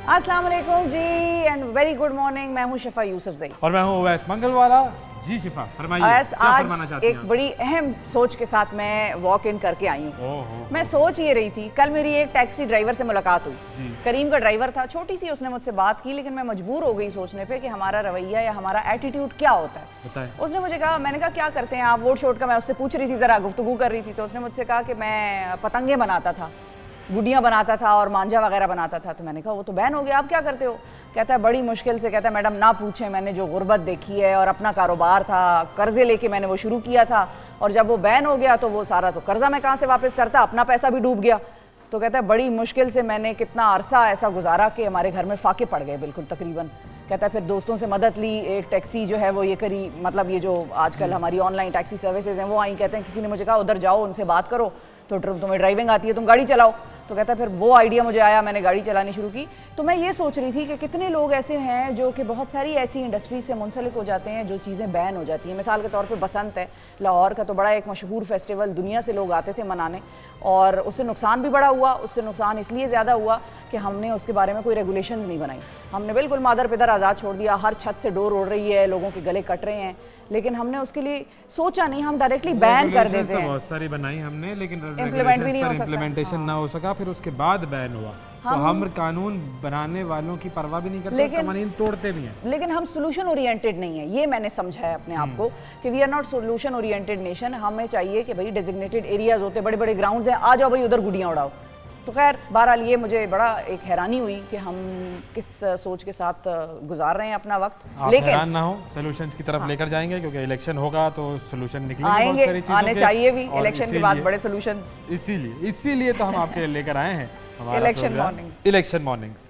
अस्सलाम वालेकुम जी and very good morning. मैं हूँ शिफा यूसुफजई और मैं हूँ उवैस मंगलवाला। जी शिफा फरमाइए, क्या फरमाना आज चाहती हैं एक आप? बड़ी अहम सोच के साथ मैं वॉक इन करके आई हूँ। ओहो, मैं सोच ये रही थी, कल मेरी एक टैक्सी ड्राइवर से मुलाकात हुई। जी। करीम का ड्राइवर था, छोटी सी उसने मुझसे बात की, लेकिन मैं मजबूर हो गई सोचने पे कि हमारा रवैया या हमारा एटीट्यूड क्या होता है। बताएं। उसने मुझे कहा, मैंने कहा क्या करते हैं आप वोट शोट का, मैं उससे पूछ रही थी, जरा गुफ्तगू कर रही थी, तो उसने मुझसे कहा कि मैं पतंगे बनाता था, गुडियाँ बनाता था और मांझा वगैरह बनाता था। तो मैंने कहा वो तो बैन हो गया, आप क्या करते हो? कहता है बड़ी मुश्किल से, कहता है मैडम ना पूछें, मैंने जो गुर्बत देखी है और अपना कारोबार था, कर्जे लेके मैंने वो शुरू किया था और जब वो बैन हो गया तो वो सारा तो कर्जा मैं कहाँ से वापस करता, अपना पैसा भी डूब गया। तो कहता है बड़ी मुश्किल से मैंने कितना अरसा ऐसा गुजारा कि हमारे घर में फाके पड़ गए बिल्कुल तकरीबन। कहता है फिर दोस्तों से मदद ली, एक टैक्सी जो है वो ये करी, मतलब ये जो आजकल हमारी ऑनलाइन टैक्सी सर्विसेज हैं वो आई, कहते हैं किसी ने मुझे कहा उधर जाओ उनसे बात करो तो तुम्हें ड्राइविंग आती है, तुम गाड़ी चलाओ। तो कहता है फिर वो आइडिया मुझे आया, मैंने गाड़ी चलानी शुरू की। तो मैं ये सोच रही थी कि कितने लोग ऐसे हैं जो कि बहुत सारी ऐसी इंडस्ट्री से मुंसलिक हो जाते हैं जो चीज़ें बैन हो जाती हैं। मिसाल के तौर पे बसंत है, लाहौर का तो बड़ा एक मशहूर फेस्टिवल, दुनिया से लोग आते थे मनाने और उससे नुकसान भी बड़ा हुआ। उससे नुकसान इसलिए ज़्यादा हुआ कि हमने उसके बारे में कोई रेगुलेशंस नहीं बनाई, हमने बिल्कुल मादर पिदर आज़ाद छोड़ दिया। हर छत से डोर उड़ रही है, लोगों के गले कट रहे हैं, लेकिन हमने उसके लिए सोचा नहीं, हम डायरेक्टली बैन कर देते हैं। बहुत सारी बनाई हमने, लेकिन इम्प्लीमेंट भी नहीं हो सकता। इम्प्लीमेंटेशन ना हो सका, फिर उसके बाद बैन हुआ। तो हम कानून बनाने वालों की परवाह भी नहीं करते, कानून तोड़ते भी हैं। लेकिन हम सोल्यूशन ओरिएंटेड नहीं है, ये मैंने समझा है अपने आप को कि we are not solution oriented nation. हमें चाहिए कि भाई डेजिग्नेटेड एरियाज होते, बड़े बड़े ग्राउंड्स हैं, आ जाओ भाई उधर गुड़ियाँ उड़ाओ। तो खैर बहरहाल ये मुझे बड़ा एक हैरानी हुई कि हम किस सोच के साथ गुजार रहे हैं अपना वक्त। लेकिन हैरान ना हो, सॉल्यूशंस की तरफ लेकर जाएंगे क्योंकि इलेक्शन होगा तो सॉल्यूशन निकलेंगे, आएंगे, बहुत सारी चीजों आने के, चाहिए भी इलेक्शन के बाद बड़े सॉल्यूशन। इसीलिए तो हम आपके लिए लेकर आए हैं हमारा इलेक्शन मॉर्निंग्स। Election mornings.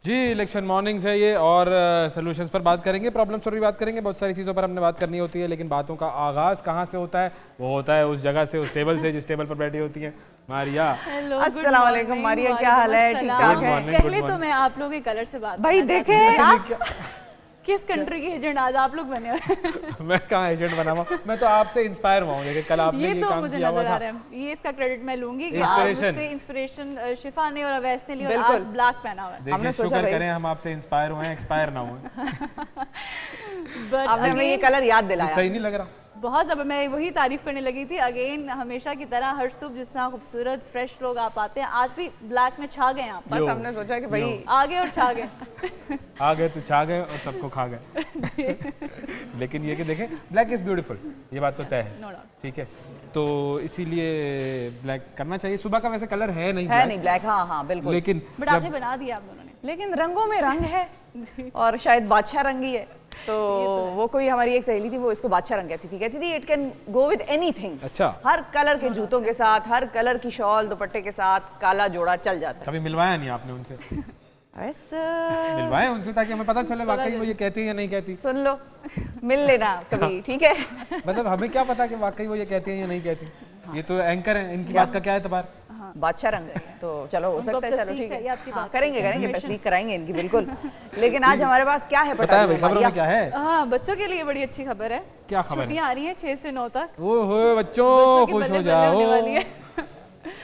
जी, इलेक्शन मॉर्निंग्स है ये और सॉल्यूशंस पर बात करेंगे, प्रॉब्लम्स पर भी बात करेंगे, बहुत सारी चीज़ों पर हमने बात करनी होती है। लेकिन बातों का आगाज़ कहाँ से होता है? वो होता है उस जगह से, उस टेबल से जिस टेबल पर बैठी होती है मारिया। अस्सलाम वालेकुम मारिया, क्या हाल है? ठीक ठाक है? पहले तो मैं आप लोगों के कलर से बात भाई देखें किस कंट्री के एजेंट आज आप लोग बने हुए मैं कहाँ एजेंट बना हुआ, मैं तो आपसे इंस्पायर हुआ हूँ। देखिए कल आपने ये तो काम मुझे किया हुआ नजर आ था। रहा है, ये इसका क्रेडिट मैं लूंगी कि Inspiration। आपसे इंस्पिरेशन शिफा ने और अवैस ने ली और बिल्कुल। आज ब्लैक पहना हुआ है। देखिए शुक्र करें हम आपसे इंस्पायर हुए हैं, एक्सपायर ना हुए। बट आपने हमें ये कलर याद दिलाया। सही नहीं लग रहा? बहुत ज़बर, मैं वही तारीफ करने लगी थी। अगेन हमेशा की तरह हर सुबह जिस तरह खूबसूरत फ्रेश लोग आप आते हैं, आज भी ब्लैक में छा गए हैं आप। बस हमने सोचा कि भाई आगे और छा गए आ गए तो छा गए और सबको खा गए। लेकिन ये कि देखें ब्लैक इज ब्यूटीफुल, ये बात तो तय है, नो डाउट। ठीक है, तो इसीलिए ब्लैक करना चाहिए। सुबह का वैसे कलर है नहीं है नहीं ब्लैक, हाँ हाँ बिल्कुल, लेकिन बट आपने बना दिया आप दोनों ने। लेकिन रंगों में रंग है और शायद बादशाह रंगी है। तो वो कोई हमारी एक सहेली थी, वो इसको बादशाह रंग कहती थी it can go with anything. अच्छा, हर कलर के जूतों के साथ, हर कलर की शॉल दुपट्टे के साथ काला जोड़ा चल जाता है। कभी मिलवाया नहीं आपने उनसे? मिलवाया उनसे ताकि हमें पता चले वाकई वो ये कहती है या नहीं कहती। सुन लो, मिल लेना कभी, ठीक है? मतलब हमें क्या पता कि वाकई वो ये कहती है या नहीं कहती। ये तो एंकर है, इनकी बात का क्या एतबार? बादशाह रंग, तो चलो हो सकता है, चलो ठीक है, आपकी हाँ, बात करेंगे तस्दीक कराएंगे इनकी बिल्कुल। लेकिन आज हमारे पास क्या है पता है भाई, खबरों में क्या है? हाँ, बच्चों के लिए बड़ी अच्छी खबर है। क्या खबर है? छुट्टियां आ रही हैं 6 से 9 तक। वो हो बच्चों की खुश हो बल्ले जाओ। होने वाली है।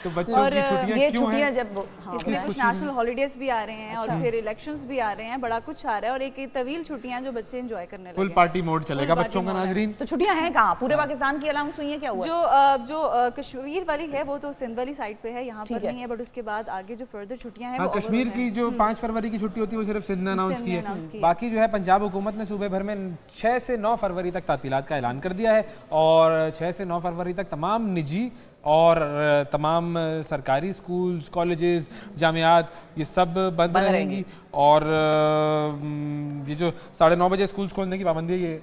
तो बच्चों की छुट्टियां ये क्यों हैं? छुट्टियां जब हाँ, इसमें कुछ नेशनल हॉलीडेज भी आ रहे हैं और फिर इलेक्शंस भी आ रहे हैं, बड़ा कुछ आ रहा है और एक तवील छुट्टियां जो बच्चे एंजॉय करने लगे फुल हैं। पार्टी मोड चलेगा Full बच्चों का party mode है। नाजरीन। तो छुट्टियां हैं कहाँ? पूरे पाकिस्तान की अलाउंस हुई है, क्या हुआ? जो कश्मीर वाली है वो तो सिंध वाली साइड पे है, यहाँ पर नहीं है, बट उसके बाद आगे जो फर्दर छुट्टियां हैं हाँ, वो कश्मीर की जो 5 फरवरी की छुट्टी होती है वो सिर्फ सिंध ने अनाउंस सिंध की ने है। announce की है। बाकी जो है पंजाब हुकूमत ने सूबे भर में 6 से 9 फरवरी तक तातीलात का ऐलान कर दिया है और 6 से 9 फरवरी तक तमाम निजी और तमाम सरकारी स्कूल्स, कॉलेजेस, जामियात ये सब बंद रहेंगी और ये जो 9:30 बजे स्कूल्स खोलने की पाबंदी है ये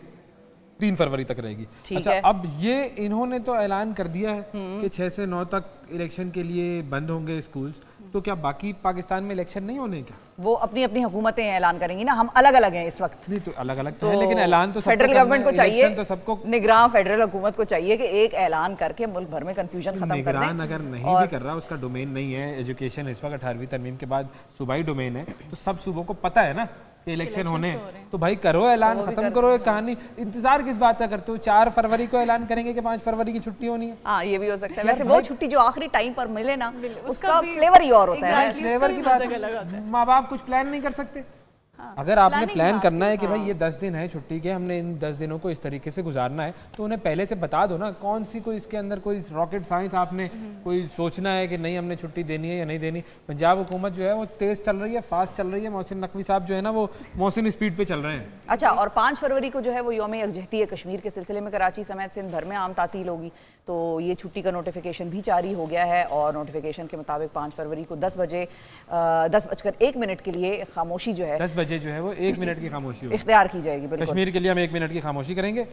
3 फरवरी तक रहेगी। अच्छा, अब ये इन्होंने तो ऐलान कर दिया है कि 6 से 9 तक इलेक्शन के लिए बंद होंगे स्कूल्स, तो क्या बाकी पाकिस्तान में इलेक्शन नहीं होने क्या? वो अपनी अपनी हुकूमतें ऐलान करेंगी ना, हम अलग अलग हैं इस वक्त। नहीं तो अलग अलग तो है, लेकिन ऐलान तो सबको फेडरल करना गवर्नमेंट को है, चाहिए, इलेक्शन तो सबको। निगरान फेडरल हुकूमत को चाहिए कि एक ऐलान करके मुल्क भर में कंफ्यूजन खत्म कर निगरान दें। अगर नहीं भी कर रहा, उसका डोमेन नहीं है एजुकेशन, इस वक्त 18वीं तरमीम के बाद सूबाई डोमेन है, तो सब सूबों को पता है ना कि इलेक्शन होने हैं, तो भाई करो ऐलान, खत्म करो ये कहानी। इंतजार किस बात का करते हो? 4 फरवरी को ऐलान करेंगे कि 5 फरवरी की छुट्टी होनी है। हाँ, ये भी हो सकता है। वैसे वो छुट्टी जो आखिरी टाइम पर मिले ना, उसका उसका भी फ्लेवर ही और होता है। exactly, फ्लेवर की उसका बात भी मजा अलग होता है। माँ बाप कुछ प्लान नहीं कर सकते। हाँ, अगर आपने planning प्लान बात करना है कि हाँ। भाई ये 10 दिन है छुट्टी के, हमने इन 10 दिनों को इस तरीके से गुजारना है, तो उन्हें पहले से बता दो ना। कौन सी कोई इसके अंदर कोई रॉकेट साइंस आपने कोई सोचना है कि नहीं हमने छुट्टी देनी है या नहीं देनी। पंजाब हुकूमत जो है वो तेज़ चल रही है, फास्ट चल रही है। मोहसिन नकवी साहब जो है ना वो मौसम स्पीड पे चल रहे हैं। अच्छा, और 5 फरवरी को जो है वो यौम यकजहती कश्मीर के सिलसिले में कराची समेत सिंध भर में आम तातील होगी, तो ये छुट्टी का नोटिफिकेशन भी जारी हो गया है। और नोटिफिकेशन के मुताबिक 5 फरवरी को 10:01 के लिए खामोशी जो है 10 बजे जो है वो 1 मिनट की खामोशी होगी। इख्तियार की जाएगी। बिल्कुल, कश्मीर के लिए हम 1 मिनट की खामोशी करेंगे।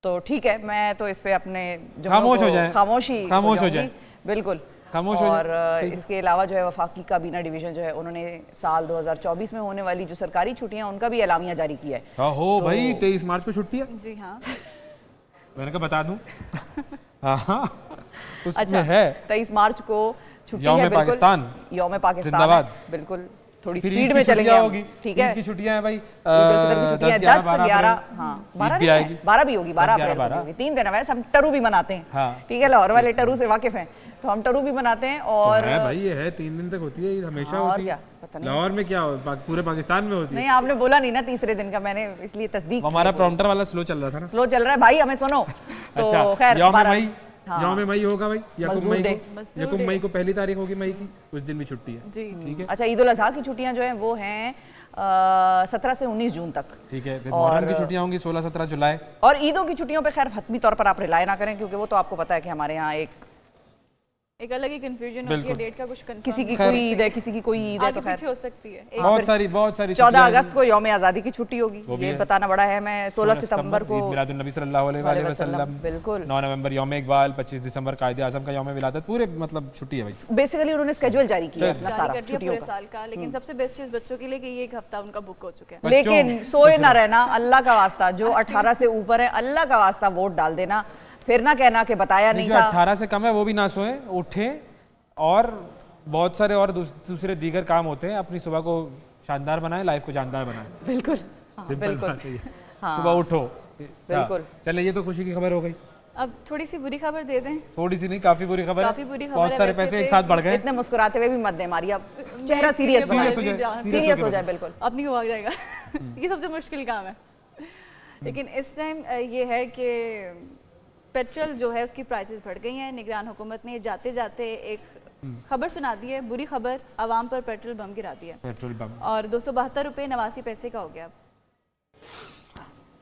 तो ठीक है, मैं तो इस पे अपने खामोश हो जाए, खामोश हो जाऊंगी। जाए, बिल्कुल खामोश हो और जाए। इसके अलावा जो है वफाकी काबीना डिवीजन जो है उन्होंने साल 2024 में होने वाली जो सरकारी छुट्टियां उनका भी एलामिया जारी किया है। हो भाई 23 मार्च को छुट्टी है, जी हाँ। मैंने कहा बता दूं। हाँ उसमें अच्छा, है 23 मार्च को छुट्टी यौम है। बिल्कुल, पाकिस्तान, यौम पाकिस्तान जिंदाबाद। है, बिल्कुल थोड़ी फिर स्पीड ईद में की चलेंगे छुट्टियां हम, होगी, ठीक है। ईद की छुट्टियां हैं भाई, ईद उल फितर की छुट्टियां 10, 10, 11, हाँ 12 भी आएगी, 12 भी होगी, 12 10, अप्रैल 11, को भी होगी। 3 दिन है वैसे, हम टरू भी मनाते हैं। हाँ। ठीक है, लाहौर वाले टरू से वाकिफ हैं, तो हम टरू भी मनाते हैं। और है भाई, ये है 3 दिन तक होती है, ये हमेशा हाँ, और होती क्या, है। पता नहीं। लाहौर में क्या पूरे पाकिस्तान में होती है। नहीं, आपने बोला नहीं ना तीसरे दिन का, मैंने इसलिए तस्दीक वो हमारा प्रॉम्प्टर वाला स्लो चल रहा था ना। स्लो चल रहा है भाई, हमें सुनो। तो अच्छा, खैर यौम 12 मई, हाँ। यौम मई होगा भाई, यकम मजदूर मई डे। को, यकम मई को पहली तारीख होगी मई की, उस दिन भी छुट्टी है। जी ठीक है, अच्छा, ईद उल अजहा की छुट्टियां जो हैं वो हैं 17 से 19 जून तक। ठीक है। फिर मुहर्रम की छुट्टियां होंगी 16-17 जुलाई। और ईदों की छुट्टियों पे खैर हतमी तौर पर आप रिलाय ना करें, क्योंकि वो तो आपको पता है कि हमारे यहाँ एक अलग ही कंफ्यूजन होती है, डेट का कुछ confirm किसी की खैर। कोई ईद है, किसी की कोई ईद है, आगे तो खैर पीछे हो सकती है। एक बहुत सारी 14 छुट्टियां हैं। अगस्त को यौम आज़ादी की छुट्टी होगी, वो भी ये है। बताना बड़ा है। मैं 16 सितंबर को ईद मिलादुन नबी सल्लल्लाहु अलैहि वसल्लम, बिल्कुल 9 नवंबर यौम इकबाल, 25 दिसंबर कायदे आज़म का यौम विलादत, पूरे मतलब छुट्टी है भाई। बेसिकली उन्होंने स्केड्यूल जारी किया है अपना जारी सारा कर दिया छुट्टियों पूरे का। साल का, लेकिन सबसे बेस्ट चीज बच्चों के लिए कि ये एक हफ्ता उनका बुक हो चुका है। बच्चों, लेकिन सोए ना रहना, अल्लाह का वास्ता, जो 18 से ऊपर है अल्लाह का वास्ता वोट डाल देना, फिर ना कहना कि बताया नहीं जो था। 18 से कम है वो भी ना सोए, उठे, और बहुत सारे और दूसरे दीगर काम होते हैं, अपनी सुबह को शानदार बनाएं, लाइफ को जानदार बनाएं। बिल्कुल हाँ, सिंपल बिल्कुल बात है ये। हाँ। सुबह उठो। बिल्कुल। चले, ये तो खुशी की खबर हो गई। अब थोड़ी सी बुरी खबर दे दें। थोड़ी सी नहीं, काफी बुरी खबर है। काफी बुरी खबर बहुत है सारे वैसे पैसे एक पे। साथ बढ़ गए। इतने मुस्कुराते हुए भी मत दे मारिया, चेहरा इसके सीरियस लिए बनाए, हो जाए, सीरियस हो जाए, बिल्कुल। अपनी को भाग जाएगा। ये सबसे मुश्किल काम है। लेकिन इस टाइम ये है कि पेट्रोल जो है उसकी प्राइसेस बढ़ गई हैं। निगरान हुकूमत ने जाते जाते एक खबर सुना दी है, बुरी खबर, आवाम पर पेट्रोल बम गिरा दिया पेट्रोल बम और 272 रुपये 89 पैसे का हो गया।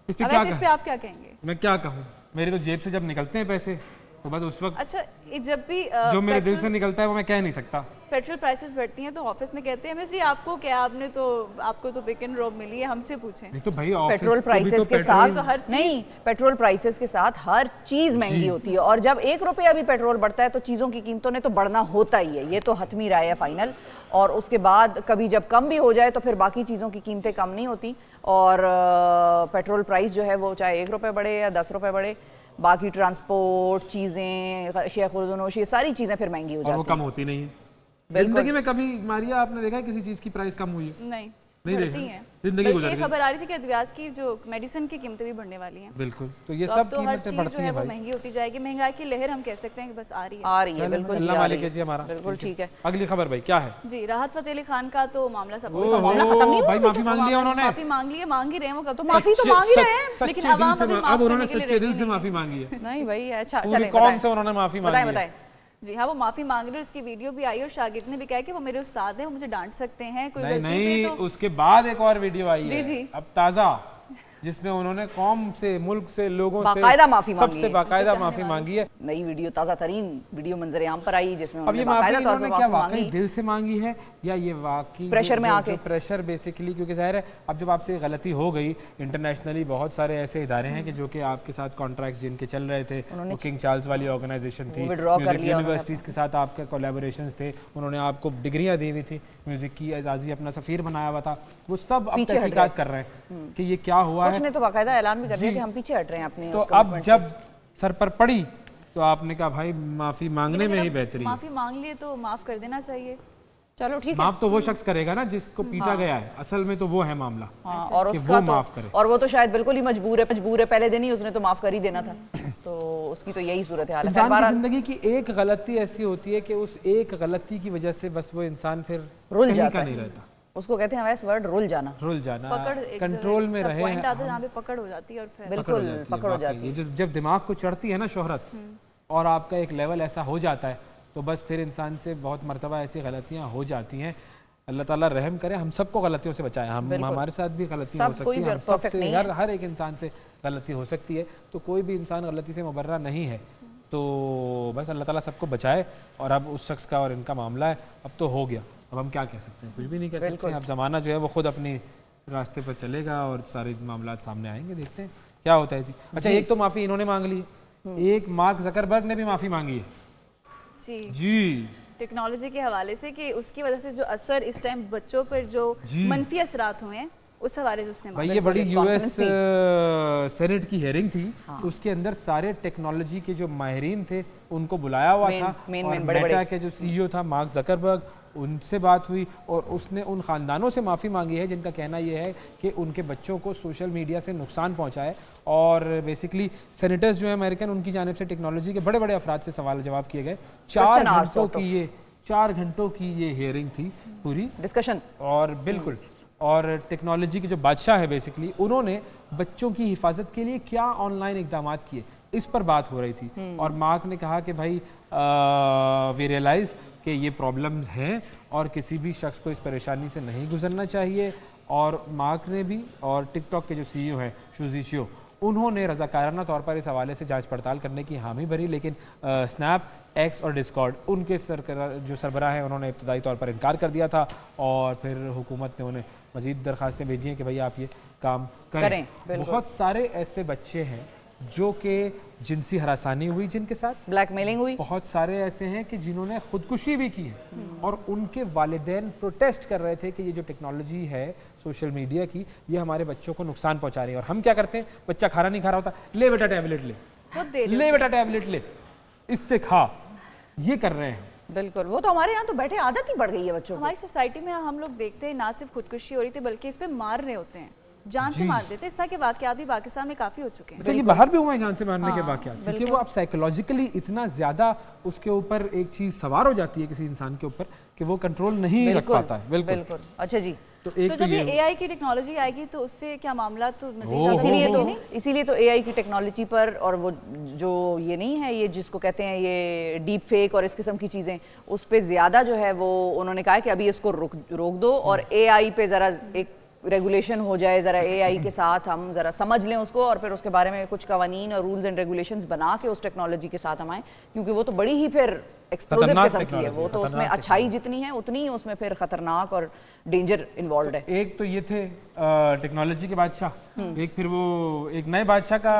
इस पे अब क्या ऐसे इस पे कहूं? आप क्या कहेंगे? मैं क्या कहूँ, मेरे तो जेब से जब निकलते हैं पैसे तो बस उस वक्त अच्छा, जब भी जो मेरे दिल से निकलता है वो मैं कह नहीं सकता। पेट्रोल प्राइसेस बढ़ती हैं तो ऑफिस में कहते हैं मिस जी आपको क्या, आपको तो पिक एंड ड्रॉप मिली है, हमसे पूछें। नहीं तो भाई ऑफिस पेट्रोल को भी प्राइसेस तो के पेट्रोल- साथ तो हर चीज़- नहीं, पेट्रोल प्राइसेस के साथ हर चीज महंगी होती है, और जब 1 रुपया भी पेट्रोल बढ़ता है तो चीजों की कीमतों ने तो बढ़ना होता ही है, ये तो हतमी राय है फाइनल। और उसके बाद कभी जब कम भी हो जाए तो फिर बाकी चीज़ों की कीमतें कम नहीं होती, और पेट्रोल प्राइस जो है वो चाहे 1 रुपये बढ़े या 10 रुपये बढ़े, बाकी ट्रांसपोर्ट चीज़ें, शेख खुर्दनोश, ये सारी चीज़ें फिर महंगी हो और वो जाती कम हैं। होती नहीं है। बिल्कुल। जिंदगी में कभी मारिया आपने देखा है किसी चीज की प्राइस कम हुई है? नहीं नहीं बढ़ती देखा। हैं। जिंदगी बल्कि गुजर ये गई। खबर आ रही थी कि अद्वियात की जो मेडिसिन की कीमतें भी बढ़ने वाली हैं। बिल्कुल, तो ये तो सब अब तो हर कीमतें चीज जो बढ़ती है हैं वो भाई। महंगी होती जाएगी। महंगाई की लहर हम कह सकते हैं कि बस आ रही है। आ रही है, चलो, बिल्कुल अल्लाह जी, आ मालिक रही है जी हमारा। बिल्कुल ठीक है। अगली खबर भाई क्या है? जी, राहत फ़तेह अली खान का तो मामला सब ओहो, मामला खत्म नहीं हुआ भाई अभी माफी मांग लिया उन्होंने। माफी मांग ली है, मांग ही रहे हैं वो कब तो से। माफी तो मांग ही रहे हैं। सच्चे लेकिन दिल अवाम से अभी अब माफ उन्होंने करने के लिए सच्चे दिल ready से नहीं माफी मांगी है। नहीं भाई, अच्छा पूरी चलें, कौम बताएं से उन्होंने माफी बताएं मांगी है। बताएं। जी हाँ, वो माफी मांग रहे हैं, उसकी वीडियो भी आई और शागिर्द ने भी कहा कि वो मेरे उस्ताद हैं, वो मुझे डांट सकते हैं, कोई नहीं गलती नहीं, पे तो उसके बाद एक और वीडियो आई जी, है जी। अब ताजा, जिसमें उन्होंने कौम से, मुल्क से, लोगों से बाकायदा माफी मांगी सबसे है। बाकायदा माफी मांगी है। नई वीडियो, ताज़ा तरीन वीडियो मंजर आम पर आई जिसमें अब ये उन्होंने माफी बाकायदा तौर इन्होंने पे क्या माफी वाकई मांगी। दिल से मांगी है या ये वाकई प्रेशर में आके? प्रेशर बेसिकली, क्योंकि जाहिर है अब जब आपसे गलती हो गई, इंटरनेशनली बहुत सारे ऐसे इदारे हैं कि जो कि आपके साथ कॉन्ट्रैक्ट्स जिनके चल रहे थे, वो किंग चार्ल्स वाली ऑर्गेनाइजेशन थी, withdraw कर म्यूजिक लिया यूनिवर्सिटीज़ के साथ आपके कोलैबोरेशंस थे, उन्होंने आपको डिग्रियां दी हुई थी, म्यूजिक की एजाजी अपना सफ़ीर बनाया हुआ था, वो सब अब पीछे हट तहकीकात कर रहे हैं कि ये क्या हुआ कुछ है। ने तो बाकायदा ऐलान भी कर दिया जी। कि हम पीछे हट रहे हैं अपने तो उस अब commitment से। जब सर पर पड़ी तो आपने कहा भाई माफ़ी मांगने में ही बेहतरी है। माफी मांग लिए तो माफ कर देना चाहिए। चलो ठीक है। माफ तो वो शख्स करेगा ना जिसको पीटा गया है, असल में तो वो है मामला हाँ, और कि उसका वो तो माफ करे। और वो तो शायद बिल्कुल ही मजबूर है, पहले दिन ही उसने तो माफ कर ही देना था। तो उसकी तो यही सूरत हाल है। इंसान की बहरहाल जिंदगी की एक गलती ऐसी होती है कि उस एक गलती की वजह से बस वो इंसान फिर रुल कहीं जाता का है। नहीं रहता, उसको कहते हैं वैसे वर्ड रुल जाना। रुल जाना, पकड़ एक कंट्रोल में रहे। पॉइंट आता है जहाँ पे पकड़ हो जाती है और फिर बिल्कुल जाती है, पकड़ हो वाकई। जाती है। ये जब दिमाग को चढ़ती है ना शोहरत, और आपका एक लेवल ऐसा हो जाता है, तो बस फिर इंसान से बहुत मर्तबा ऐसी गलतियां हो जाती हैं। अल्लाह ताला रहम करे, हम सबको गलतियों से बचाए। हम हमारे साथ भी गलती हो सब कोई सकती है, हम perfect सबसे नहीं है। हर एक इंसान से गलती हो सकती है, तो कोई भी इंसान गलती से मुबर्रा नहीं है। तो बस अल्लाह ताला सबको बचाए। और अब उस शख्स का और इनका मामला है, अब तो हो गया, अब हम क्या कह सकते हैं, कुछ भी नहीं कह सकते हैं। अब ज़माना जो है वो खुद अपनी रास्ते पर चलेगा और सारे मामला सामने आएंगे, देखते हैं क्या होता है जी। अच्छा, एक तो माफ़ी इन्होंने मांग ली, एक मार्क जकरबर्ग ने भी माफ़ी मांगी है जी जी। टेक्नोलॉजी के हवाले से कि उसकी वजह से जो असर इस टाइम बच्चों पर जो जी। मनफी असरात हुए हैं उस हवाले से उसने भाई मांगा। ये बड़ी confidence यूएस सेनेट की हेयरिंग थी, उसके अंदर सारे टेक्नोलॉजी के जो माहिरीन थे उनको बुलाया हुआ था, और मेटा के जो सीईओ था मार्क जकरबर्ग, उनसे बात हुई और उसने उन ख़ानदानों से माफ़ी मांगी है जिनका कहना यह है कि उनके बच्चों को सोशल मीडिया से नुकसान पहुंचा है। और बेसिकली सेनेटर्स जो है अमेरिकन, उनकी जानिब से टेक्नोलॉजी के बड़े बड़े अफराद से सवाल जवाब किए गए। 4 घंटों की ये हेयरिंग थी पूरी डिस्कशन। और बिल्कुल, और टेक्नोलॉजी के जो बादशाह है बेसिकली, उन्होंने बच्चों की हिफाजत के लिए क्या ऑनलाइन इकदाम किए, इस पर बात हो रही थी। और मार्क ने कहा कि भाई वी रियलाइज़ कि ये प्रॉब्लम्स हैं और किसी भी शख्स को इस परेशानी से नहीं गुजरना चाहिए। और मार्क ने भी, और टिकटॉक के जो सीईओ हैं शुजी शियो, उन्होंने रज़ाकाराना तौर पर इस हवाले से जांच पड़ताल करने की हामी भरी, लेकिन स्नैप, एक्स और डिस्कॉर्ड, उनके जो सरबराह हैं उन्होंने इब्तदाई तौर पर इनकार कर दिया था। और फिर हुकूमत ने उन्हें मज़ीद दरख्वास्तें भेजी हैं कि भाई आप ये काम करें। बहुत सारे ऐसे बच्चे हैं जो कि जिनसी हरासानी हुई जिनके साथ, ब्लैकमेलिंग हुई, बहुत सारे ऐसे हैं कि जिन्होंने खुदकुशी भी की है, और उनके वालिदैन प्रोटेस्ट कर रहे थे कि ये जो टेक्नोलॉजी है सोशल मीडिया की, ये हमारे बच्चों को नुकसान पहुंचा रही है। और हम क्या करते हैं, बच्चा खाना नहीं खा रहा होता, ले बेटा टैबलेट ले, खुद दे ले बेटा टैबलेट ले, इससे खा, ये कर रहे हैं। बिल्कुल। वो तो हमारे यहाँ तो बैठे आदत ही बढ़ गई है बच्चों को। हमारी सोसाइटी में हम लोग देखते हैं ना सिर्फ खुदकुशी हो रही थी बल्कि इस पे मार रहे होते हैं, जान से मार देते हैं। इस तरह के वाकयात भी पाकिस्तान में काफ़ी हो चुके हैं। अच्छा, ये बाहर भी हुआ है जान से मारने के वाकयात, क्योंकि वो आप साइकोलॉजिकली इतना ज़्यादा उसके ऊपर एक चीज़ सवार हो जाती है किसी इंसान के ऊपर कि वो कंट्रोल नहीं रख पाता है। बिल्कुल। अच्छा जी। तो एक तो जब ये एआई की टेक्नोलॉजी आएगी तो उससे क्या मामला तो मज़ीद ज़्यादा इसीलिए तो एआई की टेक्नोलॉजी पर, और वो जो ये नहीं है, ये जिसको कहते हैं ये डीप फेक और इस किस्म की चीज़ें, उस पर ज़्यादा जो है वो उन्होंने कहा कि अभी इसको रोक दो और एआई पे ज़रा एक रेगुलेशन हो जाए, ज़रा एआई के साथ हम ज़रा समझ लें उसको, और फिर उसके बारे में कुछ कवानीन और रूल्स एंड रेगुलेशंस बना के उस टेक्नोलॉजी के साथ हम आएँ, क्योंकि वो तो बड़ी ही फिर एक्सप्लोसिव किस्म की है। वो तो उसमें अच्छाई जितनी है उतनी ही उसमें फिर खतरनाक और डेंजर इन्वॉल्व है। एक तो ये थे टेक्नोलॉजी के बादशाह, एक फिर वो एक नए बादशाह का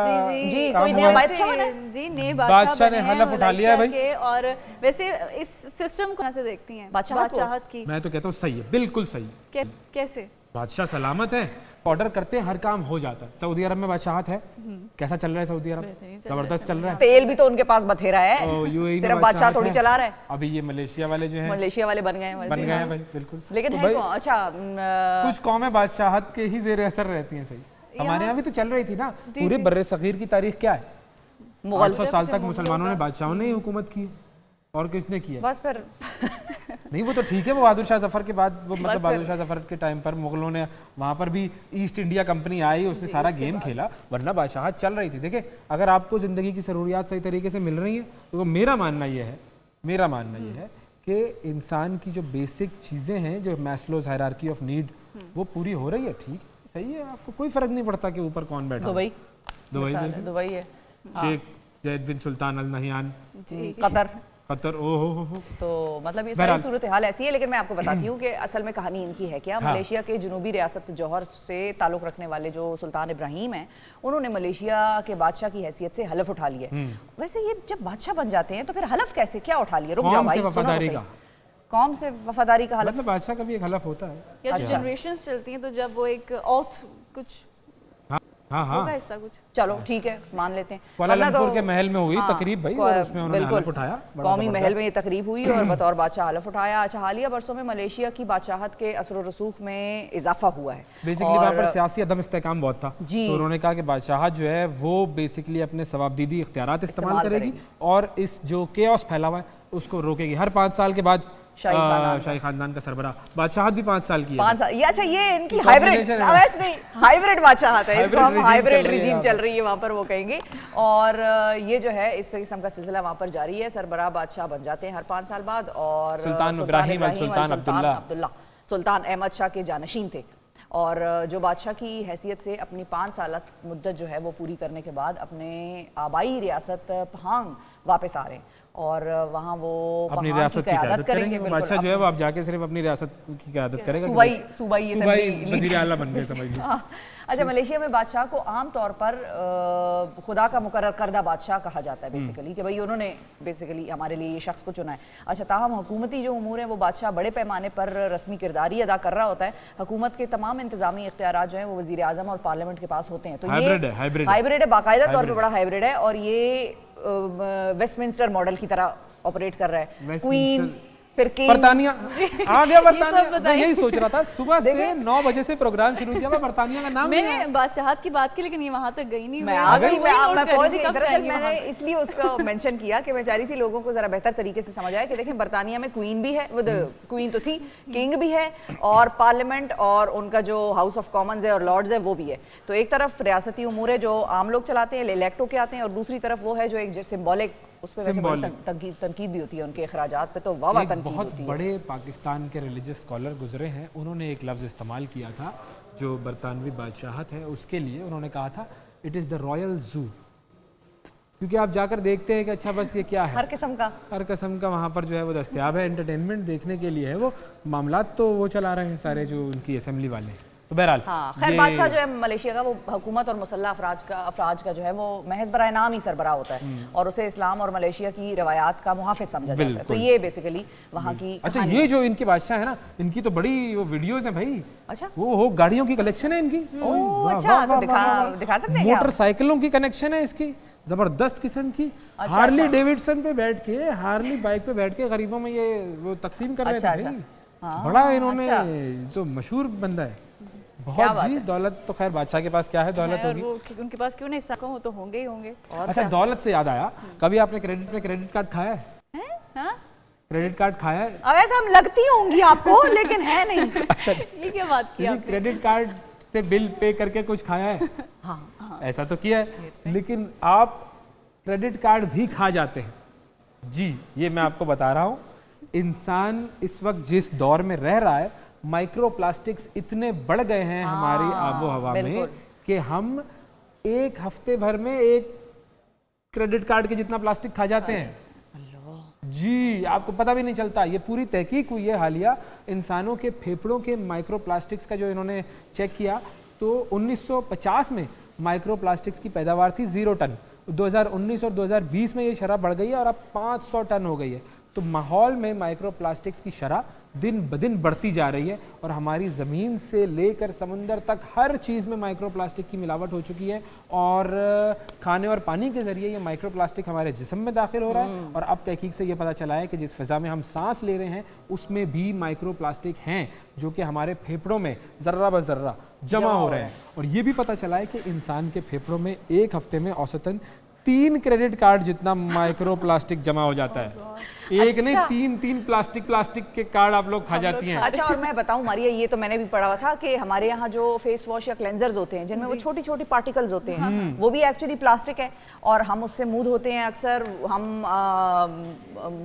जी, काम कोई हुआ नया है। बादशाह बना? जी नए बादशाह ने बने हैं हलफ उठा लिया है भाई। के। और वैसे इस सिस्टम को कैसे देखती हैं बादशाहत की? मैं तो कहता हूँ सही है, बिल्कुल सही है। कैसे? बादशाह सलामत है, ऑर्डर करते हैं हर काम हो जाता है। सऊदी अरब में बादशाहत है, कैसा चल रहा है सऊदी अरब? जबरदस्त चल रहा है। तेल भी तो उनके पास बथेरा है, यूएई सिर्फ बादशाह थोड़ी चला रहा है। अभी ये मलेशिया वाले जो हैं, मलेशिया वाले बन गए हैं बन गए हैं भाई, बिल्कुल। लेकिन तो है भाई, कौन? अच्छा कुछ कौमें बादशाहत के ही जेर असर रहती हैं। सही, हमारे यहाँ भी तो चल रही थी ना। पूरे बर्रे सगीर की तारीख क्या है? 800 साल तक मुसलमानों ने बादशाहों ने ही हुकूमत की, और किसने किया? बस फिर नहीं, वो तो ठीक है, वो बहादुर शाह जफर के बाद, वो मतलब बहादुर शाह जफर के टाइम पर मुगलों ने वहाँ पर भी ईस्ट इंडिया कंपनी आई, उसने सारा गेम खेला, वरना बादशाहत चल रही थी। देखिए, अगर आपको ज़िंदगी की ज़रूरियात सही तरीके से मिल रही हैं तो मेरा मानना ये है कि इंसान की जो बेसिक चीज़ें हैं, जो मैस्लोज हायरार्की ऑफ नीड, वो पूरी हो रही है, ठीक, सही है, आपको कोई फर्क नहीं पड़ता कि ऊपर कौन बैठा। दुबई दुबई मिसाल है, में दुबई है, शेख जैद बिन सुल्तान अल नहयान, जी कतर। कतर, ओ हो। तो मतलब ये बहरहाल। सारी सूरत हाल ऐसी है। लेकिन मैं आपको बताती हूँ कि असल में कहानी इनकी है क्या। हाँ। मलेशिया के जनूबी रियासत जौहर से ताल्लुक़ रखने वाले जो सुल्तान इब्राहिम हैं, उन्होंने मलेशिया के बादशाह की हैसियत से हलफ उठा लिया है। वैसे ये जब बादशाह बन जाते हैं तो फिर हलफ कैसे, क्या उठा लिया? रुक जाओ कौम भाई, से सुनो तो वफादारी सही। का, कौम से वफादारी का हलफ? मतलब बादशाह का भी एक हलफ होता है। या जो जनरेशंस चलती हैं तो जब वो एक ऑथ कुछ हाँ होगा ऐसा कुछ। चलो ठीक है, मान लेते हैं। कुआलालंपुर के महल में हुई हाँ, तकरीब भाई, और उसमें उन्होंने बिल्कुल। हलफ उठाया, बड़ा कौमी जबरदस्त। महल में ये तकरीब हुई और बतौर बादशाह हलफ उठाया। अच्छा, हालिया बरसों में मलेशिया की बादशाहत के असर और रसूख में इजाफा हुआ है। बेसिकली वहाँ पर सियासी अदम इस्तेकाम बहुत था, जी। तो उन्होंने कहा कि बादशाहत जो है वो बेसिकली अपने सवाबदीदी इख्तियारात इस्तेमाल इस्तेमाल करेगी करेगी। और इस जो केओस फैला हुआ है उसको रोकेगी। हर 5 साल के बाद शाही खानदान का सरबराह, बादशाहत भी 5 साल की है। 5 साल, ये अच्छा, ये इनकी तो हाइब्रिड, combination है। वैसे नहीं, हाइब्रिड बादशाहत है, इसको हम regime हाइब्रिड चल रही है रिजीम यहाँ चल रही है वहाँ पर, वो कहेंगे। और ये जो है इस किस्म का सिलसिला वहाँ पर जारी है। सरबराह बादशाह बन जाते हैं हर 5 साल बाद। और सुल्तान इब्राहिम अल सुल्तान अब्दुल्ला, सुल्तान अहमद शाह के जानशीन थे। और जो बादशाह की हैसियत से अपनी 5 साल मुद्दत जो है वो पूरी करने के बाद अपने आबाई रियासत पहांग वापस आ रहे हैं और वहाँ वो अपनी पहांग रियासत की क़यादत करेंगे। बिल्कुल। बादशाह जो है वो अब जाके सिर्फ अपनी रियासत की क़यादत करेगा। सूबाई ये सूबाई assembly वज़ीर आला बन गए, समझ लीजिए। हाँ। अच्छा, मलेशिया में बादशाह को आम तौर पर खुदा का मुकर्रर करदा बादशाह कहा जाता है बेसिकली, कि भाई उन्होंने बेसिकली हमारे लिए ये शख्स को चुना है। अच्छा, ताहम हुकूमती जो उमूर हैं वो बादशाह बड़े पैमाने पर रस्मी किरदारी अदा कर रहा होता है। हुकूमत के तमाम इंतजामी इख्तियारात जो हैं वो वज़ीर आज़म और पार्लियामेंट के पास होते हैं। तो हाइब्रिड ये है, हाइब्रिड है, बाकायदा तौर पर बड़ा हाइब्रिड है। और ये वेस्टमिंस्टर मॉडल की तरह ऑपरेट कर रहा है। क्वीन, फिर किंग, बरतानिया आ गया। बरतानिया, मैं यही सोच रहा था, सुबह से 9 बजे से प्रोग्राम शुरू किया, मैं बरतानिया का नाम मैंने बादशाहत की बात की लेकिन ये वहां तक गई नहीं। मैं आ गई, मैं पहुंच गई। कब दरअसल जाएंगे मैंने वहाँ पे? इसलिए उसको मेंशन किया कि मैं चाह रही थी लोगों को जरा बेहतर तरीके से समझ आए कि देखें, बरतानिया में क्वीन भी है, वो क्वीन तो थी, किंग भी है, और पार्लियामेंट और उनका जो हाउस ऑफ कॉमन्स है और लॉर्ड्स है वो भी है। तो एक तरफ रियासती उमूर है जो आम लोग चलाते हैं, इलेक्ट होके आते हैं, और दूसरी तरफ वो है जो एक सिंबॉलिक, उस पर वैसे बड़ी तनकीद भी होती है उनके अखराजात पे, तो वाह एक तनकीद बहुत होती है। बड़े पाकिस्तान के रिलीजियस स्कॉलर गुजरे हैं, उन्होंने एक लफ्ज़ इस्तेमाल किया था जो बरतानवी बादशाहत है उसके लिए। उन्होंने कहा था इट इज़ द रॉयल जू, क्योंकि आप जाकर देखते हैं कि अच्छा बस ये क्या है, हर किस्म का वहाँ पर जो है वो दस्तयाब है, एंटरटेनमेंट देखने के लिए है वो, मामलात तो वो चला रहे हैं सारे जो उनकी असेंबली वाले हैं। तो बहरहाल हाँ, खैर बादशाह जो है मलेशिया का, वो हुकूमत और मुसल्लह अफराज का जो है वो महज बराए नाम ही सरबराह होता है और उसे इस्लाम और मलेशिया की रवायात का मुहाफिज समझा जाता है। तो ये बेसिकली वहाँ की अच्छा, ये जो इनके बादशाह है ना, इनकी तो बड़ी वो वीडियोस हैं भाई। अच्छा, वो हो गाड़ियों की कलेक्शन है इनकी। ओह अच्छा, तो दिखा सकते हैं क्या? मोटरसाइकिलों की कनेक्शन है इसकी जबरदस्त किस्म की। अच्छा, हार्ली अच्छा। डेविडसन पे बैठ के, हार्ली बाइक पे बैठ के गरीबों में ये वो तकसीम कर रहे अच्छा, थे भाई। हाँ, बड़ा इन्होंने अच्छा। तो मशहूर बंदा है बहुत जी। दौलत तो खैर बादशाह के पास क्या है, दौलत होगी, उनके पास क्यों नहीं, इस हो तो होंगे ही होंगे। अच्छा, दौलत से याद आया, कभी आपने क्रेडिट कार्ड खाया है? हाँ? क्रेडिट कार्ड खाया है? अब ऐसा हम लगती होंगी आपको लेकिन है नहीं। अच्छा, ये क्या बात की आपने? क्रेडिट कार्ड से बिल पे करके कुछ खाया है? हाँ, ऐसा तो किया है, लेकिन आप क्रेडिट कार्ड भी खा जाते हैं जी। ये मैं आपको बता रहा हूँ, इंसान इस वक्त जिस दौर में रह रहा है, माइक्रो प्लास्टिक्स इतने बढ़ गए हैं हमारी आबो हवा में कि हम एक हफ्ते भर में एक क्रेडिट कार्ड के जितना प्लास्टिक खा जाते हैं जी, आपको पता भी नहीं चलता। ये पूरी तहकीक हुई है हालिया, इंसानों के फेफड़ों के माइक्रो प्लास्टिक्स का जो इन्होंने चेक किया, तो 1950 में माइक्रो प्लास्टिक्स की पैदावार थी 0 टन। 2019 और 2020 में ये शरह बढ़ गई है और अब 500 टन हो गई है। तो माहौल में माइक्रो प्लास्टिक्स की शरह दिन ब दिन बढ़ती जा रही है और हमारी ज़मीन से लेकर समुंदर तक हर चीज़ में माइक्रो प्लास्टिक की मिलावट हो चुकी है और खाने और पानी के ज़रिए ये माइक्रो प्लास्टिक हमारे जिस्म में दाखिल हो रहा है। और अब तहकीक से ये पता चला है कि जिस फ़िज़ा में हम सांस ले रहे हैं उसमें भी माइक्रो प्लास्टिक हैं जो कि हमारे फेफड़ों में ज़र्रा ब ज़र्रा जमा हो रहे हैं। और ये भी पता चला है कि इंसान के फेफड़ों में एक हफ्ते में औसतन 3 क्रेडिट कार्ड जितना माइक्रो प्लास्टिक जमा हो जाता है। एक नहीं, 3 प्लास्टिक के कार्ड आप लोग खा जाती हैं। अच्छा, और मैं बताऊं मारिया, ये तो मैंने भी पढ़ा हुआ था कि हमारे यहाँ जो फेस वॉश या क्लेंजर्स होते हैं जिनमें वो छोटी छोटी पार्टिकल्स होते हैं, वो भी एक्चुअली प्लास्टिक है और हम उससे मुंह धोते हैं अक्सर, हम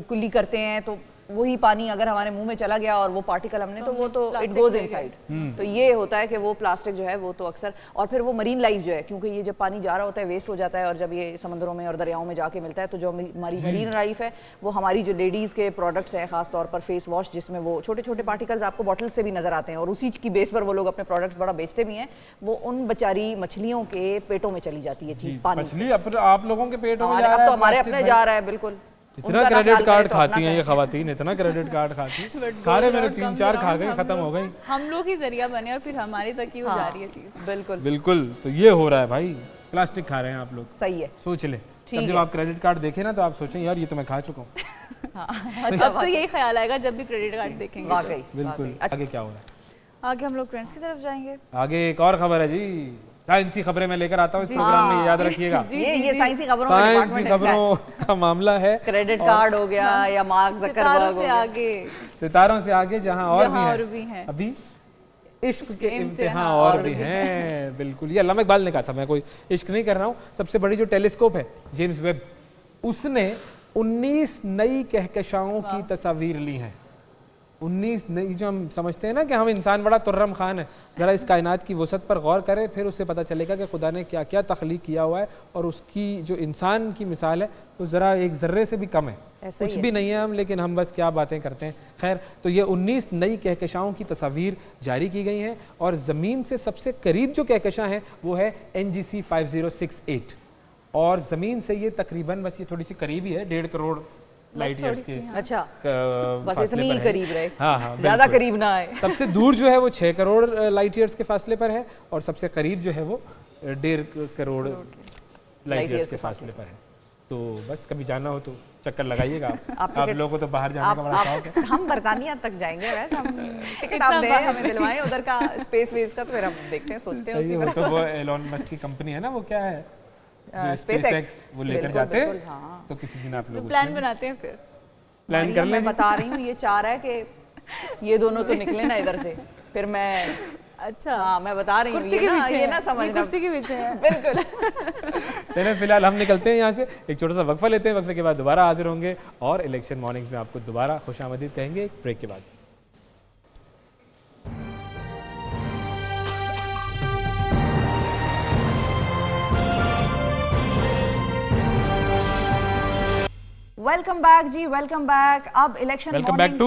कुल्ली करते हैं तो वही पानी अगर हमारे मुंह में चला गया और वो पार्टिकल हमने तो वो तो इट plastic गोज ले गए। इनसाइड। तो ये होता है कि वो प्लास्टिक जो है वो तो अक्सर, और फिर वो मरीन लाइफ जो है, क्योंकि ये जब पानी जा रहा होता है वेस्ट हो जाता है और जब ये समंदरों में और दरियाओं में जाके मिलता है तो जो हमारी मरीन लाइफ है वो हमारी जो लेडीज़ के प्रोडक्ट्स हैं, खास तौर पर फेस वॉश जिसमें वो छोटे छोटे पार्टिकल्स आपको बॉटल से भी नजर आते हैं और उसी की बेस पर वो लोग अपने प्रोडक्ट्स बड़ा बेचते भी हैं, वो उन बेचारी मछलियों के पेटों में चली जाती है चीज़ पानी से। मछली आप लोगों के पेटों में जा अब रहा तो है हमारे plastic अपने भाई। जा रहा है बिल्कुल। इतना उनका ना क्रेडिट ख्याल कार्ड करें तो अपना खाती हैं ये करें। खवातीन, इतना क्रेडिट कार्ड खाती But सारे goes मेरे around, 3-4 comes खा around, गए, हम खत्म लोग- हो गई। हम लोग ही जरिया बने और फिर हमारी तक ही वो जा रही है चीज़। बिल्कुल बिल्कुल, तो ये हो रहा है भाई, प्लास्टिक खा रहे हैं आप लोग, सही है। सोच ले। ठीक तब जब है। आप क्रेडिट कार्ड देखें ना तो आप सोचें यार ये तो मैं खा चुका हूँ। अच्छा अब तो यही ख्याल आएगा जब भी क्रेडिट कार्ड देखेंगे। वाकई बिल्कुल। वाकई। अच्छा, आगे क्या हो रहा है? आगे हम लोग ट्रेंड्स की तरफ जाएंगे। आगे एक और खबर है जी, साइंसी खबरें मैं लेकर आता हूँ इस प्रोग्राम में, याद रखिएगा। जी, ये साइंसी खबरों का साइंसी डिपार्टमेंट है। खबरों का मामला है, क्रेडिट कार्ड हो गया या मार्क सितारों जकरबर्ग से हो गया। आगे सितारों से आगे जहाँ और भी हैं। हैं अभी इश्क के इम्तिहान इम्तिहान और भी हैं। बिल्कुल, ये अल्लामा इकबाल ने कहा था, मैं कोई इश्क नहीं कर रहा हूँ। सबसे बड़ी जो टेलीस्कोप है जेम्स वेब, उसने 19 नई कहकशाओं की तस्वीर ली हैं। 19 नई, जो हम समझते हैं ना कि हम इंसान बड़ा तुर्रम खान है, ज़रा इस कायनात की वसत पर गौर करें, फिर उससे पता चलेगा कि खुदा ने क्या क्या तख्लीक किया हुआ है और उसकी जो इंसान की मिसाल है वो ज़रा एक ज़र्रे से भी कम है। ऐसा ही कुछ है। भी नहीं है हम, लेकिन हम बस क्या बातें करते हैं। खैर, तो ये 19 नई कहकशाओं की तस्वीर जारी की गई हैं और ज़मीन से सबसे करीब जो कहकशा है वो है NGC 5068 और ज़मीन से ये तकरीबन, बस ये थोड़ी सी करीब ही है, 1.5 करोड़ लाइट ईयर्स के अच्छा बस फासले इतनी पर ही है। करीब रहे, हाँ हाँ, ज्यादा बिल्कुल। करीब ना आए। सबसे दूर जो है वो 6 करोड़ लाइट ईयर्स के फासले पर है और सबसे करीब जो है वो 1.5 करोड़ लाइट ईयर्स के फासले पर है। तो बस कभी जाना हो तो चक्कर लगाइएगा आप टिकट- लोगों को तो बाहर जाने का बड़ा शौक है। हम बरतानिया तक जाएंगे वैसे, हम टिकट इतना आप दें, बाहर। हमें दिलवाएं उधर का स्पेस वेस का, तो फिर हम देखते हैं, सोचते हैं सही उसकी है, तरफ। तो वो एलोन मस्क की कंपनी है ना, वो क्या है जो SpaceX, SpaceX वो लेकर बिल्कुल, जाते हैं। बिल्कुल, हाँ। तो किसी दिन आप लोग प्लान बनाते हैं फिर। प्लान कर मैं लें। बता रही हूँ, ये चाह रहा है कि ये दोनों तो निकले ना इधर से, फिर मैं, अच्छा हाँ मैं बता रही हूँ, कुर्सी ये के ना पीछे ये है, ना ये समझना। कुर्सी के पीछे है। बिल्कुल। चलें फिलहाल हम निकलते हैं यहाँ से, एक छोटा सा वक्फा लेते हैं, वक्फे के बाद दोबारा हाजिर होंगे और इलेक्शन मॉर्निंग्स में आपको दोबारा खुशामदीद कहेंगे एक ब्रेक के बाद। वेलकम बैक जी, वेलकम बैक। अब election Welcome back to?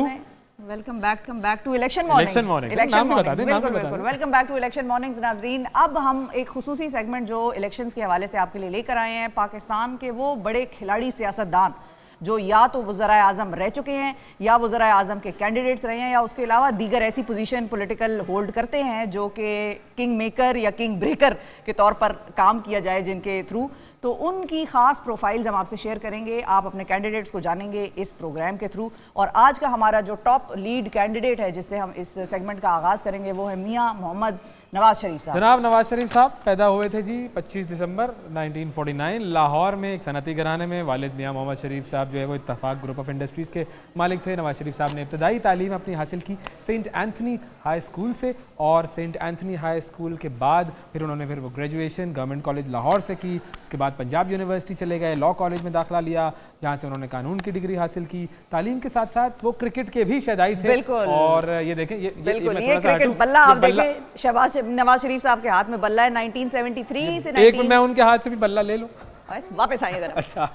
Welcome back to election Election mornings। नाम भी बता दें, नाम भी बता दें। Welcome back to election mornings नाजरीन। अब हम एक खुसूसी सेगमेंट जो इलेक्शंस के हवाले से आपके लिए लेकर आए हैं, पाकिस्तान के वो बड़े खिलाड़ी सियासतदान जो या तो वज़राए आज़म रह चुके हैं या वज़राए आज़म के कैंडिडेट्स रहे हैं या उसके अलावा दीगर ऐसी पोजीशन पॉलिटिकल होल्ड करते हैं जो कि किंग मेकर या किंग ब्रेकर के तौर पर काम किया जाए जिनके थ्रू, तो उनकी ख़ास प्रोफाइल्स हम आपसे शेयर करेंगे। आप अपने कैंडिडेट्स को जानेंगे इस प्रोग्राम के थ्रू। और आज का हमारा जो टॉप लीड कैंडिडेट है जिससे हम इस सेगमेंट का आगाज़ करेंगे वो है मियाँ मोहम्मद नवाज शरीफ साहब। जनाब नवाज शरीफ साहब पैदा हुए थे जी 25 दिसंबर 1949 लाहौर में एक सनती घराने में। वालिद मियाँ मोहम्मद शरीफ साहब जो है वो इत्तफाक ग्रुप ऑफ इंडस्ट्रीज़ के मालिक थे। नवाज शरीफ साहब ने इब्तदाई तालीम अपनी हासिल की सेंट एंथनी हाई स्कूल से और सेंट एंथनी हाई स्कूल के बाद फिर उन्होंने वो ग्रेजुएशन गवर्नमेंट कॉलेज लाहौर से की। उसके बाद पंजाब यूनिवर्सिटी चले गए, लॉ कॉलेज में दाखिला लिया जहाँ से उन्होंने कानून की डिग्री हासिल की। तालीम के साथ साथ वो क्रिकेट के भी शदाई थे। बिल्कुल। और ये देखें बिल्कुल, मैं ये थोड़ा सा क्रिकेट हटूं, बल्ला ये आप देखें, नवाज शरीफ साहब के हाथ में बल्ला है 1973 से एक मिनट मैं उनके हाथ से भी बल्ला ले लूं। वापस आइए जरा। अच्छा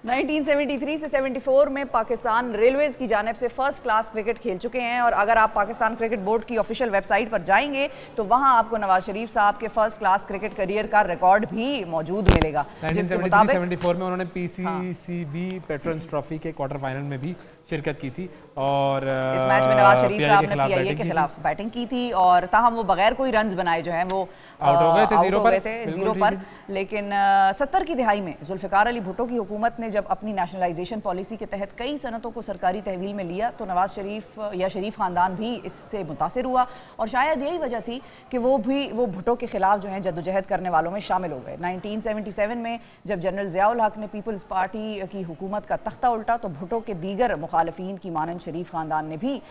1973 से 74 में पाकिस्तान रेलवेज की जानिब से फर्स्ट क्लास क्रिकेट खेल चुके हैं। और अगर आप पाकिस्तान क्रिकेट बोर्ड की ऑफिशियल वेबसाइट पर जाएंगे तो वहां आपको नवाज शरीफ साहब के फर्स्ट क्लास क्रिकेट करियर का रिकॉर्ड भी मौजूद मिलेगा। जिसके मुताबिक 1973-74 में उन्होंने PCCB पेट्रन्स ट्रॉफी के क्वार्टर फाइनल में भी शिरकत की थी और इस मैच में नवाज शरीफ साहब ने PIA PIA के खिलाफ बैटिंग की थी और ताहम वो बगैर कोई रन्स बनाए जो हैं वो आउट हो गए थे, आउट जीरो हो पर। गए थे, बिल्कुल जीरो ठीक पर। है। लेकिन 70 की दिहाई में जुल्फ़िकार अली भुट्टो की हुकूमत ने जब अपनी नेशनलाइजेशन पॉलिसी के तहत कई सनतों को सरकारी तहवील में लिया तो नवाज शरीफ या शरीफ खानदान भी इससे मुतासिर हुआ और शायद यही वजह थी कि वो भुट्टो के खिलाफ जो है जद्दोजहद करने वालों में शामिल हो गए। 1977 में जब जनरल ज़ियाउल हक ने पीपल्स पार्टी की हुकूमत का तख्ता उल्टा तो भुट्टो के दीगर मुखालफीन की मानन शरीफ खानदान ने भी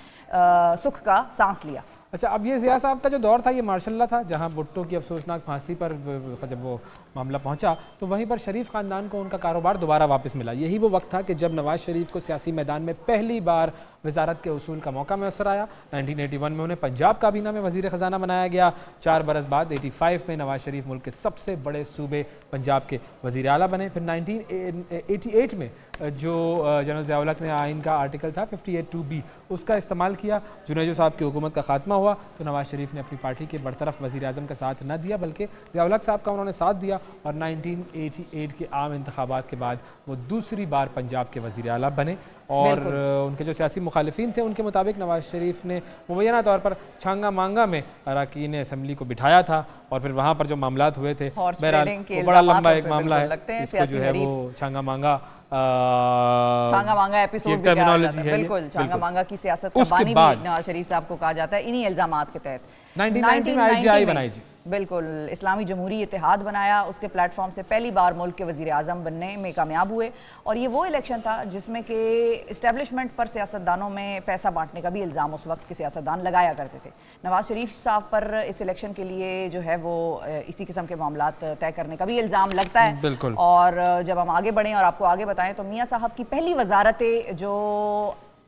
सुख का सांस लिया अच्छा, अब ये ज़िया साहब का जो दौर था ये मार्शल था, जहां भुट्टो की अफसोसनाक फांसी पर जब वो मामला पहुंचा तो वहीं पर शरीफ ख़ानदान को उनका कारोबार दोबारा वापस मिला। यही वो वक्त था कि जब नवाज शरीफ को सियासी मैदान में पहली बार वजारत के उसूल का मौका मैसर आया। 1981 में उन्हें पंजाब काबीना में वज़ीर ख़जाना बनाया गया। 4 बरस बाद 85 में नवाज शरीफ मुल्क के सबसे बड़े सूबे पंजाब के वज़ीर आला बने। फिर 1988 में जो जनरल ज़िया-उल-हक़ ने आइन का आर्टिकल था 58(2)B उसका इस्तेमाल किया। जुनेजो साहब की हुकूमत का खात्मा हुआ तो नवाज शरीफ ने अपनी पार्टी के बरतरफ वज़ीर आज़म का साथ न दिया, बल्कि ज़िया-उल-हक़ साहब का उन्होंने साथ दिया और 1988 के आम इंतखाबात के बाद वो दूसरी बार पंजाब के वज़ीर आला बने। और उनके जो सियासी मुखालिफिन थे उनके मुताबिक नवाज शरीफ ने मुबैना तौर पर छांगा मांगा में अरकान असम्बली को बिठाया था और फिर वहाँ पर जो मामलात हुए थे, बहरहाल वो बड़ा लंबा एक मामला है, इसको जो है वो छांगा मांगा एपिसोड भी कहा जाता है। बिल्कुल, छांगा मांगा की सियासत का बानी भी नवाज शरीफ साहब को कहा जाता है इन्हीं इल्जामात के तहत। 1990 में IGI बनाई जी, बिल्कुल, इस्लामी जमहूरी इत्तेहाद बनाया। उसके प्लेटफॉर्म से पहली बार मुल्क के वज़ीर आज़म बनने में कामयाब हुए और ये वो इलेक्शन था जिसमें कि इस्टेब्लिशमेंट पर सियासतदानों में पैसा बांटने का भी इल्ज़ाम उस वक्त के सियासतदान लगाया करते थे। नवाज शरीफ साहब पर इस इलेक्शन के लिए जो है वो इसी किस्म के मामलात तय करने का भी इल्ज़ाम लगता है। बिल्कुल। और जब हम आगे बढ़ें और आपको आगे बताएं तो मियाँ साहब की पहली वजारत जो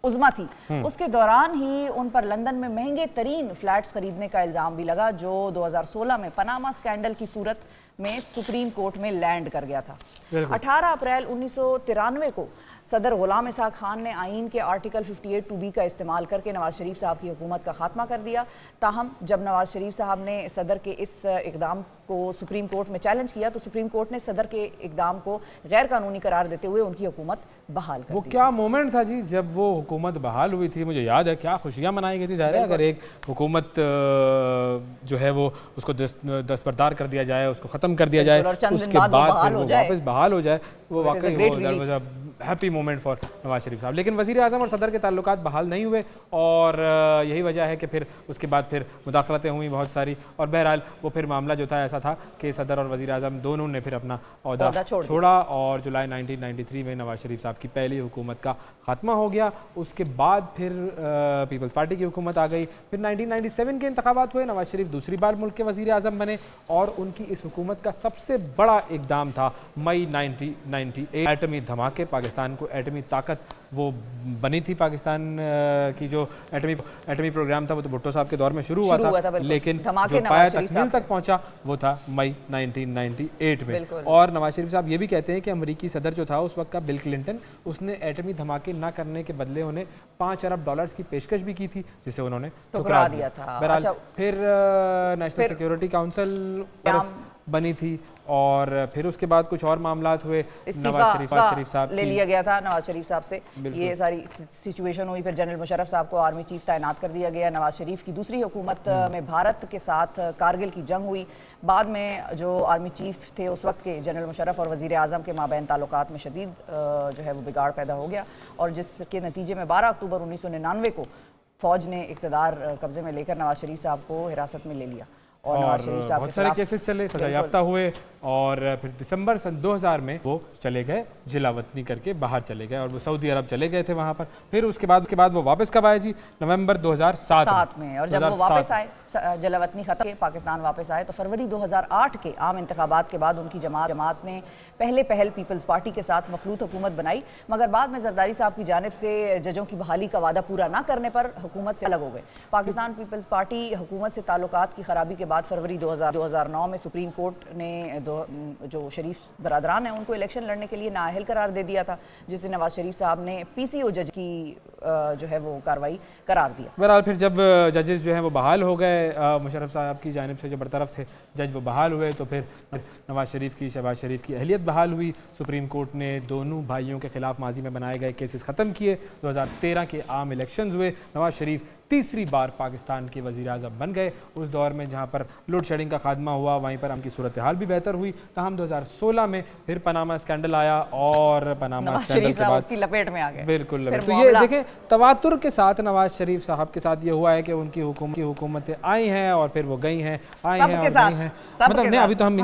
उज़्मा थी उसके दौरान ही उन पर लंदन में महंगे तरीन फ्लैट्स खरीदने का इल्ज़ाम भी लगा, जो 2016 में पनामा स्कैंडल की सूरत में सुप्रीम कोर्ट में लैंड कर गया था। 18 अप्रैल 1993 को सदर गुलाम इसहाक खान ने आइन के आर्टिकल 58(2)B का इस्तेमाल करके नवाज शरीफ साहब की हुकूमत का खात्मा कर दिया। ताहम जब नवाज शरीफ साहब ने सदर के इस इकदाम को सुप्रीम कोर्ट में चैलेंज किया तो सुप्रीम कोर्ट ने सदर के इकदाम को गैर कानूनी करार देते हुए उनकी हुकूमत बहाल कर दी। वो क्या मोमेंट था जी जब वो हुकूमत बहाल हुई थी, मुझे याद है क्या खुशियाँ मनाई गई थी। ज़ाहिर है अगर एक हुकूमत जो है वो उसको दस्तबरदार कर दिया जाए, उसको ख़त्म कर दिया जाए, उसके बाद फिर वो वापस बहाल हो जाए, वो वाकई happy moment for Nawaz Sharif साहब। लेकिन वज़ीर आज़म और सदर के ताल्लुकात बहाल नहीं हुए और यही वजह है कि फिर उसके बाद फिर मुदाखलतें हुई बहुत सारी और बहरहाल वो फिर मामला जो था ऐसा था कि सदर और वज़ीर आज़म दोनों ने फिर अपना ओहदा छोड़ा और जुलाई 1993 में नवाज शरीफ साहब की पहली हुकूमत का खात्मा हो गया। उसके बाद फिर पीपल्स पार्टी की हुकूमत आ गई। फिर 1997 के इंतखाबात हुए, नवाज शरीफ दूसरी बार मुल्क के वज़ीर आज़म बने और उनकी इस हुकूमत का सबसे बड़ा इकदाम था मई 1998 एटमी धमाके। पाकिस्तान को एटमी ताकत वो बनी थी, पाकिस्तान की जो एटमी प्रोग्राम था वो तो भुट्टो साहब के दौर में शुरू हुआ था, लेकिन जो पाया तकमील तक पहुंचा वो था मई 1998 में। और नवाज शरीफ साहब ये भी कहते हैं कि अमेरिकी सदर जो था उस वक्त का बिल क्लिंटन, उसने एटमी धमाके ना करने के बदले उन्हें $5 अरब की पेशकश भी की थी जिसे उन्होंने ठुकरा दिया था। बहरहाल फिर नेशनल सिक्योरिटी काउंसिल बनी थी और फिर उसके बाद कुछ और मामलात हुए। नवाज शरीफ साहब ले लिया गया था नवाज शरीफ साहब से, ये सारी सिचुएशन हुई। फिर जनरल मुशर्रफ साहब को आर्मी चीफ तैनात कर दिया गया। नवाज शरीफ की दूसरी हुकूमत में भारत के साथ कारगिल की जंग हुई। बाद में जो आर्मी चीफ थे उस वक्त के जनरल मुशर्रफ और वज़ीर आज़म के माबैन ताल्लुकात में शदीद जो है वो बिगाड़ पैदा हो गया और जिसके नतीजे में 12 अक्टूबर 1999 को फ़ौज ने इक़्तिदार कब्जे में लेकर नवाज शरीफ साहब को हिरासत में ले लिया और बहुत सारे केसेस चले, सजा याफ्ता हुए और फिर दिसंबर सन 2000 में वो चले गए जिला वतनी करके बाहर चले गए और वो सऊदी अरब चले गए थे वहाँ पर। फिर उसके बाद वो वापस कब आए जी? नवंबर 2007 में। और जब वो वापस आए जिला वतनी खत्म के पाकिस्तान वापस आए तो फरवरी 2008 के आम इंतखाबात के बाद उनकी जमात ने पहल पीपल्स पार्टी के साथ मखलूत हुकूमत बनाई, मगर बाद में जरदारी साहब की जानिब से जजों की बहाली का वादा पूरा ना करने पर हुकूमत से अलग हो गए। पाकिस्तान पीपल्स पार्टी हुकूमत से ताल्लुकात की खराबी के बाद फरवरी 2009 में सुप्रीम कोर्ट ने जो शरीफ बरादरान हैं उनको इलेक्शन लड़ने के लिए नाअहल करार दे दिया था, जिसे नवाज शरीफ साहब ने PCO जज की जो है वो कार्रवाई करार दिया। बहरहाल फिर जब जजेस जो हैं वो बहाल हो गए, मुशर्रफ साहब की जानिब से जो बरतरफ थे जज वो बहाल हुए, तो फिर नवाज शरीफ की शहबाज शरीफ की अहलियत बहाल हुई। सुप्रीम कोर्ट ने दोनों भाइयों के खिलाफ माजी में बनाए गए केसेस ख़त्म किए। 2013 के आम इलेक्शंस हुए, नवाज शरीफ तीसरी बार पाकिस्तान के वज़ीर आज़म बन गए। उस दौर में जहाँ पर लोड शेडिंग का खात्मा हुआ वहीं पर उनकी सूरत हाल भी बेहतर हुई। तमाम 2016 में फिर पनामा स्कैंडल आया और पनामा स्कैंडल के बाद उसकी लपेट में आ गए। बिल्कुल। तो ये देखें तवातुर के साथ नवाज शरीफ साहब के साथ ये हुआ है कि उनकी हुकूमतें आई हैं और फिर वो गई हैं, आई हैं और गई हैं। मतलब नहीं, अभी तो हम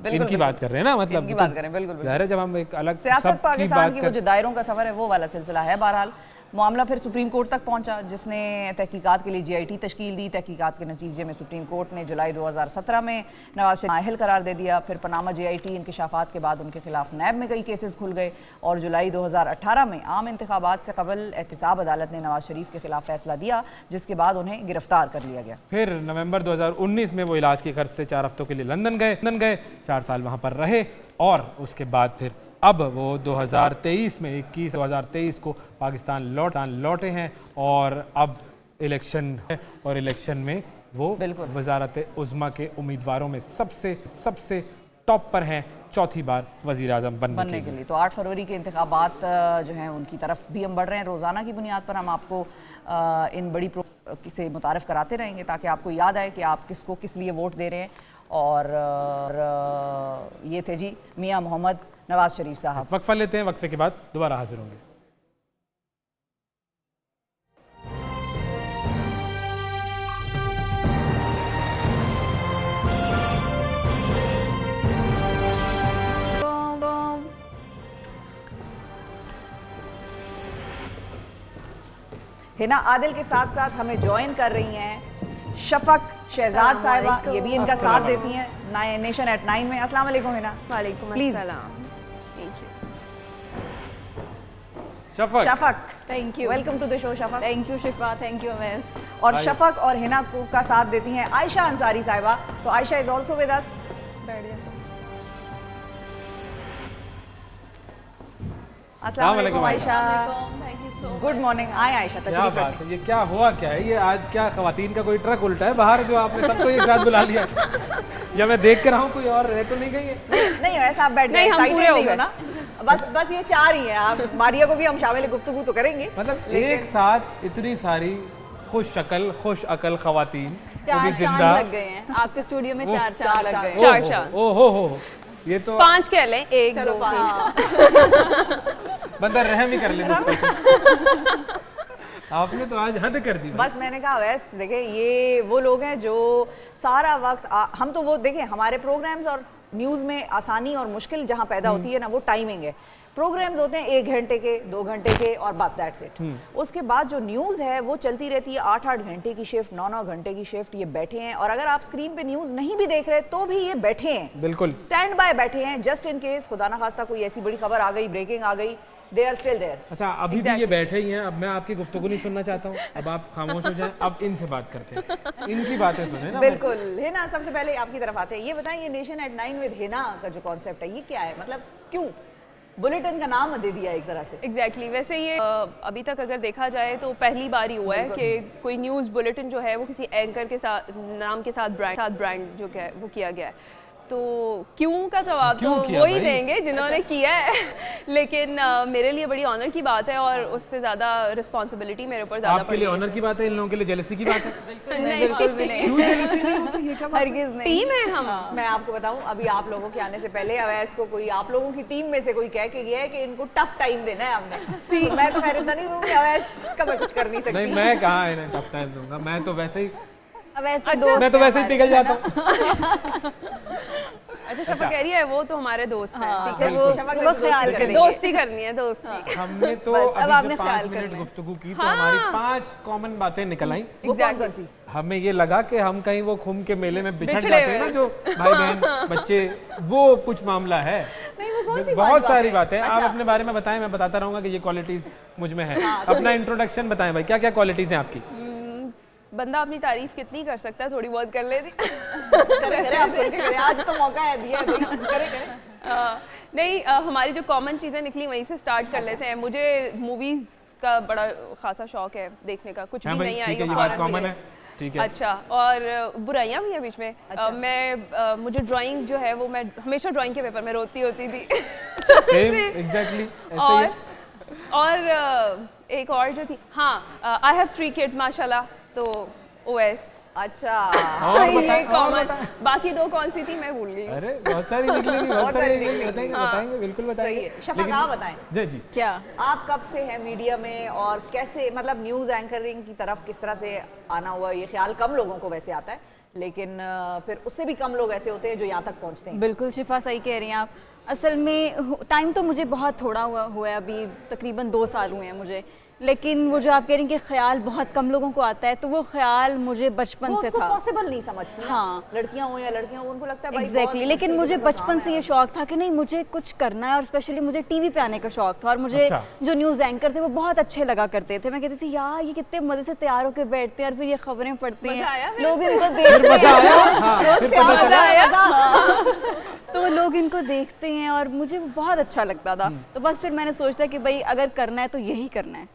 इनकी बात कर रहे हैं ना, मतलब इनकी बात करें। बिल्कुल ज़ाहिर है जब हम एक अलग सियासत पाकिस्तान की वो जो दायरों का सफ़र है वो वाला सिलसिला है। बहरहाल मामला फिर सुप्रीम कोर्ट तक पहुंचा, जिसने तहकीकात के लिए GIT तश्कील दी। तहकीकात के नतीजे में सुप्रीम कोर्ट ने जुलाई 2017 में नवाज शरीफ नाअहल करार दे दिया। फिर पनामा GIT इंकशाफात के बाद उनके खिलाफ नैब में कई केसेस खुल गए और जुलाई 2018 में आम इंतखाबात से कबल एहतिसाब अदालत ने नवाज शरीफ के खिलाफ फैसला दिया, जिसके बाद उन्हें गिरफ्तार कर लिया गया। फिर नवंबर 2019 में वो इलाज के खर्च से 4 हफ्तों के लिए लंदन गए 4 साल वहाँ पर रहे और उसके बाद फिर अब वो 2023 में 2023 को पाकिस्तान लौटे हैं और अब इलेक्शन है और इलेक्शन में वो वजारत उज़्मा के उम्मीदवारों में सबसे टॉप पर हैं, चौथी बार वज़ीर आज़म बनने के लिए। तो 8 फरवरी के इंतखाबात जो हैं उनकी तरफ भी हम बढ़ रहे हैं। रोज़ाना की बुनियाद पर हम आपको इन बड़ी से मुतारफ़ कराते रहेंगे ताकि आपको याद आए कि आप किसको किस लिए वोट दे रहे हैं। और ये थे जी मियां मोहम्मद नवाज शरीफ साहब। वक्फा लेते हैं, वक्फे के बाद दोबारा हाजिर होंगे। हिना आदिल के साथ साथ हमें ज्वाइन कर रही हैं शफक शहजाद साहिबा, ये भी इनका साथ देती हैं नेशन एट 9 में। अस्सलाम वालेकुम हिना। वालेकुम अस्सलाम। Shafaq thank you, welcome to the show Shafaq. Thank you Shifa, thank you Awais. और शफक और हिना का साथ देती हैं आयशा अंसारी साहिबा। तो Ayesha is also with us. अस्सलाम वालेकुम आयशा। Good morning. आए आयशा, क्या तशरीफ बात है, ये क्या हुआ क्या है, ये आज क्या खवातीन का कोई ट्रक उल्टा है बाहर जो आपने सबको एक साथ बुला लिया या मैं देख कर रहा हूँ कोई और रह तो नहीं गई है? नहीं वैसा आप बैठ जाइए, हम पूरे हो गए ना। बस ये 4 ही हैं। आप मारिया को भी हम शामिल गुफ्तगू तो करेंगे। मतलब एक साथ इतनी सारी खुश शक्ल खुश अकल खवातीन 4 चांद लग गए हैं आपके स्टूडियो में। 4 चांद लग गए। 4 चांद। ओहो, ये तो 5 कह लें, 1 2 बंदा रहम ही कर ले मुझ पर। आपने तो आज हद कर दी। बस मैंने कहा वैसे देखें, ये वो लोग हैं जो सारा वक्त हम तो वो देखें हमारे प्रोग्राम्स और न्यूज़ में आसानी और मुश्किल जहाँ पैदा होती है ना, वो टाइमिंग है। प्रोग्राम्स होते हैं 1 घंटे के, 2 घंटे के और बस दैट्स इट। उसके बाद जो न्यूज़ है वो चलती रहती है 8-8 घंटे की शिफ्ट, 9-9 घंटे की शिफ्ट। ये बैठे हैं और अगर आप स्क्रीन पे न्यूज़ नहीं भी देख रहे तो भी ये बैठे हैं, बिल्कुल स्टैंड बाय बैठे हैं, जस्ट इन केस खुदा ना खास्ता कोई ऐसी बड़ी खबर आ गई, ब्रेकिंग आ गई, दे आर स्टिल देयर। अच्छा, अभी भी ये बैठे ही हैं। अब मैं आपकी गुफ्तगू नहीं सुनना चाहता हूँ, अब आप खामोश हो जाएं। अब इनसे बात करते हैं, इनकी बातें सुने ना। बिल्कुल हिना, सबसे पहले आपकी तरफ आते हैं। ये बताएं, ये नेशन एट 9 विद हिना का जो कॉन्सेप्ट है ये क्या है, मतलब क्यों बुलेटिन का नाम दे दिया एक तरह से? एग्जैक्टली वैसे ये अभी तक अगर देखा जाए तो पहली बार ही हुआ है कि कोई न्यूज़ बुलेटिन जो है वो किसी एंकर के साथ नाम के साथ ब्रांड जो है वो किया गया है। तो क्यों का जवाब तो वही देंगे जिन्होंने किया है। लेकिन मेरे लिए बड़ी ऑनर की बात है और उससे ज़्यादा रिस्पॉन्सिबिलिटी मेरे ऊपर ज़्यादा आपके लिए ऑनर की बात है, इन लोगों के लिए जेलसी की बात है? बिल्कुल भी नहीं। क्यों जेलसी नहीं होती, ये क्या बात है? हरगिज़ नहीं। टीम है हम। मैं आपको बताऊं, अभी आप लोगों के आने से पहले अवैस को कोई आप लोगों की टीम में से कोई कह के गया है कि इनको टफ टाइम देना है हमने। मैं तो खैर इतना नहीं दूंगी, अवैस का मैं कुछ कर नहीं सकती। नहीं, मैं कहाँ इन्हें टफ टाइम दूंगा, मैं तो वैसे ही मैं तो वैसे ही पिघल जाता हूँ। अच्छा, शफा कह रही है वो तो हमारे दोस्त हैं, ठीक है, वो ख्याल करेंगे। दोस्ती करनी है, दोस्ती। हमने तो अभी जब 5 मिनट गुफ्तगू की तो हमारी 5 कॉमन बातें निकल आई। एग्जैक्टली। हमें ये लगा कि हम कहीं वो खुम के मेले में बिछड़ जाते हैं ना, जो भाई बहन बच्चे, वो कुछ मामला है। नहीं, वो कौन सी बहुत सारी बातें। आप अपने बारे में बताएं, मैं बताता रहूंगा कि ये क्वालिटीज मुझ में है। अपना इंट्रोडक्शन बताएं भाई, क्या क्या क्वालिटीज हैं आपकी? बंदा अपनी तारीफ कितनी कर सकता है, थोड़ी बहुत कर लेती। आज तो मौका है, दिया है। नहीं, हमारी जो कॉमन चीज़ें निकली वहीं से स्टार्ट कर लेते हैं। मुझे मूवीज़ का बड़ा खासा शौक है देखने का, कुछ भी नहीं आई कॉमन है, ठीक है। अच्छा, और बुराइयां भी हैं बीच में। मुझे ड्राइंग जो है वो, मैं हमेशा ड्राइंग के पेपर में रोती होती थी। एग्जैक्टली। और एक और जो थी, हाँ, आई हैव 3 kids माशाल्लाह, तो ओएस। अच्छा, ये कॉमन। बाकी 2 कौन सी थी मैं भूल गई। अरे बहुत सारी निकलेंगी, बहुत सारी निकलेंगी, बताएंगे बिल्कुल बताएंगे। शफक आप बताएं जी क्या आप कब से हैं मीडिया में और कैसे, मतलब न्यूज़ एंकरिंग की तरफ किस तरह से आना हुआ? ये ख्याल कम लोगों को वैसे आता है, लेकिन फिर उससे भी कम लोग ऐसे होते हैं जो यहाँ तक पहुँचते हैं। बिल्कुल शिफा, सही कह रही हैं आप। असल में टाइम तो मुझे बहुत थोड़ा हुआ है, अभी तकरीबन 2 साल हुए हैं मुझे, लेकिन वो जो आप कह रही हैं कि ख्याल बहुत कम लोगों को आता है, तो वो ख्याल मुझे बचपन से था। पॉसिबल नहीं समझती ना। हाँ। लड़कियां हो या लड़कियां हो, उनको लगता है भाई एग्जैक्टली लेकिन मुझे बचपन से ये शौक था कि नहीं मुझे कुछ करना है, और स्पेशली मुझे टीवी पे आने का शौक था। और मुझे अच्छा। जो न्यूज़ एंकर थे वो बहुत अच्छे लगा करते थे। मैं कहती थी यार ये कितने मजे से तैयार होकर बैठते हैं और फिर ये खबरें पढ़ते मजा आया हैं, फिर? लोग इनको देखते मजा हैं। आया? हाँ, फिर पता चला। तो लोग इनको देखते हैं और मुझे वो बहुत अच्छा लगता था। तो बस फिर मैंने सोचा कि भाई अगर करना है तो यही करना है,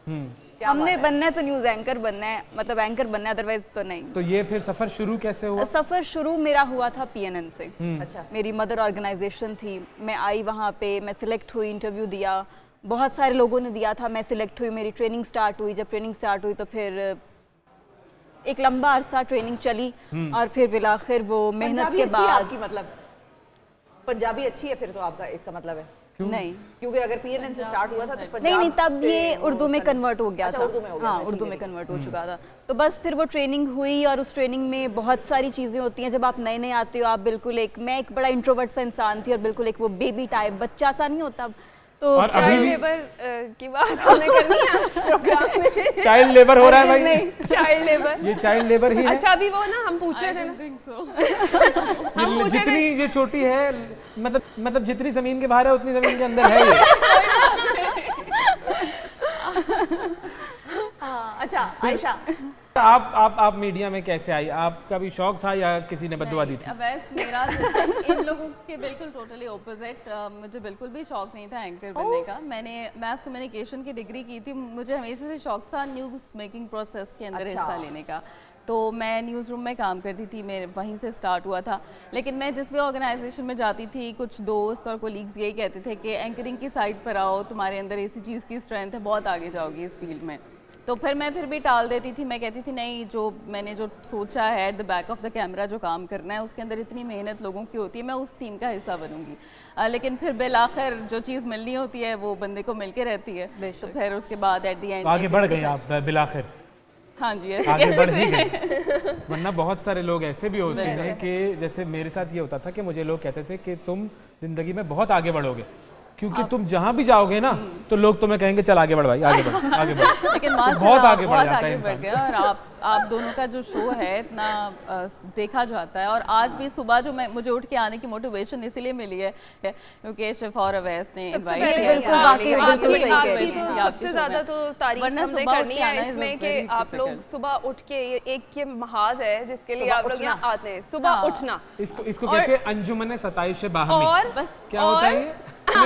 हमने बनना है तो न्यूज़ एंकर बनना है, मतलब एंकर बनना है, अदरवाइज तो नहीं। तो ये फिर सफर शुरू कैसे हुआ? सफर शुरू मेरा हुआ था PNN से। अच्छा। मेरी मदर ऑर्गेनाइजेशन थी, मैं आई वहाँ पे, मैं सिलेक्ट हुई, इंटरव्यू दिया, बहुत सारे लोगों ने दिया था, मैं सिलेक्ट हुई, मेरी ट्रेनिंग स्टार्ट हुई। जब ट्रेनिंग स्टार्ट हुई तो फिर एक लंबा अरसा ट्रेनिंग चली और फिर बिलाखिर वो मेहनत पंजाबी के अच्छी है बाद आपकी, मतलब पंजाबी अच्छी है फिर तो आपका, इसका मतलब है नहीं क्योंकि अगर PNN से स्टार्ट हुआ था तो नहीं तब से ये वो उर्दू में उसका- कन्वर्ट हो गया अच्छा, था। उर्दू में हो गया हाँ था, उर्दू ठीक में है। कन्वर्ट हो चुका था। तो बस फिर वो ट्रेनिंग हुई और उस ट्रेनिंग में बहुत सारी चीज़ें होती हैं। जब आप नए नए आते हो, आप बिल्कुल मैं एक बड़ा इंट्रोवर्ट सा इंसान थी और बिल्कुल एक वो बेबी टाइप बच्चा सा नहीं होता। तो और अभी चाइल्ड भी लेबर की बात हमने करनी है आज प्रोग्राम में। चाइल्ड लेबर हो रहा है भाई? चाइल्ड लेबर, ये चाइल्ड लेबर ही है। अच्छा अभी वो ना हम पूछ रहे थे ना, हम पूछ रहे जितनी थे ये छोटी है, मतलब जितनी जमीन के बाहर है उतनी जमीन के अंदर है ये। हाँ, अच्छा आयशा, आप मीडिया में कैसे आई? आपका भी शौक था या किसी ने बददुआ दी थी? वैसे मेरा जैसे इन लोगों के बिल्कुल टोटली ऑपोजिट, मुझे बिल्कुल भी शौक नहीं था एंकर बनने का। मैंने मैस कम्युनिकेशन की डिग्री की थी, मुझे हमेशा से शौक था न्यूज़ मेकिंग प्रोसेस के अंदर हिस्सा लेने का। तो मैं न्यूज़ रूम में काम करती थी, मेरे वहीं से स्टार्ट हुआ था। लेकिन मैं जिस भी ऑर्गेनाइजेशन में जाती थी, कुछ दोस्त और कोलीग्स यही कहते थे कि एंकरिंग की साइड पर आओ, तुम्हारे अंदर ऐसी चीज़ की स्ट्रेंथ है, बहुत आगे जाओगी इस फील्ड में। तो फिर मैं भी टाल देती थी। मैं कहती थी नहीं, मैंने जो सोचा है at the back of the camera जो काम करना है, उसके अंदर इतनी मेहनत लोगों की होती है, मैं उस टीम का हिस्सा बनूंगी। लेकिन फिर बिलाखिर जो चीज़ मिलनी होती है वो बंदे को मिल के रहती है। तो फिर उसके बाद एट द एंड आगे बढ़ गए आप बिलाखिर? हाँ जी, आगे बढ़ ही गए। वरना बहुत सारे लोग ऐसे भी होते हैं कि जैसे मेरे साथ ये होता था कि मुझे लोग कहते थे कि तुम जिंदगी में बहुत आगे बढ़ोगे, क्योंकि तुम जहाँ भी जाओगे ना तो लोग तुम्हें कहेंगे चल आगे बढ़ भाई, आगे बढ़ आगे बढ़। लेकिन तो माशाल्लाह बहुत आगे बढ़ बहुत जाता है आगे बढ़ इंसान। गया। और आप दोनों का जो शो है इतना देखा जाता है। और आज भी सुबह जो मुझे उठ के आने की मोटिवेशन इसीलिए मिली है क्योंकि शेफार अवैस ने इनवाइट किया बिल्कुल, था। वाकई बिल्कुल सही कह आपकी रही तो हैं। सबसे ज्यादा तो तारीफ वरना हमने सुबह करनी उठ के आना है is इसमें कि very आप लोग difficult। सुबह उठ के ये महाज है जिसके लिए सुबह आप लोग उठना। यहाँ आते हैं, सुबह उठना। इसको कहते हैं अंजुमन सताइश बाहमी। और बस क्या होता है ये?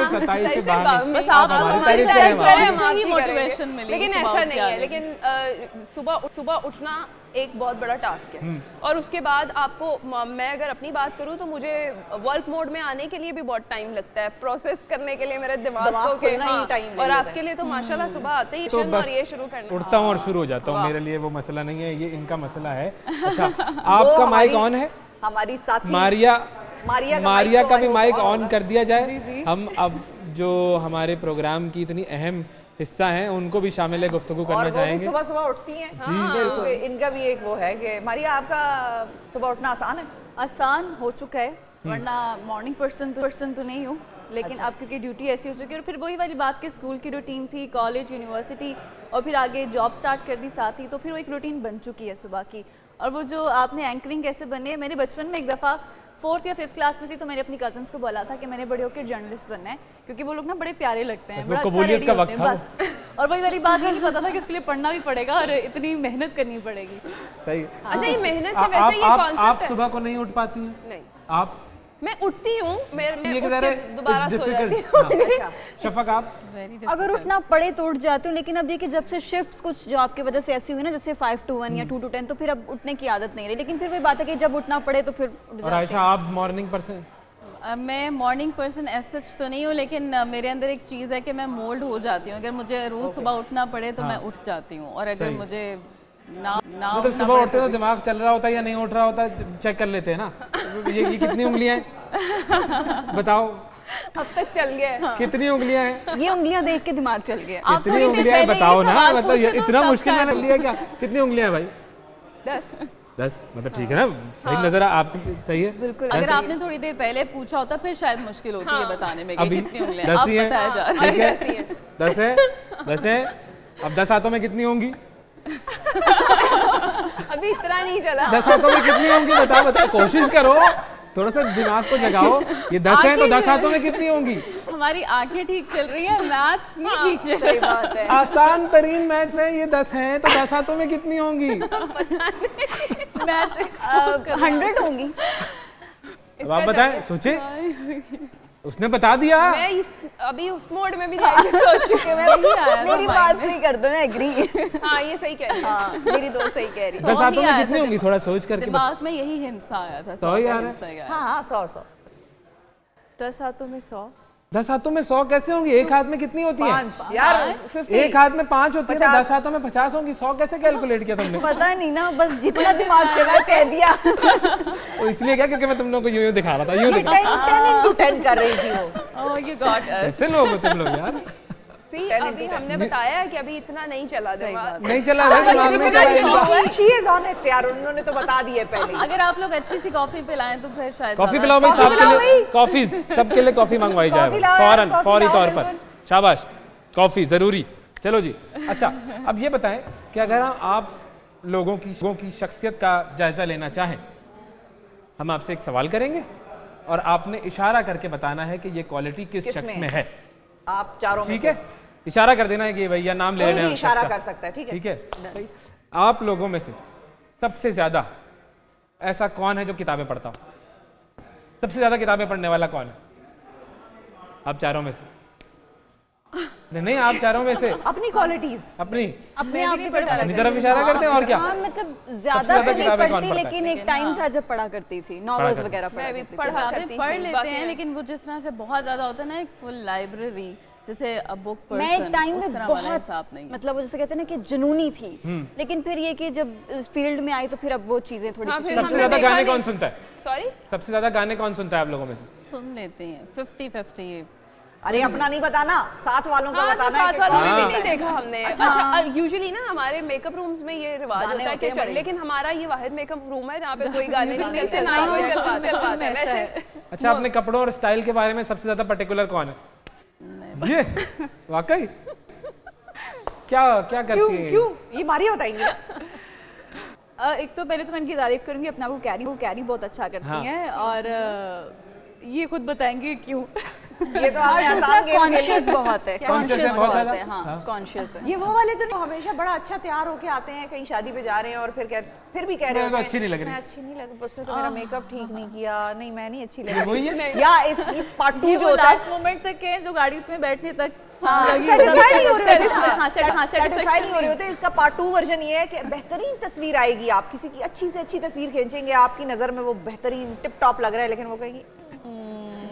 सताइश बाहमी। बस आप हमारी लोगों तारीफ से करें आज हमारी। हम आपकी ही motivation करेंगे। मिली लेकिन सुबह ऐसा उठ के नहीं है, आने लेकिन सुबह उठना एक बहुत बड़ा टास्क है। और उसके बाद आपको, मैं अगर अपनी बात करूं तो मुझे वर्क मोड में आने के लिए भी बहुत टाइम लगता है, प्रोसेस करने के लिए मेरे दिमाग को कि खुलना ही time ले और लेता आपके लिए तो माशाल्लाह सुबह आते ही तो और बस ये शुरू करना। उठता हूँ और शुरू हो जाता हूँ, मेरे लिए वो मसला नहीं है, ये इनका मसला है। अच्छा, वो आपका माइक हमारी- ऑन है? हमारी साथी मारिया मारिया का भी तो माइक on ऑन होगा। कर दिया जाए। हम अब जो हमारे प्रोग्राम की इतनी अहम हिस्सा हैं उनको भी शामिल है गुफ्तगू और करना वो भी चाहेंगे। सुबह सुबह उठती हैं। बिल्कुल, इनका भी एक वो है कि मारिया आपका सुबह उठना आसान है? आसान हो चुका है, वरना मॉर्निंग पर्सन तो नहीं हूँ। लेकिन अब क्योंकि ड्यूटी ऐसी हो चुकी है और फिर वही वाली बात कि स्कूल की रूटीन थी, कॉलेज, यूनिवर्सिटी और फिर आगे जॉब स्टार्ट कर दी साथ ही, तो फिर वो एक रूटीन बन चुकी है सुबह की। और वो जो आपने एंकरिंग कैसे बनी है, मैंने बचपन में एक दफ़ा 4th या 5th क्लास में थी तो मैंने अपनी कजन्स को बोला था कि मैंने बड़े होकर जर्नलिस्ट बनना है, क्योंकि वो लोग ना बड़े प्यारे लगते हैं, बस वो बड़ा अच्छा कबूलियत रेडी का होते वक्त हैं था बस। और वही वाली बात है कि पता था कि इसके लिए पढ़ना भी पड़ेगा और इतनी मेहनत करनी पड़ेगी। सही। अच्छा, ये मेहनत से वैसे ये आप कॉन्सेप्ट है। सुबह को नहीं उठ पाती हैं? नहीं, आप मैं उठती हूँ, मैं ये उठ कह के रहे दोबारा सो जाती हूँ। अच्छा, शफक आप? अगर उठना पड़े तो उठ जाती हूँ, लेकिन अब ये कि जब से शिफ्ट्स कुछ जो आपकी वजह से ऐसी हुई ना, जैसे 5 to 1 या 2 to 10, तो फिर अब उठने की आदत नहीं रही। लेकिन फिर वही बात है कि जब उठना पड़े तो फिर उठ और जाते आयशा, आप मॉर्निंग पर्सन? मैं मॉर्निंग पर्सन एज सच तो नहीं हूँ, लेकिन मेरे अंदर एक चीज़ है कि मैं मोल्ड हो जाती हूँ। अगर मुझे रोज़ सुबह उठना पड़े तो मैं उठ जाती हूँ, और अगर सही। मुझे ना मतलब उठना सुबह पड़े उठते तो दिमाग चल रहा होता है या नहीं उठ रहा होता, चेक कर लेते हैं ना। ये कितनी उंगलियां हैं बताओ? अब तक चल गया है। कितनी उंगलियां हैं? ये उंगलियां देख के दिमाग चल गया। आप कितनी थोड़ी देर उंगलियां हैं पहले बताओ ये ना, सवाल मतलब पूछे तो इतना तब मुश्किल शायद मैंने लिया क्या? कितनी उंगलियां हैं भाई? 10 मतलब ठीक है ना, सही नजर आपकी सही है। बिल्कुल। अगर आपने थोड़ी देर पहले पूछा होता फिर शायद मुश्किल होती है बताने में कि अभी कितनी उंगलियां। 10 आप ही हैं? बताया जा रहा है। ठीक है, 10 है 10 है अब 10 हाथों में कितनी होंगी? अभी इतना नहीं चला। 10 हाथों में कितनी होंगी? बताओ, कोशिश करो, थोड़ा सा दिमाग को जगाओ। ये 10 हैं तो 10 हाथों में कितनी होंगी? हमारी आंखें ठीक चल रही है, मैथ्स नहीं ठीक चल सही बात है। आसान तरीन मैथ्स है, ये 10 हैं तो 10 हाथों में कितनी होंगी? मैथ्स 100 होंगी। अब आप बताएं, सोचे। उसने बता दिया। मैं अभी उस मोड में भी नहीं सोच चुके मैं। मेरी बात सही कर दो, मैं एग्री। हाँ ये सही कह रही है। हाँ, मेरी दोस्त सही कह रही है। 10 हाथों में आया कितनी था होंगी? थोड़ा सोच करके दिमाग में यही हिंसा आया था। 100 ही का आ रहा है। हिंसा ही आया। हाँ 100 10 हाथों में 100। 10 हाथों में 100 कैसे होंगी? एक हाथ में कितनी होती है? 5 यार 50। एक हाथ में 5 होती है, 10 हाथों में 50 होंगी। 100 कैसे कैलकुलेट किया तुमने? पता नहीं ना, बस जितना दिमाग चला कह दिया। तो इसलिए क्या, क्योंकि मैं तुम लोगों को यूं दिखा रहा था, यूं दिखा। 10 कर रही थी वो। Oh, you got us. कैसे लोग हो तुम लोग यार? सी अभी हमने बताया है कि अभी इतना नहीं चला दिमाग। नहीं चला भाई, दिमाग नहीं चला इनका। शी इज ऑनेस्ट यार, उन्होंने तो बता दिए पहले। अगर आप लोग अच्छी सी कॉफी पिलाएं तो फिर शायद कॉफी ज़्यादा पिलाओ भाई, अच्छा सबके लिए कॉफीज, सबके लिए कॉफी मंगवाई जाए कॉफी लाओ यार, फौरन, कॉफी फौरी लाओ तौर पर। बिल्कुल। शाबाश, कॉफी जरूरी। चलो जी, अच्छा अब ये बताएं कि अगर आप लोगों की शख्सियत का जायजा लेना चाहें, हम आपसे एक सवाल करेंगे और आपने इशारा करके बताना है कि ये क्वालिटी किस शख्स में है। आप चारों में ठीक से है, इशारा कर देना है कि भैया नाम ले कोई लेना भी है उस इशारा शख्स का। कर सकता है, ठीक है? ठीक है, आप लोगों में से सबसे ज्यादा ऐसा कौन है जो किताबें पढ़ता हो? सबसे ज्यादा किताबें पढ़ने वाला कौन है? आप चारों में से? नहीं, आप चारों में से अपनी क्वालिटीज अपनी अपने आप ही पढ़ा अपनी तरफ इशारा करते हैं और क्या? हाँ, मतलब सबसे ज्यादा ज्यादा तो नहीं किताबें कौन पढ़ती, पढ़ता है? लेकिन एक टाइम था जब पढ़ा करती थी, नॉवेल्स करती वगैरह पढ़ा मैं भी करती थी। पढ़ा करती किताबें पढ़ थी, लेते बाकी हैं, लेकिन वो जिस तरह से बहुत ज्यादा होता है ना, एक फुल लाइब्रेरी जैसे अ बुक पर्सन, मैं एक टाइम में वाला बहुत हिसाब नहीं। मतलब वो जैसे कहते हैं ना कि जुनूनी थी, लेकिन फिर ये कि जब फील्ड में आई तो फिर अब वो चीजें थोड़ी हाँ, सी फिर सबसे हमने ज्यादा देखा गाने नहीं। कौन सुनता है? सॉरी, सबसे ज्यादा गाने कौन सुनता है आप लोगों में से? सुन लेते हैं 50-50। अरे अपना नहीं बताना, साथ वालों का हाँ तो बताना है साथ कि वालों कौन में भी सा नहीं है। देखा हमने। अच्छा, यूजुअली ना हमारे मेकअप रूम्स में ये रिवाज गाने होता है होते कि हैं चल, बड़े। लेकिन हमारा ये वाहिद मेकअप रूम है जहाँ पे कोई गाने नहीं चलते, चलता ना ही है, कोई चल चलवाते हैं। वैसे अच्छा, अपने कपड़ों और स्टाइल के बारे में सबसे ज्यादा पर्टिकुलर कौन है? ये वाकई क्या क्या करती है? क्यों ये मारिया बताएंगी ना? एक तो पहले तो मैं इनकी तारीफ करूंगी, अपना वो कैरी बहुत अच्छा करती हाँ। हैं, और ये खुद बताएंगे क्यों। ये तो और आपने दूसरा आसान गेम खेल कॉन्शियस लिया। बहुत है, Conscious कॉन्शियस है बहुत बहुत ज्यादा? है, हाँ हाँ। कॉन्शियस है। ये वो वाले तो नहीं, हमेशा बड़ा अच्छा तैयार होके आते हैं, कहीं शादी पे जा रहे हैं और फिर भी कह रहे मेरे को हो अच्छी नहीं लग रही। मैं अच्छी नहीं लग, उसने तो मेरा मेकअप ठीक नहीं किया, नहीं मैं नहीं अच्छी लग वही रही। है? या इसकी पार्ट 2 ये जो वो होता है, लास्ट मोमेंट तक के हैं जो गाड़ी में बैठने तक satisfy नहीं हो रहे होते, हाँ, satisfy नहीं हो रहे होते। इसका पार्ट 2 वर्जन ये है कि बेहतरीन तस्वीर आएगी, आप किसी की अच्छी से अच्छी तस्वीर खींचेंगे, आपकी नजर में वो बेहतरीन टिप टॉप लग रहा है, लेकिन वो कहेगी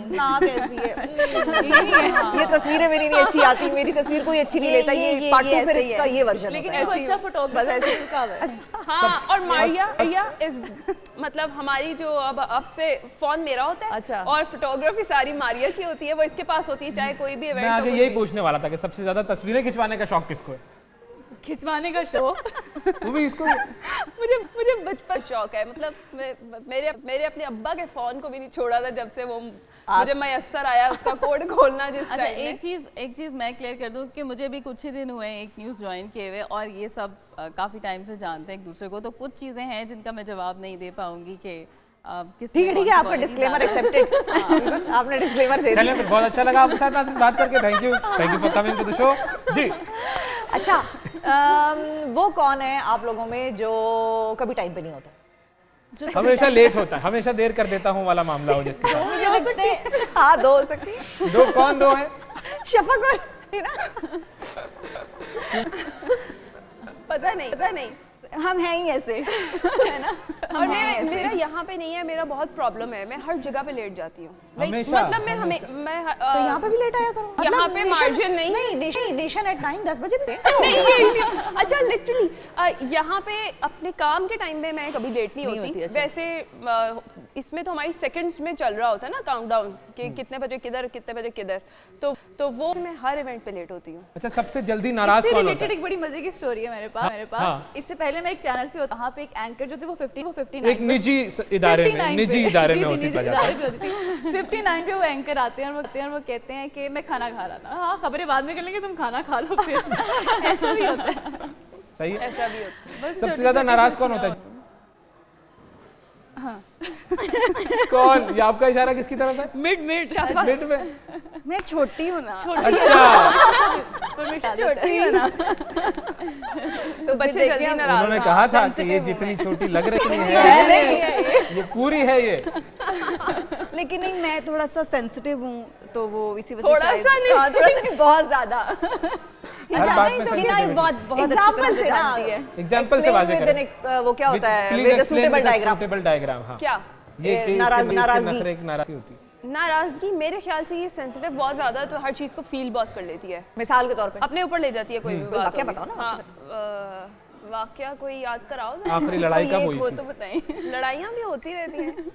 ना कैसी है, ये तस्वीरें मेरी नहीं अच्छी आती, मेरी तस्वीर कोई अच्छी नहीं लेता। ये पार्ट 2 फिर इसका ये वर्जन लेकिन होता है। वो अच्छा फोटोग्राफर ऐसे चुका हुआ है। हाँ, और मारिया इज मतलब हमारी जो अब से फोन मेरा होता है, अच्छा। और फोटोग्राफी सारी मारिया की होती है, वो इसके पास होती है चाहे कोई भी मैं इवेंट आगे हो। यही पूछने वाला था कि सबसे ज्यादा तस्वीरें खिंचवाने का शौक किसको है? खिंचवाने का शो वो भी इसको। मुझे बचपन शौक है, मतलब मेरे अपने अब्बा के फोन को भी नहीं छोड़ा था जब से वो मुझे मैसर आया उसका कोड खोलना जिस अच्छा, टाइम में। एक चीज मैं क्लियर कर दूं कि मुझे भी कुछ ही दिन हुए हैं एक न्यूज़ ज्वाइन किए हुए, और ये सब काफी टाइम से जानते हैं एक दूसरे को, तो कुछ चीजें हैं जिनका मैं जवाब नहीं दे पाऊंगी कि ठीक है, आपका डिस्क्लेमर एक्सेप्टेड। आपने डिस्क्लेमर दे चलिए, दिया। फिर बहुत अच्छा लगा आपके साथ आज बात करके। Thank you for coming to the show जी। अच्छा, वो कौन है आप लोगों में जो कभी टाइम पे नहीं होता? हमेशा लेट होता है, हमेशा देर कर देता हूँ वाला मामला हो जिसके साथ। मुझे लगता है हाँ, 2 हो सकती है। दो कौन दो है? शफक और है ना, पता नहीं। हम हैं ही ऐसे, है ना? और मेरा यहाँ पे नहीं है, मेरा बहुत प्रॉब्लम है, मैं हर जगह पे लेट जाती हूँ। हमेशा, मतलब मैं तो यहाँ पे भी लेट आया करो। यहाँ पे मार्जिन नहीं नेशन एट 9-10 बजे भी नहीं। अच्छा, लिटरली यहाँ पे अपने काम के टाइम में मैं कभी लेट नहीं होती। अच्छा। वैसे इसमें तो हमारी सेकंड्स में चल रहा होता है ना काउंटडाउन कि कितने बजे किधर, कितने बजे किधर, तो तो वो मैं हर इवेंट पे लेट होती हूँ। अच्छा, सबसे जल्दी नाराज इससे कौन होता रिलेटेड है? एक बड़ी मजे की स्टोरी है मेरे पास हाँ। इससे पहले मैं एक चैनल पे होता, वहाँ पे एक एंकर जो थे वो 59 एक निजी इदारे में, निजी इदारे में होती थी। 59 पे वो एंकर आते हैं और वो कहते हैं कि मैं खाना खा रहा था। हाँ, खबरें बाद में कर लेंगे, तुम खाना खा लो फिर। ऐसा भी होता है। सही है। ऐसा भी होता है। बस सबसे ज्यादा नाराज कौन होता है? कौन? ये आपका इशारा किसकी तरफ है? मिड मिड में। मैं छोटी हूँ ना। अच्छा, पर मैं छोटी हूँ ना। तो बच्चे जल्दी नाराज उन्होंने कहा था कि ये जितनी छोटी लग रही है ये पूरी है ये। लेकिन नहीं, मैं थोड़ा सा सेंसिटिव हूँ, तो वो इसी वजह थोड़ा सा नहीं। हाँ, थोड़ा सा नहीं, बहुत ज्यादा। हर बात में तो sensitivity। बहुत अच्छी एग्जाम्पल तरह से से ना, जानती है। एग्जाम्पल से वाजे Explain with करें। an वो क्या होता है Please with explain suitable with a diagram. suitable diagram, हाँ। क्या ये कि नाराजगी। नाराजगी होती है। नाराजगी मेरे ख्याल से ये सेंसिटिव बहुत ज्यादा है, तो हर चीज को फील बहुत कर लेती है, मिसाल के तौर पे अपने ऊपर ले जाती है। कोई भी कोई बात वाकया होगी। बताओ ना, हाँ, वाकया कोई याद कराओ। आखिरी लड़ाई कब हुई वो थी? तो बताएं। लड़ाइयाँ भी होती रहती हैं,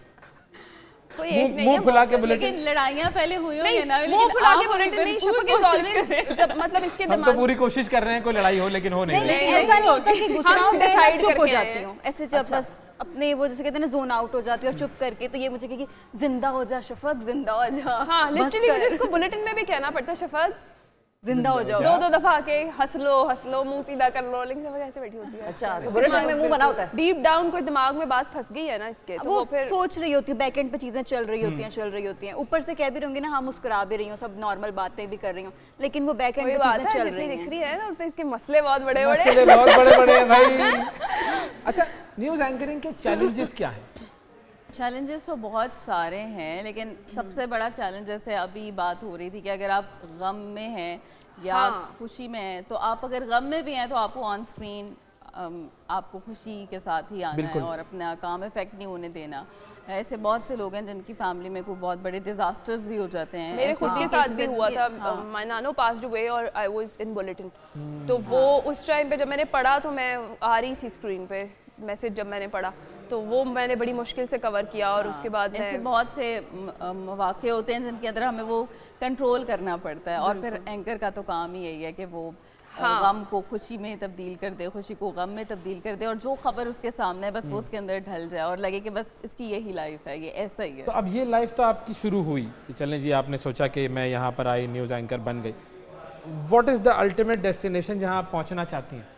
कोई एक नहीं मुंह है। फुला के लेकिन बुलेटिन। लड़ाइयाँ पहले हुई नहीं, होंगी ना, मुंह लेकिन फुला के आप बुलेटिन नहीं, भरपूर शफक is कोशिश always- कर रहे हैं। जब मतलब इसके हम तो दिमाग पूरी कोशिश कर रहे हैं कोई लड़ाई हो, लेकिन हो नहीं नहीं, रही। ऐसा नहीं होता कि गुस्सा हम होता है, decide मैं चुप हो करके जाती आए हूँ ऐसे, जब बस अपने वो जैसे कहते हैं ना जोन आउट हो जाती है और चुप करके, तो ये मुझे कि जिंदा हो जा शफक, जिंदा हो जा। हाँ, बस लिटरली कर, मुझे इसको बुलेटिन में भी कहना पड़ता है, शफक जिंदा हो जाओ। दो दफा आके हंस लो, मुंह सीधा कर लो, लेकिन शफक ऐसे बैठी होती है। अच्छा, तो बुलेटिन में मुंह बना होता है। डीप डाउन कोई दिमाग में बात फंस गई है ना इसके, तो वो वो फिर सोच रही होती है, बैक एंड पे चीजें चल रही होती हैं, ऊपर से कह भी रहूंगी ना, हाँ मुस्कुरा भी रही हूँ, सब नॉर्मल बातें भी कर रही हूँ, लेकिन वो बैक एंड वही पे बात चीजें है, चल जितनी रही दिख हैं। रही है ना उतने इसके मसले बहुत बड़े बड़े। मसले बहुत बड़े बड़े हैं भाई। अच्छा, न्यूज एंकरिंग के चैलेंजेस क्या है? चैलेंजेस तो बहुत सारे हैं, लेकिन सबसे बड़ा चैलेंज जैसे अभी बात हो रही थी कि अगर आप गम में हैं या हाँ। खुशी में हैं, तो आप अगर गम में भी हैं तो आपको ऑन स्क्रीन आपको खुशी के साथ ही आना है बिल्कुल। और अपना काम इफेक्ट नहीं होने देना। ऐसे बहुत से लोग हैं जिनकी फैमिली में कोई बहुत बड़े डिजास्टर्स भी हो जाते हैं। मेरे ऐसे खुद के भी साथ cases भी हैं हुआ था। जिनके- हाँ। माय नानो पास्ड अवे और आई वाज इन बुलेटिन, तो वो उस टाइम पे जब मैंने पढ़ा, तो मैं आ रही थी स्क्रीन पे मैसेज, जब मैंने पढ़ा तो वो मैंने बड़ी मुश्किल से कवर किया। और उसके बाद ऐसे मैं बहुत से मौके होते हैं जिनके अंदर हमें वो कंट्रोल करना पड़ता है, और फिर एंकर का तो काम ही यही है कि वो गम को खुशी में तब्दील कर दे, खुशी को गम में तब्दील कर दे, और जो खबर उसके सामने है बस वो उसके अंदर ढल जाए और लगे कि बस इसकी यही लाइफ है, ये ऐसा ही है। तो अब ये लाइफ तो आपकी शुरू हुई कि चलें जी, आपने सोचा कि मैं यहाँ पर आई, न्यूज़ एंकर बन गई। What is the ultimate destination जहाँ आप पहुँचना चाहती हैं?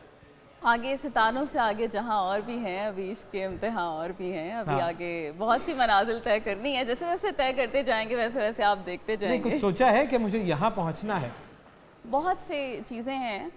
आगे सितारों से आगे जहाँ और भी हैं, अभी इश्क के इम्तिहान और भी हैं, अभी हाँ। आगे बहुत सी मनाजिल तय करनी है, जैसे जैसे तय करते जाएंगे वैसे वैसे आप देखते नहीं, कुछ जाएंगे। सोचा है कि मुझे यहाँ पहुँचना है? बहुत से चीज़ें हैं।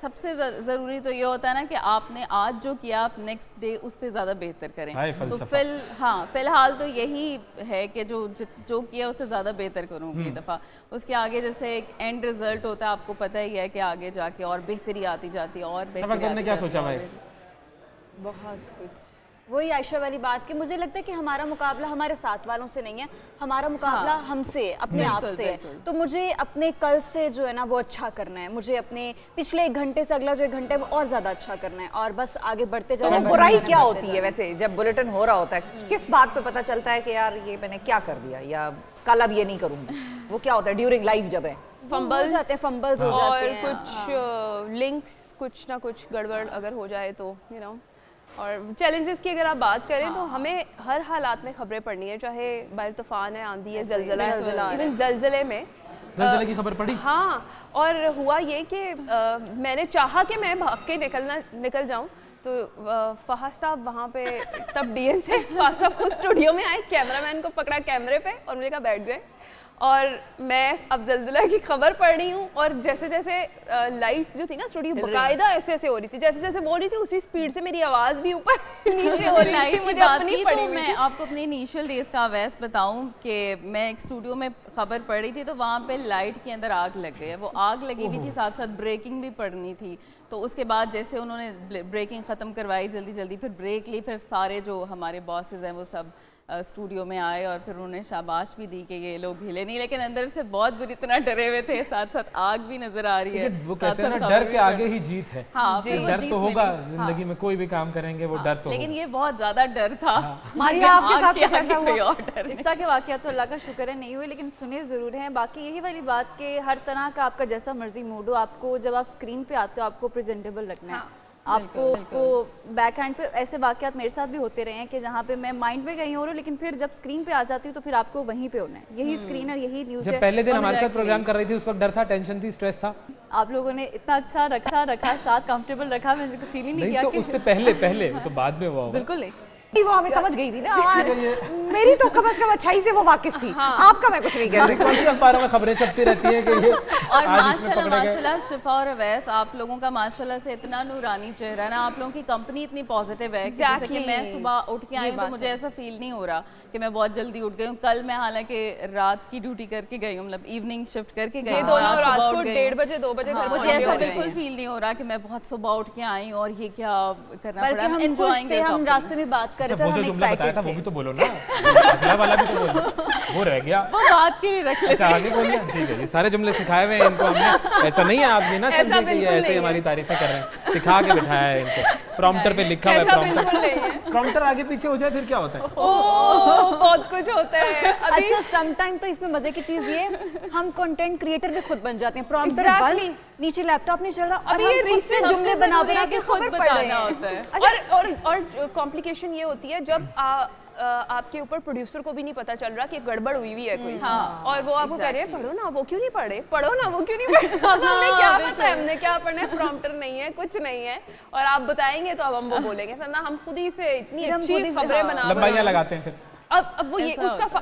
सबसे ज़रूरी तो ये होता है ना कि आपने आज जो किया आप नेक्स्ट डे उससे ज़्यादा बेहतर करें। हाय तो फलसफा। फिलहाल तो यही है कि जो किया उससे ज़्यादा बेहतर करूँ अगली दफ़ा। उसके आगे जैसे एक एंड रिजल्ट होता है, आपको पता ही है कि आगे जाके और बेहतरी आती जाती है, और शफक, बेहतरी तुमने आती क्या जाती सोचा है, भाई? और बहुत कुछ वही आयशा वाली बात कि मुझे लगता है कि हमारा मुकाबला हमारे साथ वालों से नहीं है, हमारा मुकाबला हाँ। हमसे, अपने आप बिल्कुल, से है। बिल्कुल। तो मुझे अपने कल से जो है ना वो अच्छा करना है, मुझे अपने पिछले 1 घंटे से अगला जो 1 घंटा है वो और ज्यादा अच्छा करना है, और बस आगे बढ़ते तो जाना। वो बुराई क्या होती है वैसे जब बुलेटिन हो रहा होता है? किस बात पे पता चलता है कि यार ये मैंने क्या कर दिया, या कल अब ये नहीं करूंगी? वो क्या होता है ड्यूरिंग लाइफ जब है? फंबल्स हो जाते हैं, फंबल्स हो जाते और हैं। कुछ लिंक्स कुछ ना कुछ गड़बड़ अगर हो जाए तो यू नो। और चैलेंजेस की अगर आप बात करें तो हमें हर हालात में खबरें पढ़नी है, चाहे बाहर तूफान है, आंधी है, जलजला है। इवन जलजले में जलजले की खबर पड़ी? हाँ, और हुआ ये कि मैंने चाहा कि मैं भाग के निकल जाऊं, तो फहद साहब वहाँ पे तब डीएन थे, फहद साहब उस स्टूडियो में आए, कैमरामैन को पकड़ा कैमरे पे और मुझे कहा बैठ जाए। और मैं अब जलजला की खबर पढ़ रही हूँ, और जैसे जैसे लाइट्स जो थी ना स्टूडियो बकायदा ऐसे ऐसे हो रही थी, जैसे जैसे बोल रही थी उसी स्पीड से मेरी आवाज़ भी ऊपर नीचे हो रही थी। लाइट की मुझे बात अपनी की पड़ी तो हुई मैं थी। आपको अपने इनिशियल डेज का अवैस बताऊं कि मैं एक स्टूडियो में खबर पढ़ रही थी, तो वहाँ पे लाइट के अंदर आग लग गई है। वो आग लगी हुई थी, साथ साथ ब्रेकिंग भी पड़नी थी। तो उसके बाद जैसे उन्होंने ब्रेकिंग ख़त्म करवाई जल्दी जल्दी, फिर ब्रेक ली, फिर सारे जो हमारे बॉसेज हैं वो सब स्टूडियो में आए और फिर उन्होंने शाबाश भी दी कि ये लोग हिले नहीं, लेकिन अंदर से बहुत बुरी तरह डरे हुए थे। साथ साथ आग भी नजर आ रही है। वो कहते हैं ना, डर के आगे ही जीत है। हाँ, फिर वो डर जीत तो मिली। होगा, हाँ। जिंदगी में कोई भी काम करेंगे वो डर तो लेकिन होगा। ये बहुत ज्यादा डर था। मारिया, आपके आग साथ के कुछ आगे ऐसा कोई हुआ? और डर नहीं। इस तरह के वाक़यात तो अल्लाह का शुक्र है नहीं हुए, लेकिन सुने ज़रूर हैं। बाकी यही वाली बात कि हर तरह का आपका जैसा मर्जी मूड हो, आपको जब आप स्क्रीन पे आते हो आपको प्रेजेंटेबल लगना है। आपको बैक हैंड पे ऐसे वाकयात मेरे साथ भी होते रहे हैं कि जहाँ पे मैं माइंड में गई हो रही, लेकिन फिर जब स्क्रीन पे आ जाती हूँ तो फिर आपको वहीं पे होना है। यही स्क्रीन और यही न्यूज़ जब है। पहले दिन हमारे साथ प्रोग्राम कर रही थी उस वक्त डर था, टेंशन थी, स्ट्रेस था? आप लोगों ने इतना अच्छा रखा साथ कंफर्टेबल रखा, मैंने फील ही नहीं नहीं किया तो कि उससे पहले तो बाद में हुआ होगा। बिल्कुल नहीं। वो हमें समझ गई थी ना, और मेरी तो कम से कम अच्छाई से वो वाकिफ थी। आपका मैं कुछ नहीं कह रही। कौन सी अखबारों में खबरें छपती रहती हैं कि ये और आज इसमें पकड़े गए। माशाल्लाह शिफा और अवैस, आप लोगों का माशाल्लाह से इतना नूरानी चेहरा है ना, आप लोगों की कंपनी इतनी पॉजिटिव है कि जैसे कि मैं सुबह उठ के आई हूँ तो मुझे ऐसा फील नहीं हो रहा कि मैं बहुत जल्दी उठ गई हूँ। कल मैं हालांकि रात की ड्यूटी करके गई हूँ, मतलब इवनिंग शिफ्ट करके गई ये हूँ, दोनों आज रात सुबह को उठ गई 1:30 हूँ। बजे 2 बजे घर मुझे पहुंची ऐसा हो रही बिल्कुल है। फील नहीं हो रहा कि मैं बहुत सुबह उठ के आई हूँ और ये क्या करना बल्कि पड़ा। हम खुश एंजॉयिंग थे, हम रास्ते में बात कर रहे थे वो और जो हम जुमला बताया था एक्साइटेड वो थे। भी तो बोलो ना, अगला वाला भी तो बोलो, वो रह गया। वो बात के लिए रख ले। अच्छा आगे बोलिए, ठीक है। ये सारे जुमले सिखाए हुए हैं इनको हमने, ऐसा नहीं है आप भी ना ऐसा समझे कि ये बिल्कुल ऐसे ही नहीं हमारी तारीफें कर रहे हैं, सिखा के बिठाया है इनको। प्रॉम्प्टर पे लिखा हुआ है, ऐसा बिल्कुल नहीं है। प्रॉम्प्टर आगे पीछे हो जाए फिर क्या होता है? ओह, बहुत कुछ होता है अभी। अच्छा, समटाइम तो इसमें मजे की चीज ये, हम कंटेंट क्रिएटर भी खुद बन जाते हैं। Prompter Exactly. बंद, नीचे लैपटॉप नहीं चल रहा और अभी हम ये खुद से recent जुमले बना बना के खुद खबर पढ़ रहे बताना हैं। होता है। और कॉम्प्लिकेशन ये होती है जब आपके ऊपर प्रोड्यूसर को भी नहीं पता चल रहा कि गड़बड़ हुई हुई है कोई। और वो आपको कह रहे हैं पढ़ो ना, वो क्यों नहीं पढ़े, पढ़ो ना, वो क्यों नहीं पढ़े। अब हमें क्या पता है, हमने क्या पढ़ना है, प्रॉम्प्टर नहीं है, कुछ नहीं है, और आप बताएंगे तो अब हम वो बोलेंगे, वरना हम खुद ही से इतनी अच्छी खबरें बना लंबाइयाँ लगाते हैं फिर। अब वो ये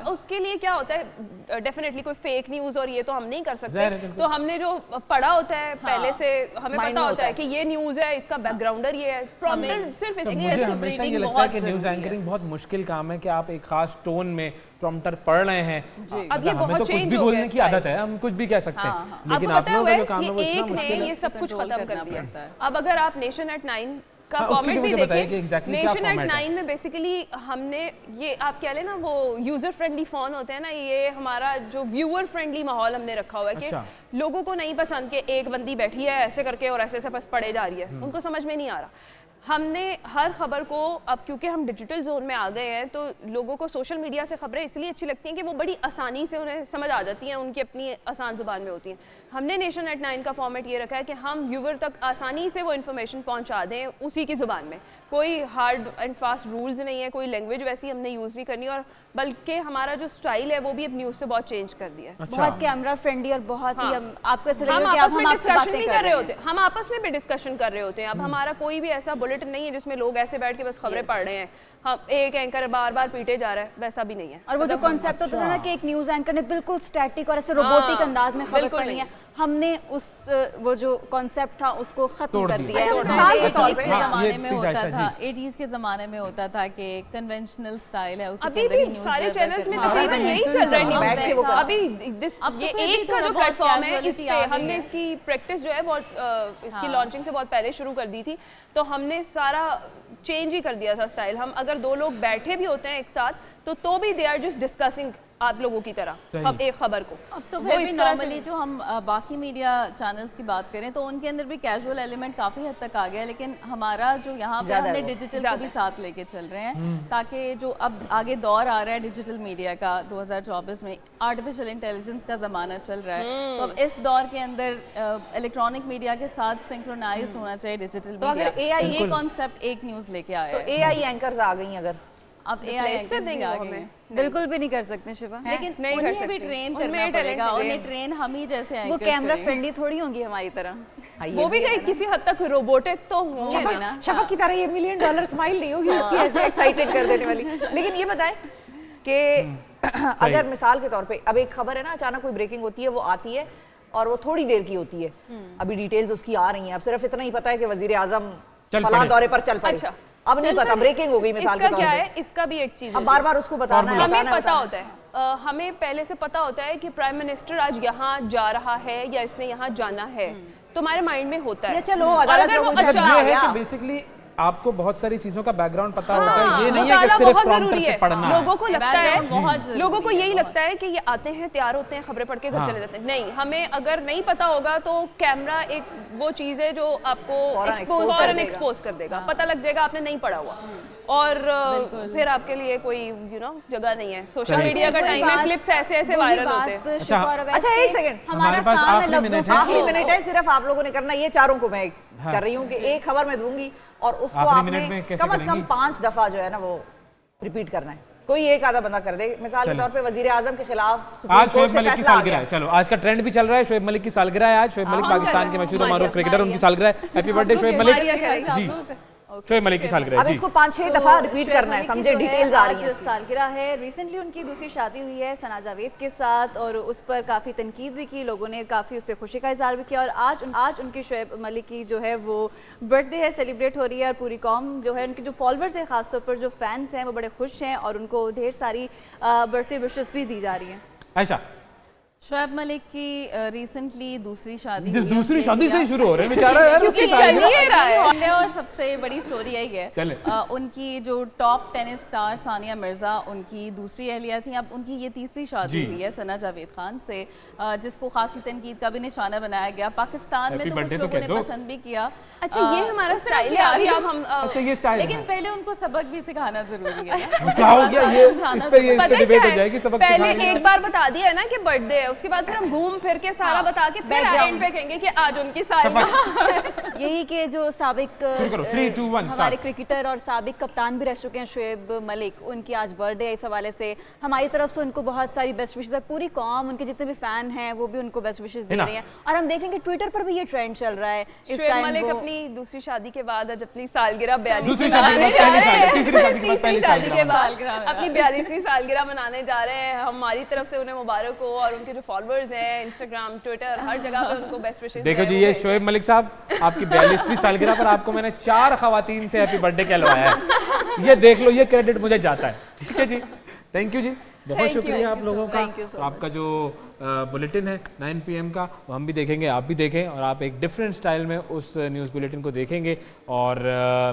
उसके लिए क्या होता है, डेफिनेटली कोई फेक न्यूज़ और ये तो हम नहीं कर सकते। तो हमने जो पढ़ा होता है पहले से, हमें पता होता है कि ये न्यूज़ है, इसका बैकग्राउंडर ये है। प्रॉम्प्टर सिर्फ तो इसलिए मुझे हमेशा ये लगता है कि न्यूज़ एंकरिंग बहुत मुश्किल काम है कि आप एक खास टोन में प्रॉम्प्टर पढ़ रहे हैं। अब ये हमें बहुत तो कुछ चेंज भी हो बोलने गया की आदत है, हम कुछ भी कह सकते हैं, लेकिन आपको आप पता लोगों का जो है काम है वो एक इतना ने मुश्किल ये है। सब कुछ खत्म कर दिया। अब अगर आप नेशन एट 9 का हाँ, उसकी फॉर्मेट भी भी मुझे बताइए कि देखें, exactly क्या नेशन एट format है। 9 में बेसिकली हमने ये, आप कह लें ना, वो यूजर फ्रेंडली फोन होते हैं ना, ये हमारा जो व्यूअर फ्रेंडली माहौल हमने रखा हुआ है कि अच्छा। लोगों को नहीं पसंद कि एक बंदी बैठी है ऐसे करके और ऐसे ऐसे बस पढ़े जा रही है, उनको समझ में नहीं आ रहा। हमने हर खबर को, अब क्योंकि हम डिजिटल जोन में आ गए हैं तो लोगों को सोशल मीडिया से खबरें इसलिए अच्छी लगती हैं कि वो बड़ी आसानी से उन्हें समझ आ जाती हैं, उनकी अपनी आसान ज़ुबान में होती हैं। हमने नेशन एट 9 का फॉर्मेट ये रखा है कि हम व्यूवर तक आसानी से वो इन्फॉर्मेशन पहुंचा दें उसी की ज़ुबान में। कोई हार्ड एंड फास्ट रूल्स नहीं है, कोई लैंग्वेज वैसी हमने यूज़ नहीं करनी, और बल्कि हमारा जो स्टाइल है वो भी अब न्यूज़ से बहुत चेंज कर दिया है। बहुत कैमरा फ्रेंडली और बहुत ही आपको ऐसे हम लगेगा कि आपस अब में हम आपसे डिस्कशन बातें नहीं कर कर रहे रहे होते होते, हम आपस में भी डिस्कशन कर रहे होते हैं। अब हमारा कोई भी ऐसा बुलेटिन नहीं है जिसमें लोग ऐसे बैठ के बस खबरें पढ़ रहे हैं, हम एक एंकर बार बार पीटे जा रहा है, वैसा भी नहीं है। और वो जो कॉन्सेप्ट होता था ना कि एक न्यूज एंकर ने बिल्कुल स्टैटिक और ऐसे रोबोटिक अंदाज में खबर बिल्कुल पढ़नी है, नहीं। हमने उस वो जो कॉन्सेप्ट था उसको खत्म तोड़ कर दिया। दिया है। मिसाल के तौर 80s पे के हाँ, ज़माने ये में please होता आयशा था, जी। 80s के ज़माने में होता था कि कन्वेंशनल स्टाइल है, उसी के अभी अंदर ही भी न्यूज़ सारे deliver चैनल्स में करना। तकरीबन यही चल रहा है हाँ, न्यूज़ वैसा। में। अभी अब तो ये फिर भी एक का थोड़ा जो बहुत प्लेटफॉर्म है, इस casuality पे आ गई हमने है। इसकी प्रैक्टिस जो है बहुत इसकी लॉन्चिंग से बहुत पहले शुरू कर दी थी, तो हमने सारा चेंज ही कर दिया था स्टाइल। हम अगर दो लोग बैठे भी होते हैं एक साथ तो भी दे आर जस्ट डिस्कसिंग आप लोगों की तरह अब एक खबर को। अब तो वो फिर इस भी तरह से नॉर्मली जो हम बाकी मीडिया चैनल्स की बात करें तो उनके अंदर भी कैजुअल एलिमेंट काफ़ी हद तक आ गया है, लेकिन हमारा जो यहाँ पे हमने डिजिटल को भी साथ लेके चल रहे हैं, ताकि जो अब आगे दौर आ रहा है डिजिटल मीडिया का 2024 में, आर्टिफिशियल इंटेलिजेंस का ज़माना चल रहा है, तो अब इस दौर के अंदर इलेक्ट्रॉनिक मीडिया के साथ सिंक्रोनाइज होना चाहिए डिजिटल तो अगर मीडिया। AI ये कॉन्सेप्ट एक न्यूज़ लेके आया तो है। AI एंकर्स आ गई अगर अब Replace कर AI देंगे आ वो गई हमें। बिल्कुल भी नहीं कर सकते शिवा। लेकिन नहीं कर उन्हें भी सकते। ट्रेन उनमें करना talent पड़ेगा, है। उन्हें ट्रेन हम ही जैसे वो anchors कैमरा करें। फ्रेंडली थोड़ी होंगी हमारी तरह। वो भी कहीं किसी हद तक रोबोटिक तो होंगे ना। शफक की तरह ये $1 मिलियन स्माइल नहीं होगी इसकी ऐसे एक्साइटेड कर देने वाली। लेकिन ये बताएं कि अगर मिसाल के तौर पे अब एक खबर है ना, अचानक कोई ब्रेकिंग होती है, वो आती है और वो थोड़ी देर की होती है, अभी डिटेल्स उसकी आ रही हैं, अब सिर्फ इतना ही पता है कि वजीर आजम फलां दौरे पर चल पड़े। अच्छा। अब नहीं पता ब्रेकिंग हो गई मिसाल के इसका तौर क्या पे। है, इसका भी एक चीज अब बार बार उसको बताना है, हमें बताना पता है। होता है, हमें पहले से पता होता है कि प्राइम मिनिस्टर आज यहाँ जा रहा है या इसने यहाँ जाना है, तो हमारे माइंड में होता है। ये चलो और अदालत अगर वो लोगों से अच्छा आ ये है गया। कि बेसिकली आपको बहुत सारी चीजों का बैकग्राउंड पता होता हाँ, है, ये नहीं है कि मुताला सिर्फ बहुत प्रॉम्प्टर जरूरी से है। पढ़ना है। लोगों को लगता है, Background बहुत जरूरी लोगों को यही है। लगता है कि ये आते हैं, तैयार होते हैं, खबरें पढ़ के घर हाँ। चले जाते हैं। नहीं, हमें अगर नहीं पता होगा तो कैमरा एक वो चीज है जो आपको फौरन एक्सपोज कर देगा, पता लग जाएगा आपने नहीं पढ़ा हुआ, और फिर आपके लिए कोई जगह नहीं है। सोशल चलिए। मीडिया का टाइम है, क्लिप्स ऐसे ऐसे वायरल होते हैं। अच्छा एक सेकंड, हमारा पास काम है आखिरी लफ्जों मिनट से है। आखिरी मिनट है, सिर्फ आप लोगों ने करना, ये चारों को मैं कर रही हूँ कि एक खबर मैं दूंगी और उसको आखिरी आपने मिनट में कैसे कम से कम करेंगी? 5 दफा जो है ना वो रिपीट करना है। कोई एक आधा बंदा कर दे। मिसाल के चलिए। तौर पे वजीर आजम के खिलाफ सुप्रीम आज कोर्ट शोएब से मलिक की फैसला आ सालगिरह है। गया। चलो, आज का ट्रेंड भी चल रहा है, शोएब मलिक की सालगिरह है आज। शोएब मलिक पाकिस्तान के मशहूर और मारूफ क्रिकेटर, उनकी सालगिरह है। Happy birthday Shoaib Malik ji. शोएब मलिक की सालगिरह अब है जी। इसको 5-6 दफा रिपीट शोएब करना है, मलिक की समझे? जो है, डिटेल्स आ रही आज हैं। सालगिरह है। रिसेंटली उनकी दूसरी शादी हुई है सना जावेद के साथ, और उस पर काफ़ी तनकीद भी की, लोगों ने काफ़ी उस पर खुशी का इजहार भी किया। और आज उनकी शोएब मलिक की जो है वो बर्थडे है, सेलिब्रेट हो रही है, और पूरी कौम जो है, उनके जो फॉलोअर्स हैं, खासतौर पर जो फैंस हैं, वो बड़े खुश हैं और उनको ढेर सारी बर्थडे विशेस भी दी जा रही हैं। आयशा, शोएब मलिक की रिसेंटली दूसरी शादी जो हुई है, दूसरी ये शादी से ही लिया। शुरू हो रहे हैं बेचारा यार, क्योंकि उसकी चल सालगिरह। ही रहा है। और सबसे बड़ी स्टोरी यही है, चले। उनकी जो top tennis star Sania Mirza, उनकी दूसरी अहलिया थी, अब उनकी ये तीसरी शादी जी। हुई है सना जावेद खान से, जिसको खासी तनकीद का भी निशाना बनाया गया। पाकिस्तान में Happy तो कुछ birthday तो लोगों कह ने दो। पसंद भी किया। अच्छा, ये हमारा उससे स्टाइल है। प्यार अभी ही- अब हम अच्छा, ये स्टाइल लेकिन है। पहले उनको सबक भी सिखाना जरूरी है ना। क्या हो गया ये, इस पे ये पता है डिबेट क्या हो है? जाएगी सबक पहले सिखाने एक बार बता दिया है ना कि बर्थडे है, उसके बाद फिर हम घूम फिर के सारा बता के फिर एंड पे कहेंगे कि आज उनकी सालगिरह। यही कि जो साबिक करो, 3, 2, 1 हमारे start। क्रिकेटर और साबिक कप्तान भी रह चुके हैं शोएब मलिक, उनकी आज बर्थडे है। इस हवाले से हमारी तरफ से उनको बहुत सारी बेस्ट विशेस है। पूरी कौम, उनके जितने भी फैन हैं वो भी उनको बेस्ट विशेस दे ना? रही हैं। और हम देख रहे हैं कि ट्विटर पर भी ये ट्रेंड चल रहा है इस शोएब टाइम। मलिक अपनी दूसरी शादी के बाद आज अपनी सालगिरह 42वीं दूसरी शादी के बाद पहली सालगिरह, तीसरी शादी के बाद पहली तीसरी शादी के बाद सालगिरह अपनी 42वीं सालगिरह मनाने जा रहे हैं। हमारी तरफ से उन्हें मुबारक हो, और उनके जो फॉलोअर्स हैं इंस्टाग्राम, ट्विटर, हर जगह पे उनको बेस्ट विशेस। देखो जी, ये शोएब मलिक साहब, आपकी 42वीं सालगिरह पर आपको मैंने 4 खवातीन से हैप्पी बर्थडे कहलवाया है। ये देख लो, ये क्रेडिट मुझे जाता है। ठीक है जी, थैंक यू जी, बहुत शुक्रिया आप लोगों का। तो आपका जो बुलेटिन है 9 PM का, वो हम भी देखेंगे, आप भी देखें, और आप एक डिफरेंट स्टाइल में उस न्यूज़ बुलेटिन को देखेंगे, और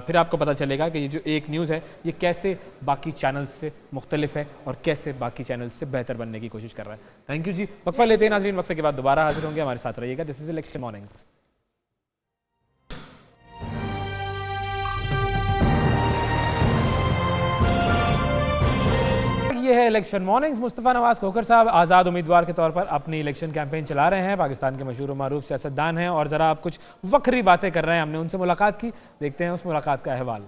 फिर आपको पता चलेगा कि ये जो एक न्यूज़ है ये कैसे बाकी चैनल्स से मुख्तलिफ है और कैसे बाकी चैनल्स से बेहतर बनने की कोशिश कर रहा है। थैंक यू जी। वक्फा लेते हैं नाज़रीन, वक्फे के बाद दोबारा हाजिर होंगे, हमारे साथ रहिएगा। This is election mornings. ये है इलेक्शन मॉर्निंग्स। मुस्तफ़ा नवाज खोखर साहब आज़ाद उम्मीदवार के तौर पर अपनी इलेक्शन कैंपेन चला रहे हैं। पाकिस्तान के मशहूर मारूफ सियासतदान हैं, और ज़रा आप कुछ वक्री बातें कर रहे हैं। हमने उनसे मुलाकात की, देखते हैं उस मुलाकात का अहवाल।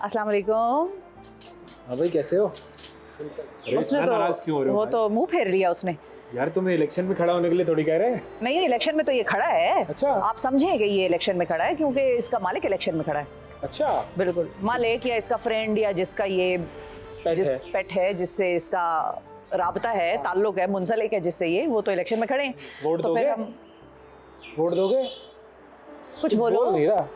अस्सलाम वालेकुम। हाँ भाई, कैसे हो? उसने नाराज क्यों हो रहे हो वो भाई? तो मुंह फेर लिया उसने। यार, तुम्हें इलेक्शन में खड़ा होने के लिए थोड़ी कह रहे हैं। नहीं, इलेक्शन में तो ये खड़ा है। अच्छा। आप समझे कि ये इलेक्शन में खड़ा है क्योंकि इसका मालिक इलेक्शन में खड़ा है। अच्छा, बिल्कुल, मालिक या इसका फ्रेंड या जिसका ये पेट है, जिससे इसका राबता है, ताल्लुक है, मुंसलिक है जिससे ये, वो तो इलेक्शन में खड़े हैं। वोट तो दोगे? फिर हम वोट दोगे? कुछ बोलो। बोल नहीं रहा।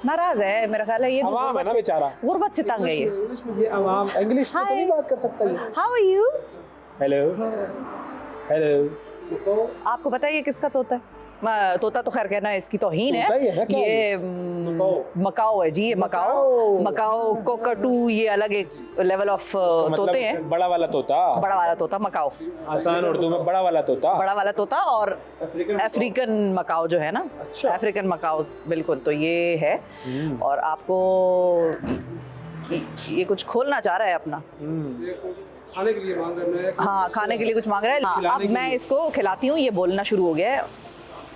नाराज है मेरा ख्याल है ये। अवाम है ना बेचारा। गुर्बत से तंग है ये। इंग्लिश में ये अवाम, इंग्लिश में तो नहीं बात कर सकता ये। How are you? Hello hello. आपको पता है ये किसका तोता है? तोता तो खैर कहना इसकी तौहीन तोता ही है ना, क्या ये मकाओ है जी, ये मकाओ कोकटू, ये अलग एक लेवल ऑफ तोते हैं। बड़ा वाला तोता, बड़ा वाला तोता मकाओ, आसान उर्दू में बड़ा वाला तोता। बड़ा वाला तोता, और अफ्रीकन मकाओ जो है ना, अच्छा। अफ्रीकन मकाओ, बिल्कुल। तो ये है, और आपको ये कुछ खोलना चाह रहा है अपना। खाने के लिए मांग रहे हैं। हाँ, खाने के लिए कुछ मांग रहा है। हाँ, अब मैं इसको खिलाती हूँ, ये बोलना शुरू हो गया है।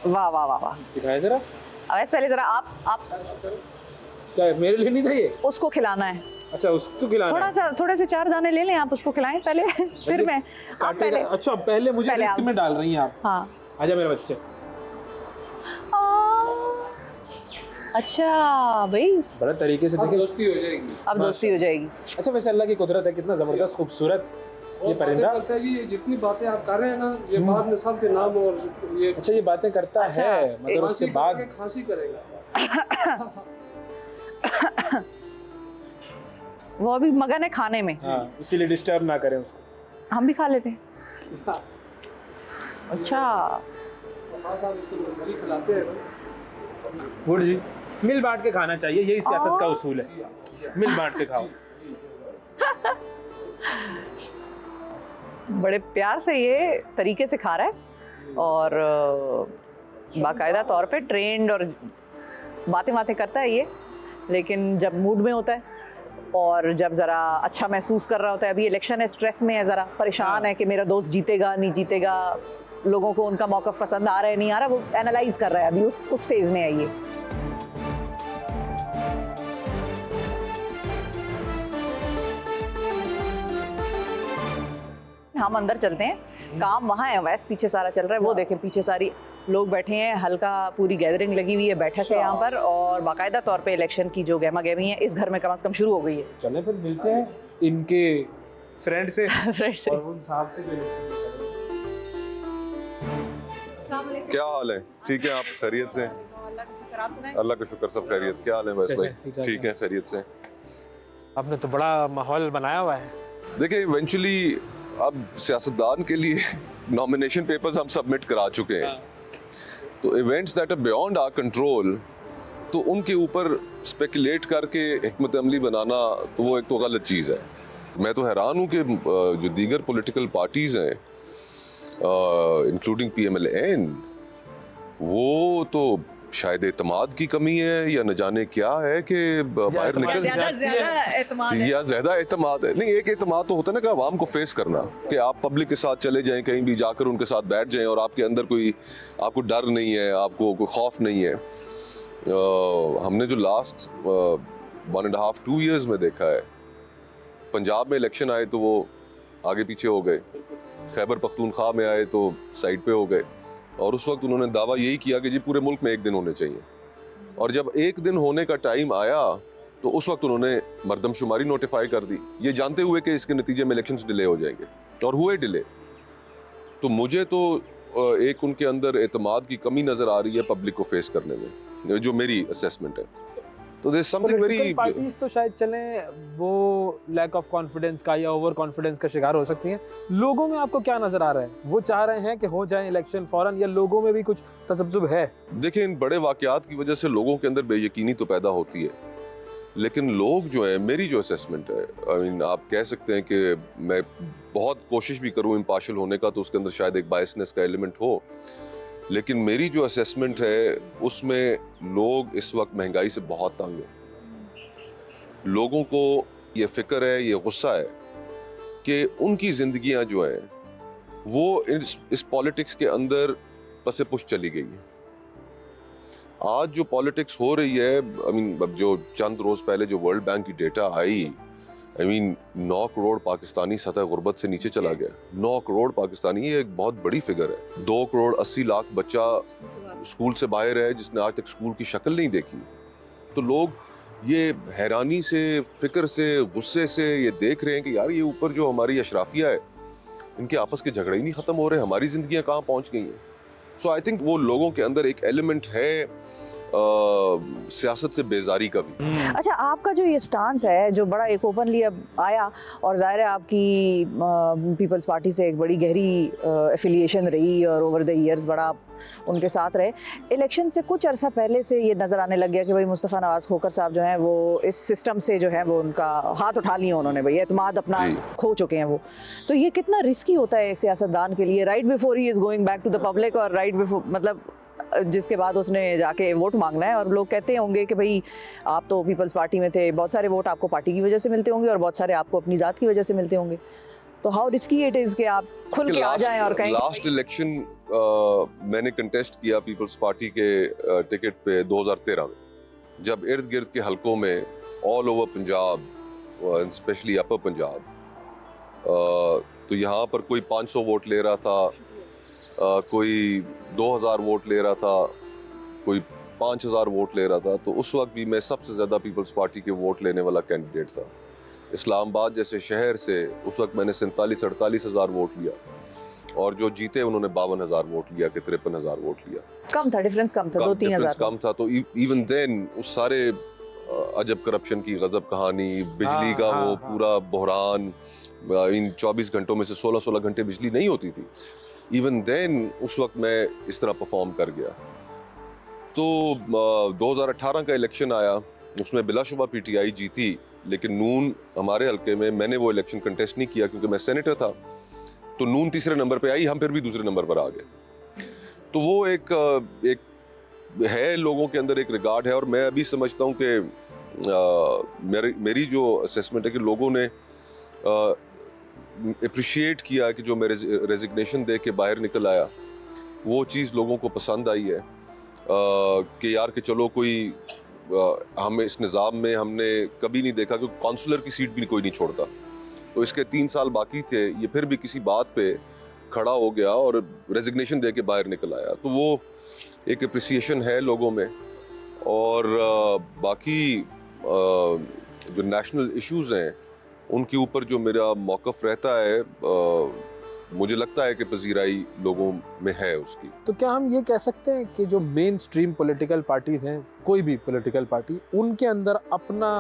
वाह वाह वाह वाह। दिखाए जरा। अब पहले जरा आप क्या मेरे लिए नहीं था ये? उसको खिलाना है। अच्छा, उसको खिलाना। थोड़े से 4 दाने ले लें, आप उसको खिलाएं पहले। फिर मैं आप पहले। अच्छा, पहले मुझे पहले लिस्ट आप। में डाल रही हैं आप। हाँ। आजा मेरे बच्चे। अच्छा भाई, बड़ा तरीके से अब देखे। दोस्ती हो जाएगी। अब दोस्ती हो जाएगी। अच्छा, वैसे अल्लाह की कुदरत है, कितना जबरदस्त खूबसूरत ये परिंदा। करता है कि जितनी बातें आप कर रहे हैं ना, ये बाद में सबके नाम और ये अच्छा, ये बातें करता है, मगर उसके खांसी बाद करके खांसी करेगा। वो अभी मगन है खाने में। हाँ, इसीलिए डिस्टर्ब ना करें उसको। हम भी खा लेते हैं। अच्छा, खास आप इसको मरी खिलाते हैं ना। गुड जी। मिल बांट के खाना चाहिए, यही सियासत का उसूल है, मिल बांट के खाओ। बड़े प्यार से ये तरीके से खा रहा है और बाकायदा तौर पे ट्रेंड और बातें करता है ये, लेकिन जब मूड में होता है और जब ज़रा अच्छा महसूस कर रहा होता है, अभी इलेक्शन है, स्ट्रेस में है, ज़रा परेशान है कि मेरा दोस्त जीतेगा नहीं जीतेगा, लोगों को उनका मौक़िफ़ पसंद आ रहा है नहीं आ रहा, वो एनालाइज कर रहा है, अभी उस फेज़ में है ये। हम अंदर चलते हैं, काम वहाँ है, वैसे पीछे सारा चल रहा है, वो देखें पीछे सारी लोग बैठे हैं, हल्का पूरी गैदरिंग लगी हुई है, बैठक है यहाँ पर और बाकायदा तौर पे इलेक्शन की जो गहमा गहमी है इस घर में कम से कम शुरू हो गई है। चले फिर मिलते हैं इनके फ्रेंड से फ्रेंड से। और उन साहब से जो क्या हाल है? ठीक है, आप खैरियत से? अल्लाह का शुक्र, सब खैरियत। क्या हाल है वैसे भाई? ठीक है, खैरियत से। आपने तो बड़ा माहौल बनाया हुआ है। देखिए, इवेंचुअली अब सियासतदान के लिए नॉमिनेशन पेपर्स हम सबमिट करा चुके हैं, तो events that are beyond our control, तो उनके ऊपर स्पेकुलेट करके हिकमत अमली बनाना, तो वो एक तो गलत चीज़ है। मैं तो हैरान हूँ कि जो दीगर पॉलिटिकल पार्टीज़ हैं इंक्लूडिंग PMLN, वो तो शायद एतमाद की कमी है या न जाने क्या है कि बाहर निकल या ज़्यादा एतमाद है। नहीं, एक एतमाद तो होता है ना कि आवाम को फेस करना, कि आप पब्लिक के साथ चले जाएं, कहीं भी जाकर उनके साथ बैठ जाएं और आपके अंदर कोई आपको डर नहीं है, आपको कोई खौफ नहीं है। हमने जो लास्ट 1.5-2 years में देखा है, पंजाब में इलेक्शन आए तो वो आगे पीछे हो गए, खैबर पख्तूनख्वा में आए तो साइड पे हो गए, और उस वक्त उन्होंने दावा यही किया कि जी पूरे मुल्क में एक दिन होने चाहिए, और जब एक दिन होने का टाइम आया तो उस वक्त उन्होंने मरदमशुमारी नोटिफाई कर दी, ये जानते हुए कि इसके नतीजे में इलेक्शंस डिले हो जाएंगे, और हुए डिले। तो मुझे तो एक उनके अंदर एतमाद की कमी नज़र आ रही है पब्लिक को फेस करने में, जो मेरी असेसमेंट है। तो देयर समथिंग वेरी, पार्टीज तो शायद चलें वो लैक ऑफ कॉन्फिडेंस का या ओवर कॉन्फिडेंस का शिकार हो सकती हैं। लोगों में आपको क्या नजर आ रहा है? वो चाह रहे हैं कि हो जाए इलेक्शन फौरन, या लोगों में भी कुछ तसब्जुब है? देखिए, इन बड़े वाकयात की वजह से लोगों के अंदर बेयकीनी तो पैदा होती है, लेकिन लोग जो है, मेरी जो असेसमेंट है, आई मीन आप कह सकते हैं कि मैं बहुत कोशिश भी करूँ इम्पार्शल होने का तो उसके अंदर शायद एक बायसनेस का एलिमेंट हो, लेकिन मेरी जो असेसमेंट है उसमें लोग इस वक्त महंगाई से बहुत तंग हैं। लोगों को ये फिक्र है, ये गुस्सा है कि उनकी ज़िंदगियां जो हैं वो इस पॉलिटिक्स के अंदर पसे पुश चली गई है। आज जो पॉलिटिक्स हो रही है, आई मीन अब जो चंद रोज़ पहले जो वर्ल्ड बैंक की data I, I mean 9 crore Pakistani सतह गुर्बत से नीचे चला गया। 9 करोड़ पाकिस्तानी, ये एक बहुत बड़ी फिगर है। 2 करोड़ 80 लाख बच्चा स्कूल से बाहर है जिसने आज तक स्कूल की शक्ल नहीं देखी। तो लोग ये हैरानी से, फिक्र से, गुस्से से ये देख रहे हैं कि यार ये ऊपर जो हमारी अशराफिया है, इनके आपस के झगड़े ही नहीं ख़त्म हो रहे, हमारी ज़िंदगियाँ कहाँ पहुँच गई हैं। सो आई थिंक वो लोगों के अंदर एक एलिमेंट है सियासत से बेजारी का भी। अच्छा, आपका जो ये स्टांस है जो बड़ा एक ओपनली अब आया, और जाहिर है आपकी पीपल्स पार्टी से एक बड़ी गहरी एफिलिएशन रही और ओवर द ईयर्स बड़ा उनके साथ रहे, इलेक्शन से कुछ अरसा पहले से ये नज़र आने लग गया कि भाई मुस्तफ़ा नवाज़ खोखर साहब जो हैं वो इस सिस्टम से जो है वो उनका हाथ उठा लिया उन्होंने, भाई एतमाद अपना खो चुके हैं वो। तो ये कितना रिस्की होता है एक सियासतदान के लिए, right before he is going back to the public, और राइट बिफोर मतलब जिसके बाद उसने जाके वोट मांगना है, और लोग कहते होंगे कि भाई आप तो पीपल्स पार्टी में थे, बहुत सारे वोट आपको पार्टी की वजह से मिलते होंगे और बहुत सारे आपको अपनी ज़ात की वजह से मिलते होंगे, तो हाउ रिस्की इट इज़ कि आप खुल के आ जाएं और कहें। लास्ट इलेक्शन मैंने कंटेस्ट किया पीपल्स पार्टी के टिकट पे 2013 में, जब इर्द गिर्द के हलकों में ऑल ओवर पंजाब, स्पेशली अपर पंजाब, तो यहाँ पर कोई 500 वोट ले रहा था, कोई 2000 वोट ले रहा था, कोई 5000 वोट ले रहा था। तो उस वक्त भी मैं सबसे ज़्यादा पीपल्स पार्टी के वोट लेने वाला कैंडिडेट था। इस्लामाबाद जैसे शहर से उस वक्त मैंने 47-48 हज़ार वोट लिया, और जो जीते उन्होंने 52,000 वोट लिया कि 53,000 वोट लिया। कम था, डिफरेंस कम था, 2-3 हज़ार कम था। तो इवन देन उस सारे अजब करप्शन की गजब कहानी, बिजली का वो पूरा बहरान, इन 24 घंटों में से 16-16 घंटे बिजली नहीं होती थी। इवन देन उस वक्त मैं इस तरह परफॉर्म कर गया। तो 2018 का इलेक्शन आया, उसमें बिलाशुबा पीटीआई जीती, लेकिन नून हमारे हल्के में, मैंने वो इलेक्शन कंटेस्ट नहीं किया क्योंकि मैं सेनेटर था, तो नून तीसरे नंबर पे आई, हम फिर भी दूसरे नंबर पर आ गए। तो वो एक है, लोगों के अंदर एक रिगार्ड है, और मैं अभी समझता हूँ कि मेरी जो असेसमेंट है कि लोगों ने अप्रिशिएट किया कि जो मैं रेजिग्नेशन दे के बाहर निकल आया, वो चीज़ लोगों को पसंद आई है कि यार कि चलो कोई हमें इस निज़ाम में हमने कभी नहीं देखा कि काउंसलर की सीट भी कोई नहीं छोड़ता। तो इसके 3 साल बाकी थे, ये फिर भी किसी बात पे खड़ा हो गया और रेजिग्नेशन दे के बाहर निकल आया। तो वो एक अप्रिसिएशन है लोगों में। और बाकी जो नेशनल इश्यूज़ हैं उनके ऊपर जो मेरा मौक़िफ़ रहता है, मुझे लगता है कि पजीराई लोगों में है उसकी। तो क्या हम ये कह सकते हैं कि जो मेन स्ट्रीम पॉलिटिकल पार्टीज हैं, कोई भी पॉलिटिकल पार्टी, उनके अंदर अपना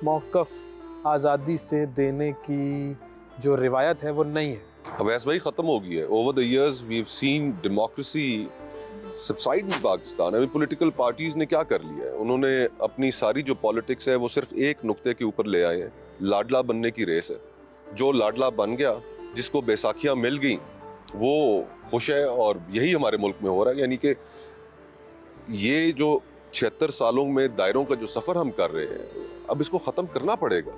मौक़िफ़ आज़ादी से देने की जो रिवायत है वो नहीं है? अवैस भाई ख़त्म हो गई है। Over the years we have seen democracy subside in Pakistan. अभी पॉलिटिकल पार्टीज़ ने क्या कर लिया है, उन्होंने अपनी सारी जो पॉलिटिक्स है वो सिर्फ एक नुक्ते के ऊपर ले आए हैं, लाडला बनने की रेस है। जो लाडला बन गया, जिसको बैसाखियाँ मिल गई, वो खुश है, और यही हमारे मुल्क में हो रहा है। यानी कि ये जो 76 सालों में दायरों का जो सफ़र हम कर रहे हैं, अब इसको ख़त्म करना पड़ेगा।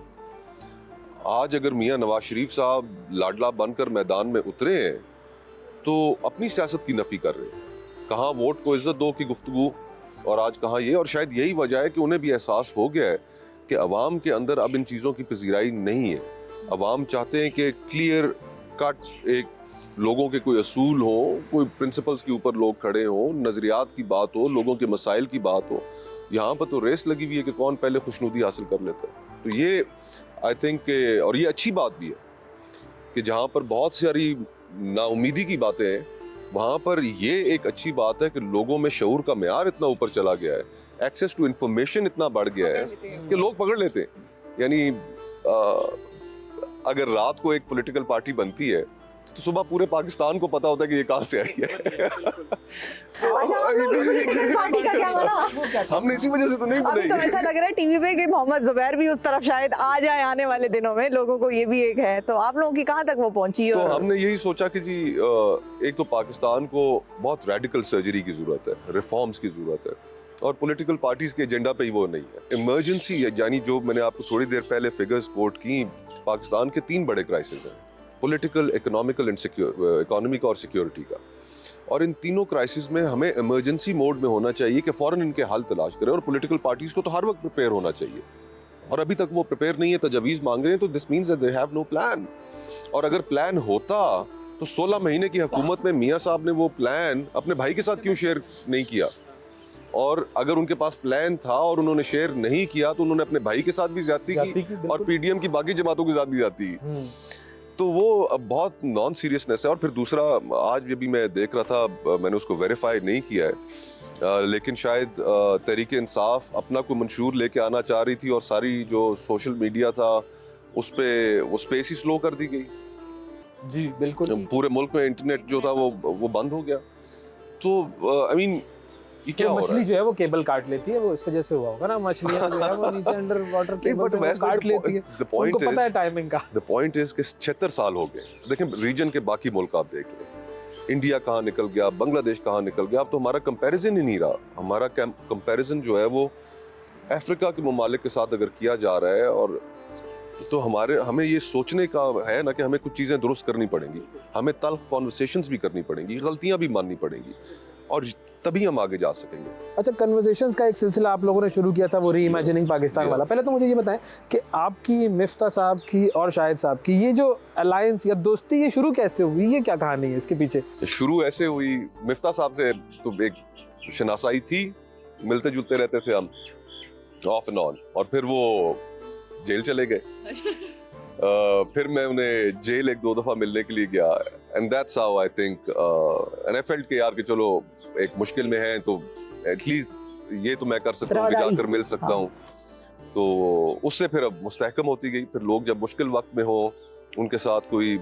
आज अगर मियाँ नवाज शरीफ साहब लाडला बनकर मैदान में उतरे हैं तो अपनी सियासत की नफ़ी कर रहे हैं। कहाँ वोट को इज़्ज़त दो की गुफ्तगू, और आज कहाँ ये। और शायद यही वजह है कि उन्हें भी एहसास हो गया है कि अवाम के अंदर अब इन चीज़ों की पजीराई नहीं है। अवाम चाहते हैं कि क्लियर कट एक लोगों के कोई असूल हो, कोई प्रिंसिपल्स के ऊपर लोग खड़े हों, नज़रियात की बात हो, लोगों के मसाइल की बात हो। यहाँ पर तो रेस लगी हुई है कि कौन पहले खुशनुदी हासिल कर लेता है। तो ये आई थिंक, और ये अच्छी बात भी है कि जहाँ पर बहुत सारी नाउमीदी की बातें हैं, वहाँ पर ये एक अच्छी बात है कि लोगों में शऊर का मेयार इतना ऊपर चला गया है, एक्सेस टू इंफॉर्मेशन इतना बढ़ गया है कि लोग पकड़ लेते हैं। यानी अगर रात को एक पॉलिटिकल पार्टी बनती है तो सुबह पूरे पाकिस्तान को पता होता है कि ये कहाँ से आई है। हमने इसी वजह से तो नहीं अभी तो ऐसा लग रहा है टीवी पे कि मोहम्मद जुबैर भी उस तरफ शायद आ जाए आने वाले दिनों में, लोगों को ये भी एक है। तो आप लोगों की कहाँ तक वो पहुंची है? तो हमने यही सोचा कि जी एक तो पाकिस्तान को बहुत रेडिकल सर्जरी की जरूरत है, रिफॉर्म्स की जरूरत है, और पॉलिटिकल पार्टीज के एजेंडा पे ही वो नहीं है। इमरजेंसी यानी जो मैंने आपको थोड़ी देर पहले फिगर्स कोट की, पाकिस्तान के 3 बड़े क्राइसिस हैं, पॉलिटिकल, इकोनॉमिकल एंड इकोनॉमिक और सिक्योरिटी का। और इन तीनों क्राइसिस में हमें इमरजेंसी मोड में होना चाहिए कि फ़ौरन इनके हल तलाश करें, और पॉलिटिकल पार्टीज को तो हर वक्त प्रिपेयर होना चाहिए, और अभी तक वो प्रिपेयर नहीं है, तजवीज़ मांग रहे हैं। तो this means that they have no plan. और अगर प्लान होता तो 16 महीने की हुकूमत में मियाँ साहब ने वो प्लान अपने भाई के साथ क्यों शेयर नहीं किया? और अगर उनके पास प्लान था और उन्होंने शेयर नहीं किया तो उन्होंने अपने भाई के साथ भी ज्यादती की और पीडीएम की बाकी जमातों के साथ भी ज्यादती की। तो वो बहुत नॉन सीरियसनेस है। और फिर दूसरा, आज भी मैं देख रहा था, मैंने उसको वेरीफाई नहीं किया है, लेकिन शायद तहरीक इंसाफ अपना कोई मंशूर लेके आना चाह रही थी, और सारी जो सोशल मीडिया था उस पे वो स्पेस ही स्लो कर दी गई। जी बिल्कुल, पूरे मुल्क में इंटरनेट जो था वो बंद हो गया। तो आई मीन ये क्या हो रहा है? मछली जो है वो केबल काट लेती है, वो इस वजह से हुआ होगा ना। मछलियां जो है वो नीचे अंडर वाटर केबल से काट लेती है, उनको पता है टाइमिंग का। द पॉइंट इज कि 76 साल हो गए। देखें रीजन के बाकी मुल्क आप देख लें, इंडिया कहाँ निकल गया, बांग्लादेश कहाँ निकल गया। अब तो हमारा कंपैरिजन ही नहीं रहा। हमारा कंपैरिजन जो है वो अफ्रीका के ममालिक के साथ अगर किया जा रहा है, और तो हमें ये सोचने का है ना कि हमें कुछ चीज़ें दुरुस्त करनी पड़ेंगी, हमें तल्ख कॉन्वर्सेशंस भी करनी पड़ेंगी, गलतियां भी माननी पड़ेंगी, और तभी हम आगे जा सकेंगे। अच्छा, कन्वर्सेशंस का एक सिलसिला आप लोगों ने शुरू किया था, वो री इमेजिनिंग पाकिस्तान वाला। पहले तो मुझे ये बताएं कि आपकी, मिफ्ता साहब की और शाहिद साहब की ये जो अलायंस या दोस्ती, ये शुरू कैसे हुई? ये क्या कहानी है इसके पीछे? शुरू ऐसे हुई, मिफ्ता साहब से तो एक शनासाई थी, मिलते जुलते रहते थे हम ऑफ एंड ऑन, और फिर वो जेल चले गए। फिर मैं उन्हें जेल 1-2 दफा मिलने के लिए गया, and that's how I think, and I felt कि यार कि चलो एक मुश्किल में है तो एटलीस्ट ये तो मैं कर सकता हूँ कि जाकर मिल सकता हूँ। तो उससे फिर अब मुस्तहकम होती गई। फिर लोग जब मुश्किल वक्त में हो, उनके साथ कोई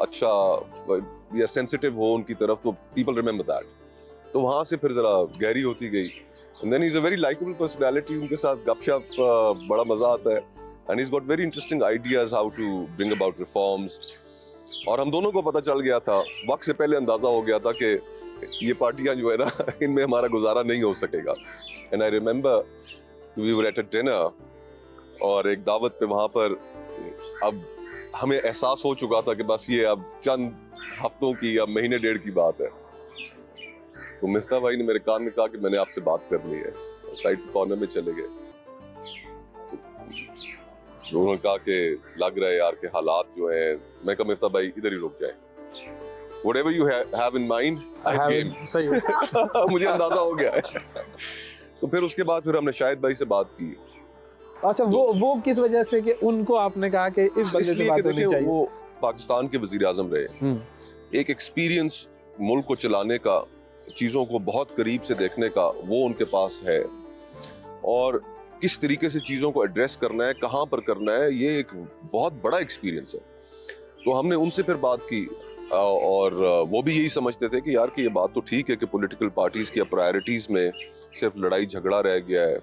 अच्छा या सेंसिटिव हो उनकी तरफ, तो पीपल रिमेंबर दैट। तो वहाँ से फिर ज़रा गहरी होती गई। And then he is a very likeable personality, उनके साथ गपशप बड़ा मज़ा आता है। And he's got very interesting ideas how to bring about reforms। और हम दोनों को पता चल गया था, वक्त से पहले अंदाज़ा हो गया था कि ये पार्टियां जो है ना, इनमें हमारा गुजारा नहीं हो सकेगा। And I remember we were at a dinner, और एक दावत पे वहाँ पर अब हमें एहसास हो चुका था कि बस ये अब चंद हफ्तों की या महीने डेढ़ की बात है। तो मिफ्ता भाई ने मेरे कान में कहा कि मैंने आपसे बात करनी है। साइड कॉर्नर में चले गए, तो उन्होंने कहा कि लग रहा है यार के हालात जो है। मैं कहा मिफ्ता भाई इधर ही रुक जाए, whatever you have in mind, I game। सही है। मुझे अंदाजा हो गया है। तो फिर उसके बाद फिर हमने शाहिद भाई से बात की। अच्छा, वो किस वजह से कि उनको आपने कहा कि इस बंदे से इसलिए बात कि होनी देखिए चाहिए? वो पाकिस्तान के वजीर आजम रहे, एक एक्सपीरियंस मुल्क को चलाने का, चीज़ों को बहुत करीब से देखने का वो उनके पास है, और किस तरीके से चीज़ों को एड्रेस करना है, कहाँ पर करना है, ये एक बहुत बड़ा एक्सपीरियंस है। तो हमने उनसे फिर बात की, और वो भी यही समझते थे कि यार कि ये बात तो ठीक है कि पॉलिटिकल पार्टीज़ की प्रायोरिटीज़ में सिर्फ लड़ाई झगड़ा रह गया है,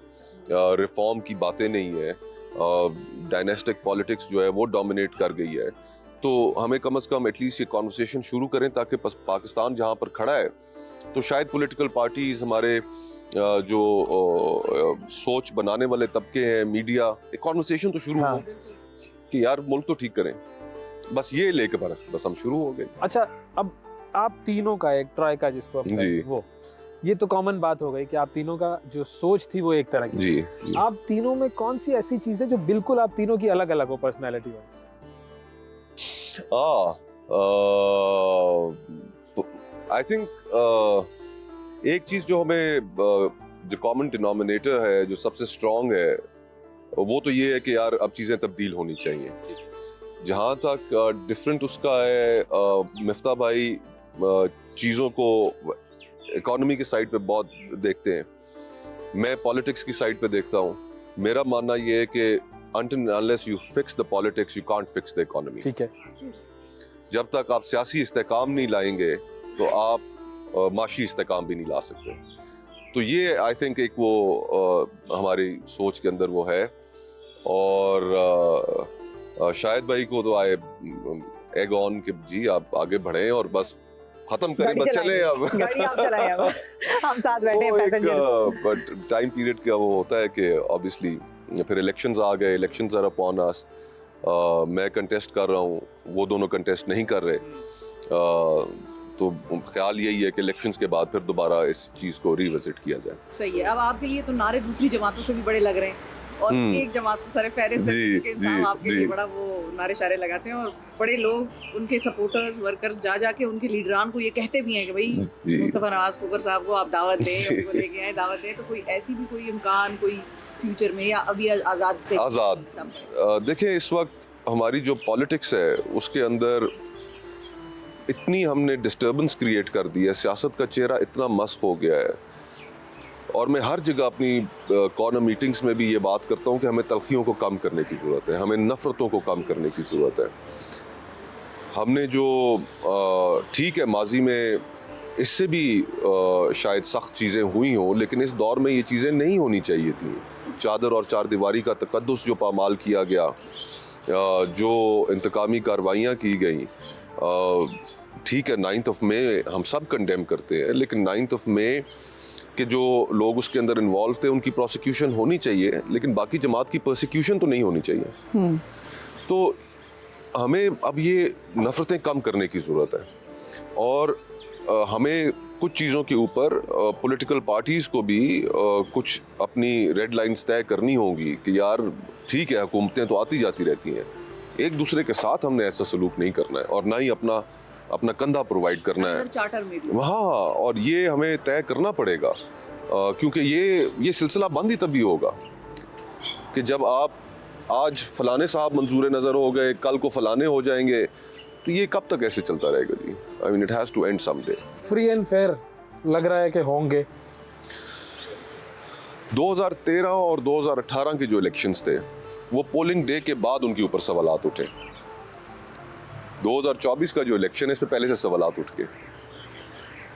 रिफॉर्म की बातें नहीं है, डायनेस्टिक पॉलिटिक्स जो है वो डोमिनेट कर गई है। तो हमें कम से कम एटलीस्ट ये कॉन्वर्सेशन शुरू करें, ताकि पाकिस्तान जहाँ पर खड़ा है तो शायद पॉलिटिकल पार्टीज, हमारे जो सोच बनाने वाले तबके हैं, मीडिया, एक कॉन्वर्सेशन तो शुरू हो कि यार मुल्क तो ठीक करें। बस ये लेके बस हम शुरू हो गए। अच्छा, अब आप तीनों का एक ट्राइका जिसको आप जी। वो, ये तो कॉमन बात हो गई कि आप तीनों का जो सोच थी वो एक तरह की। जी, जी। आप तीनों में कौन सी ऐसी चीज है जो बिल्कुल आप तीनों की अलग अलग हो पर्सनैलिटी वाइज? आई थिंक एक चीज जो हमें जो कॉमन डिनोमिनेटर है, जो सबसे स्ट्रॉन्ग है, वो तो ये है कि यार अब चीजें तब्दील होनी चाहिए। जहाँ तक डिफरेंट उसका है, मिफ्ता भाई चीज़ों को इकोनॉमी की साइड पे बहुत देखते हैं, मैं पॉलिटिक्स की साइड पे देखता हूँ। मेरा मानना ये है कि until unless you fix the politics, you can't fix the economy। ठीक है। जब तक आप सियासी इस्तेकाम नहीं लाएंगे तो आप माशी इस्तेकाम भी नहीं ला सकते। तो ये आई थिंक एक वो हमारी सोच के अंदर वो है। और शाहिद भाई को तो आए एग ऑन कि जी आप आगे बढ़ें और बस खत्म करें, बस चले अब गाड़ी आप चलाएं अब। हम साथ बैठे हैं पैसेंजर। बट टाइम पीरियड का वो होता है कि ऑब्वियसली फिर इलेक्शंस आ गए, इलेक्शंस आर अपॉन अस। मैं कंटेस्ट कर रहा हूँ, वो दोनों कंटेस्ट नहीं कर रहे। तो ख्याल यही है कि इलेक्शंस के बाद फिर दोबारा इस चीज़ को रिविजिट किया जाए। सही है। अब आपके लिए तो नारे दूसरी जमातों से भी बड़े लग रहे हैं, और एक जमात तो सारे फहरिस्त के इंसान आपके लिए बड़ा वो नारे शारे लगाते हैं, और बड़े लोग उनके सपोर्टर्स, वर्कर्स जा जाके उनके लीडरान को ये कहते भी हैं कि भाई मुस्तफा नवाज खोखर साहब को आप दावत दें, उनको लेके आए, दावत दें। तो कोई ऐसी भी कोई इम्कान कोई फ्यूचर में, या अभी आज़ाद देखिए इस वक्त हमारी जो पॉलिटिक्स है उसके अंदर इतनी हमने डिस्टर्बेंस क्रिएट कर दी है, सियासत का चेहरा इतना मस्क हो गया है। और मैं हर जगह अपनी कॉर्नर मीटिंग्स में भी ये बात करता हूँ कि हमें तलखियों को कम करने की ज़रूरत है, हमें नफ़रतों को कम करने की ज़रूरत है। हमने जो ठीक है माजी में इससे भी शायद सख्त चीज़ें हुई हों, लेकिन इस दौर में ये चीज़ें नहीं होनी चाहिए थी। चादर और चार दीवारी का तकद्दुस जो पामाल किया गया, जो इंतकामी कार्रवाइयाँ की गई, ठीक है 9th of May हम सब कंडेम करते हैं, लेकिन 9th of May कि जो लोग उसके अंदर इन्वॉल्व थे उनकी प्रोसिक्यूशन होनी चाहिए, लेकिन बाकी जमात की प्रोसिक्यूशन तो नहीं होनी चाहिए। तो हमें अब ये नफ़रतें कम करने की ज़रूरत है, और हमें कुछ चीज़ों के ऊपर पॉलिटिकल पार्टीज़ को भी कुछ अपनी रेड लाइंस तय करनी होंगी कि यार ठीक है हुकूमतें तो आती जाती रहती हैं, एक दूसरे के साथ हमने ऐसा सलूक नहीं करना है, और ना ही अपना कंधा प्रोवाइड करना है चार्टर में भी। हाँ, और ये हमें तय करना पड़ेगा, क्योंकि ये सिलसिला बंद ही तभी होगा कि जब आप आज फलाने साहब मंजूर नज़र हो गए, कल को फलाने हो जाएंगे, तो ये कब तक ऐसे चलता रहेगा जी? I mean it has to end someday. Free and fair लग रहा है कि होंगे। 2013 और 2018 के जो इलेक्शंस थे वो पोलिंग डे के बाद उनके ऊपर सवालात उठे। 2024 का जो इलेक्शन है इस पे पहले से सवालात उठ गए।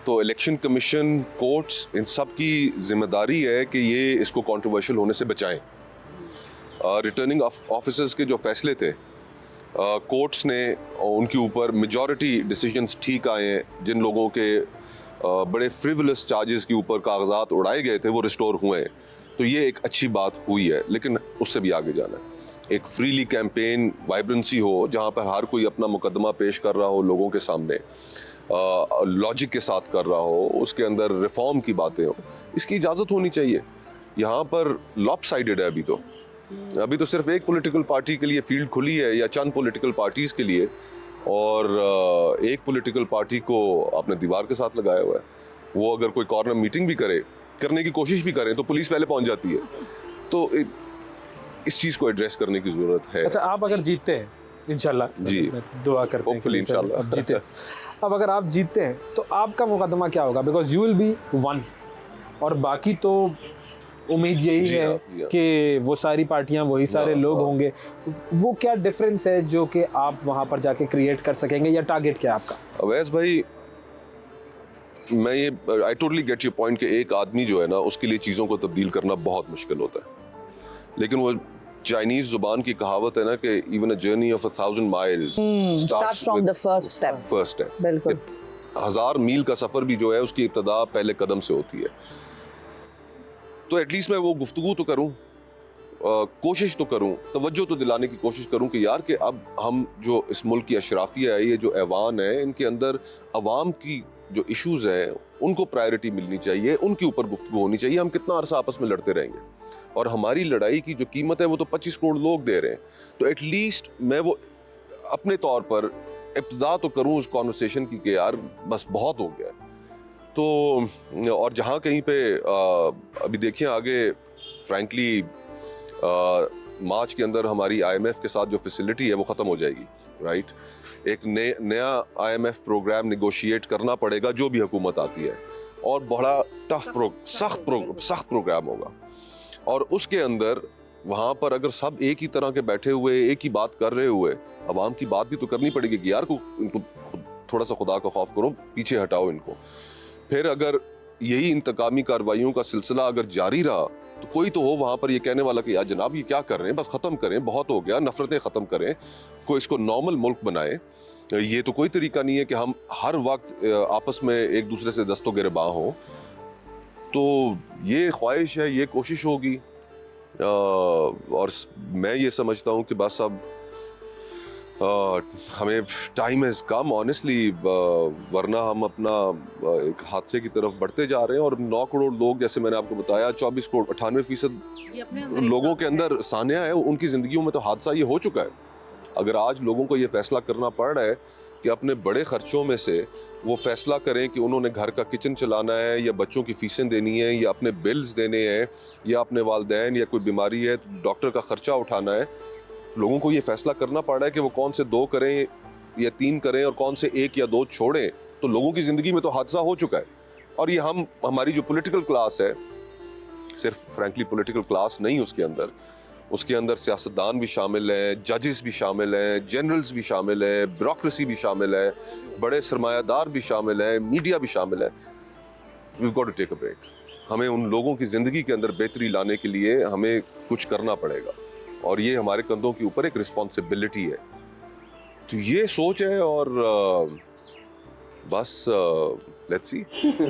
तो इलेक्शन कमीशन, कोर्ट्स, इन सब की जिम्मेदारी है कि ये इसको कंट्रोवर्शियल होने से बचाएं। रिटर्निंग ऑफिसर्स के जो फैसले थे, कोर्ट्स ने उनके ऊपर मेजॉरिटी डिसीजंस ठीक आए हैं। जिन लोगों के बड़े फ्रिवलस चार्जेस के ऊपर कागजात उड़ाए गए थे वो रिस्टोर हुए हैं, तो ये एक अच्छी बात हुई है। लेकिन उससे भी आगे जाना है, एक फ्रीली कैंपेन वाइब्रेंसी हो जहाँ पर हर कोई अपना मुकदमा पेश कर रहा हो लोगों के सामने, लॉजिक के साथ कर रहा हो, उसके अंदर रिफॉर्म की बातें हो, इसकी इजाज़त होनी चाहिए। यहाँ पर लॉपसाइडेड है अभी तो सिर्फ एक पॉलिटिकल पार्टी के लिए फील्ड खुली है या चंद पॉलिटिकल पार्टीज़ के लिए, और एक पॉलिटिकल पार्टी को अपने दीवार के साथ लगाया हुआ है। वो अगर कोई कॉर्नर मीटिंग भी करने की कोशिश भी करें तो पुलिस पहले पहुंच जाती है। तो इस चीज़ को एड्रेस करने की ज़रूरत है। अच्छा, आप अगर जीतते हैं इंशाल्लाह, जी, दुआ करते हैं होपफुली इंशाल्लाह आप जीते। अब अगर आप जीतते हैं तो आपका मुकदमा क्या होगा? Because you will be one, और बाकी तो उम्मीद यही जी है हाँ। कि वो सारी पार्टियां, वही सारे लोग होंगे। वो क्या डिफरेंस है जो कि आप वहां पर जाके क्रिएट कर सकेंगे, या टारगेट क्या है आपका? अवैस भाई, मैं ये I totally get your point कि एक आदमी जो है ना, उसके लिए चीज़ों को तब्दील करना बहुत मुश्किल होता है। लेकिन वो चाइनीज जुबान की कहावत है ना कि even a journey of 1000 miles starts from the first step. बिल्कुल। 1000 मील का सफर भी जो है उसकी इब्तदा पहले कदम से होती है। तो एटलीस्ट मैं वो गुफ्तगू तो करूं, कोशिश तो करूं, तवज्जो तो दिलाने की कोशिश करूं कि यार कि अब हम जो इस मुल्क की अशराफिया है, ये जो ऐवान है, इनके अंदर अवाम की जो इश्यूज हैं उनको प्रायोरिटी मिलनी चाहिए, उनके ऊपर गुफ्तगू होनी चाहिए। हम कितना अरसा आपस में लड़ते रहेंगे, और हमारी लड़ाई की जो कीमत है वो तो 25 करोड़ लोग दे रहे हैं। तो एटलीस्ट मैं वो अपने तौर पर इब्तिदा तो करूं उस कॉन्वर्सेशन की कि यार बस बहुत हो गया। तो और जहाँ कहीं पे अभी देखिए आगे फ्रैंकली मार्च के अंदर हमारी IMF के साथ जो फैसिलिटी है वो ख़त्म हो जाएगी, राइट? एक नया IMF प्रोग्राम निगोशिएट करना पड़ेगा जो भी हुकूमत आती है, और बड़ा सख्त प्रोग्राम होगा। और उसके अंदर वहाँ पर अगर सब एक ही तरह के बैठे हुए, एक ही बात कर रहे हुए, अवाम की बात भी तो करनी पड़ेगी कि यार इनको थोड़ा सा खुदा का खौफ करो, पीछे हटाओ इनको। फिर अगर यही इंतकामी कार्रवाइयों का सिलसिला अगर जारी रहा तो कोई तो हो वहाँ पर ये कहने वाला कि यार जनाब ये क्या कर रहे हैं, बस ख़त्म करें, बहुत हो गया, नफ़रतें ख़त्म करें, कोई इसको नॉर्मल मुल्क बनाए। ये तो कोई तरीका नहीं है कि हम हर वक्त आपस में एक दूसरे से दस्तों गिरबां हों। तो ये ख्वाहिश है, ये कोशिश होगी, और मैं ये समझता हूँ कि बस अब हमें टाइम हैज़ कम ऑनेस्टली, वरना हम अपना एक हादसे की तरफ बढ़ते जा रहे हैं। और 9 करोड़ लोग, जैसे मैंने आपको बताया, 24 करोड़ 98% लोगों के अंदर सानिया है, उनकी ज़िंदगियों में तो हादसा ये हो चुका है। अगर आज लोगों को ये फैसला करना पड़ रहा है कि अपने बड़े ख़र्चों में से वो फैसला करें कि उन्होंने घर का किचन चलाना है, या बच्चों की फ़ीसें देनी है, या अपने बिल्स देने हैं, या अपने वालदैन, या कोई बीमारी है तो डॉक्टर का ख़र्चा उठाना है, लोगों को ये फैसला करना पड़ रहा है कि वो कौन से 2 करें या 3 करें और कौन से 1 या 2 छोड़ें। तो लोगों की ज़िंदगी में तो हादसा हो चुका है। और ये हमारी जो पॉलिटिकल क्लास है, सिर्फ फ्रैंकली पॉलिटिकल क्लास नहीं, उसके अंदर सियासतदान भी शामिल हैं, जजेस भी शामिल हैं, जनरल्स भी शामिल हैं, ब्यूरोक्रेसी भी शामिल है, बड़े सरमायादार भी शामिल हैं, मीडिया भी शामिल है। We got to take a break. हमें उन लोगों की ज़िंदगी के अंदर बेहतरी लाने के लिए हमें कुछ करना पड़ेगा, और ये हमारे कंधों के ऊपर एक रिस्पॉन्सिबिलिटी है। तो ये सोच है, और बस लेट्स सी।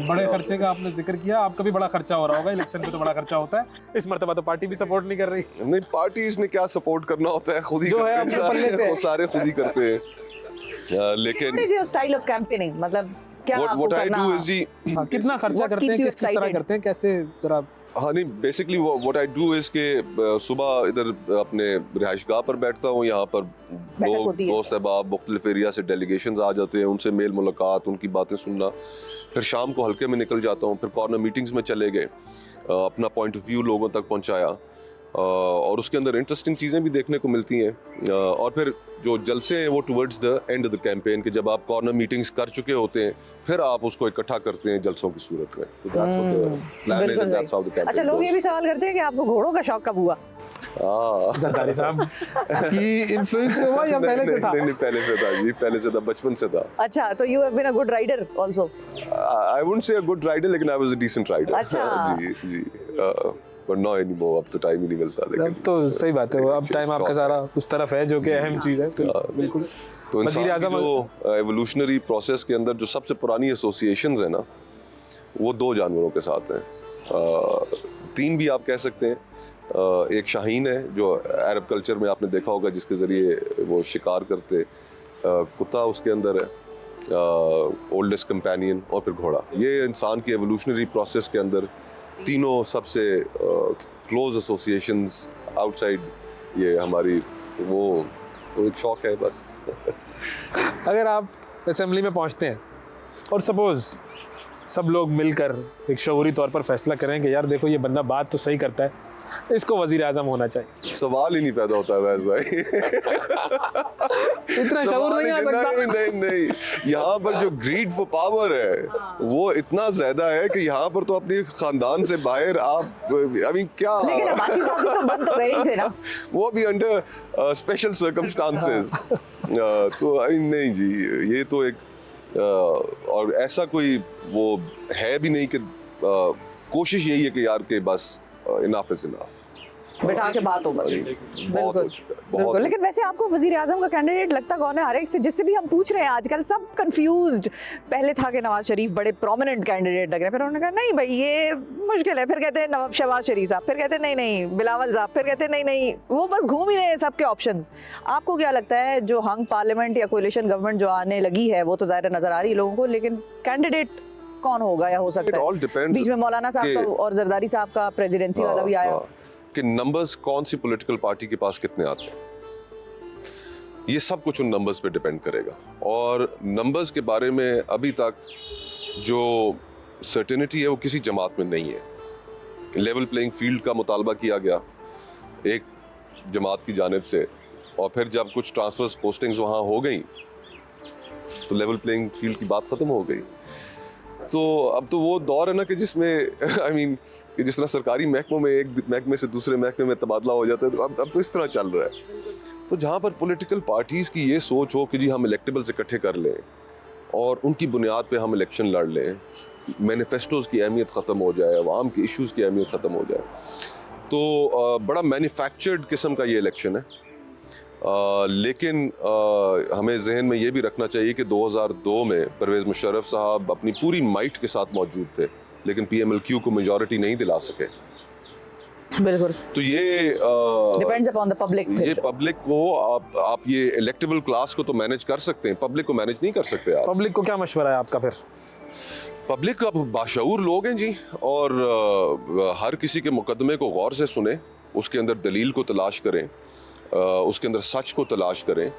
बड़े खर्चे का आपने जिक्र किया, आपका भी बड़ा खर्चा हो रहा होगा, इलेक्शन में तो बड़ा खर्चा होता है। इस मरतबा तो पार्टी भी सपोर्ट नहीं कर रही। नहीं, पार्टीज ने क्या सपोर्ट करना होता है, खुद ही जो करते है हैं, अपने पल्ले से। सारे खुद ही करते हैं। लेकिन What is your style of campaigning? मतलब क्या आपको what I करना? do is जी, हाँ, कितना खर्चा What करते हैं, keeps you किस तरह excited? करते हैं, कैसे जरा? हाँ नहीं, basically what I do is कि सुबह इधर अपने रिहाइशगाह पर बैठता हूँ, यहाँ पर लोग, होती है। दोस्त अहबाब, मुख्तलिफ एरिया से डेलीगेशंस आ जाते हैं, उनसे मेल मुलाकात, उनकी बातें सुनना। फिर शाम को हल्के में निकल जाता हूँ, फिर कॉर्नर मीटिंग्स में चले गए, अपना पॉइंट ऑफ व्यू लोगों तक पहुँचाया, और उसके अंदर इंटरेस्टिंग चीज़ें भी देखने को मिलती हैं। और फिर जो जलसे हैं वो towards the end of the campaign, कि जब आप कॉर्नर मीटिंग्स कर चुके होते हैं, फिर आप उसको इकट्ठा करते हैं जलसों की सूरत में। तो that's what the plan is, and that's how the campaign. अच्छा, लोग ये भी सवाल करते हैं कि आपको घोड़ों का शौक कब हुआ? जरदारी साहब की इन्फ्लुएंस से हुआ या पहले से था? नहीं, पहले से था जी, पहले से था, बचपन से था। अच्छा, तो you have been a good rider also? I wouldn't say a good rider, लेकिन I was a decent rider। अच्छा। जी। But not anymore, अब तो टाइम ही नहीं मिलता। लेकिन अब तो सही बात है, वो अब टाइम आपका सारा उस तरफ है जो कि अहम चीज़ है, तो बिल्कुल। तो इंसान की जो एवोल्यूशनरी प्रोसेस के अंदर जो सबसे पुरानी एसोसिएशंस है ना, वो 2 जानवरों के साथ हैं, 3 भी आप कह सकते हैं। एक शाहीन है जो अरब कल्चर में आपने देखा होगा, जिसके ज़रिए वो शिकार करते, कुत्ता उसके अंदर है, ओल्डेस्ट कंपेनियन, और फिर घोड़ा। ये इंसान की एवोल्यूशनरी प्रोसेस के अंदर तीनों सबसे क्लोज एसोसिएशंस आउटसाइड ये हमारी, तो वो तो एक शौक है बस। अगर आप असेंबली में पहुंचते हैं और सपोज सब लोग मिलकर एक शऊरी तौर पर फैसला करें कि यार देखो ये बंदा बात तो सही करता है, इसको वजीर आजम होना चाहिए, सवाल ही नहीं पैदा होता है वैस भाई। इतना शऊर नहीं आ सकता। नहीं, यहाँ पर जो ग्रीड फॉर पावर है वो इतना ज्यादा है कि यहाँ पर तो अपने खानदान से बाहर आप, आई मीन क्या, लेकिन बाकी सब तो बंद तो गए ही थे ना, वो भी अंडर स्पेशल सर्कमस्टांसेस। तो आई नहीं जी, ये तो एक और ऐसा कोई वो है भी नहीं कि कोशिश यही है कि यार के बस इनफ इज इनफ, बैठा के बात हो बस। बहुत हो चुका है, बहुत। बिल्कुल। लेकिन वैसे आपको वजीर आजम का कैंडिडेट लगता कौन है? हर एक से जिससे भी हम पूछ रहे हैं आजकल सब कंफ्यूज्ड। पहले था कि नवाज शरीफ बड़े प्रोमिनेंट कैंडिडेट लग रहे हैं, फिर उन्होंने कहा नहीं भाई ये मुश्किल है, फिर कहते हैं नवाब शहबाज शरीफ साहब, फिर कहते हैं नहीं बिलावल साहब, फिर कहते हैं नहीं, वो बस घूम ही रहे हैं सबके ऑप्शंस। आपको क्या लगता है जो हंग पार्लियामेंट या कोalition गवर्नमेंट जो आने लगी है वो तो ज़ाहिर नजर आ रही है लोगों को, लेकिन कैंडिडेट कौन होगा या हो सकता है? बीच में मौलाना साहब का और जरदारी साहब का प्रेसिडेंसी वाला भी आया कि नंबर्स कौन सी पॉलिटिकल पार्टी के पास कितने आते हैं, ये सब कुछ उन नंबर्स पे डिपेंड करेगा। और नंबर्स के बारे में अभी तक जो सर्टेनिटी है वो किसी जमात में नहीं है। लेवल प्लेइंग फील्ड का मुतालबा किया गया एक जमात की जानिब से, और फिर जब कुछ ट्रांसफर्स पोस्टिंग्स वहाँ हो गई तो लेवल प्लेइंग फील्ड की बात ख़त्म हो गई। तो अब तो वो दौर है ना कि जिसमें आई मीन कि जिस तरह सरकारी महकमों में एक महकमे से दूसरे महकमे में तबादला हो जाता है, तो अब तो इस तरह चल रहा है। तो जहाँ पर पॉलिटिकल पार्टीज़ की ये सोच हो कि जी हम इलेक्टेबल्स इकट्ठे कर लें और उनकी बुनियाद पे हम इलेक्शन लड़ लें, मैनिफेस्टोज़ की अहमियत ख़त्म हो जाए, अवाम के इश्यूज़ की अहमियत ख़त्म हो जाए, तो बड़ा मैन्युफैक्चर्ड किस्म का ये इलेक्शन है। लेकिन हमें जहन में ये भी रखना चाहिए कि 2002 में परवेज़ मुशर्रफ साहब अपनी पूरी माइट के साथ मौजूद थे, लेकिन PMLQ को मेजॉरिटी नहीं दिला सके। बिल्कुल। तो ये डिपेंड्स अपॉन द पब्लिक। ये पब्लिक को आप ये इलेक्टेबल क्लास को तो मैनेज कर सकते हैं, पब्लिक को मैनेज नहीं कर सकते आप। पब्लिक को क्या मशवरा है आपका फिर? पब्लिक अब बाशऊर लोग हैं जी, और हर किसी के मुकदमे को गौर से सुने, उसके अंदर दलील को तलाश करें, उसके अंदर सच को तलाश करें,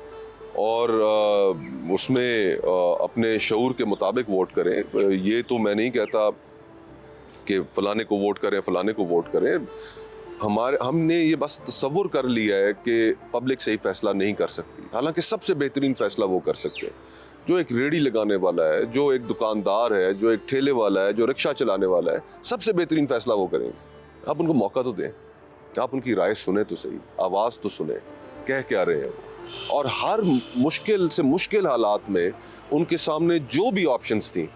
और उसमें अपने शऊर के मुताबिक वोट करें। ये तो मैं नहीं कहता कि फ़लाने को वोट करें, फ़लाने को वोट करें। हमने ये बस तसव्वुर कर लिया है कि पब्लिक सही फ़ैसला नहीं कर सकती, हालांकि सबसे बेहतरीन फ़ैसला वो कर सकते हैं जो एक रेडी लगाने वाला है, जो एक दुकानदार है, जो एक ठेले वाला है, जो रिक्शा चलाने वाला है। सबसे बेहतरीन फ़ैसला वो करें। आप उनको मौका तो दें, आप उनकी राय सुने तो सही, आवाज़ तो सुने, कह क्या रहे हैं वो। और हर मुश्किल से मुश्किल हालात में उनके सामने जो भी ऑप्शंस थी,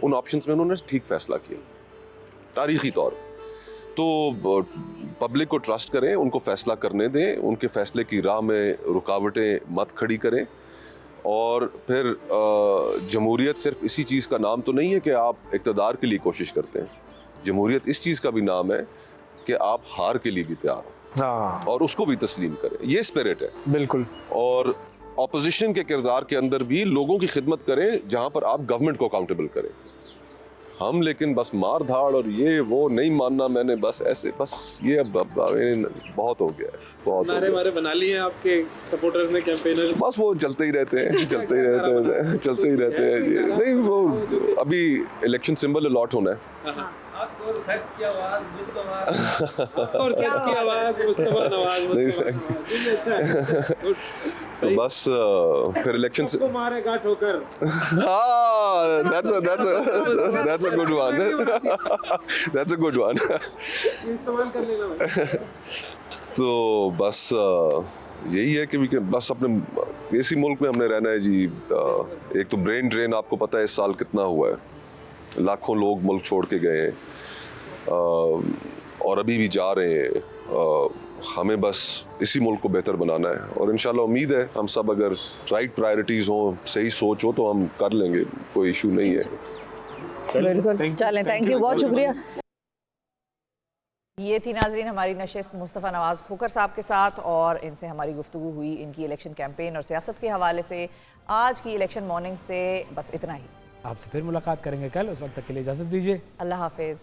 उन ऑप्शंस में उन्होंने ठीक फ़ैसला किया तारीख़ी तौर। तो पब्लिक को ट्रस्ट करें, उनको फ़ैसला करने दें, उनके फ़ैसले की राह में रुकावटें मत खड़ी करें। और फिर जमहूरियत सिर्फ इसी चीज़ का नाम तो नहीं है कि आप इक़्तिदार के लिए कोशिश करते हैं। जमहूरियत इस चीज़ का भी नाम है कि आप हार के लिए भी तैयार हो, हाँ, और उसको भी तस्लीम करें। ये स्पिरिट है। बिल्कुल। और ऑपोजिशन के किरदार के अंदर भी लोगों की खिदमत करें जहाँ पर आप गवर्नमेंट को अकाउंटेबल करें। हम लेकिन बस मार धाड़ और ये वो नहीं मानना, मैंने बस ऐसे बस ये अब बहुत हो गया है, बहुत नारे मारे बना लिए आपके सपोर्टर्स ने, कैंपेनर, बस वो चलते ही रहते हैं, चलते ही रहते हैं। नहीं, वो अभी इलेक्शन सिंबल अलॉट होना है। और सच की आवाज मुस्तफा नवाज। तो बस फिर इलेक्शन से मारेगा ठोकर। हाँ, that's a good one. That's a good one. इस्तेमाल कर लेना। तो बस यही है कि बस अपने इसी मुल्क में हमने रहना है जी। एक तो ब्रेन ड्रेन आपको पता है इस साल कितना हुआ है, लाखों लोग मुल्क छोड़ के गए हैं और अभी भी जा रहे हैं। हमें बस इसी मुल्क को बेहतर बनाना है और इंशाल्लाह उम्मीद है हम सब अगर राइट प्रायोरिटीज़ हों, सही सोच हो तो हम कर लेंगे, कोई इशू नहीं है। बिल्कुल, चलें, थैंक यू, बहुत शुक्रिया। ये थी नाजरीन हमारी नशिस्त मुस्तफ़ा नवाज़ खोखर साहब के साथ और इनसे हमारी गुफ्तगू हुई इनकी इलेक्शन कैंपेन और सियासत के हवाले से। आज की इलेक्शन मॉर्निंग से बस इतना ही। आपसे फिर मुलाकात करेंगे कल, उस वक्त तक के लिए इजाज़त दीजिए। अल्लाह हाफिज़।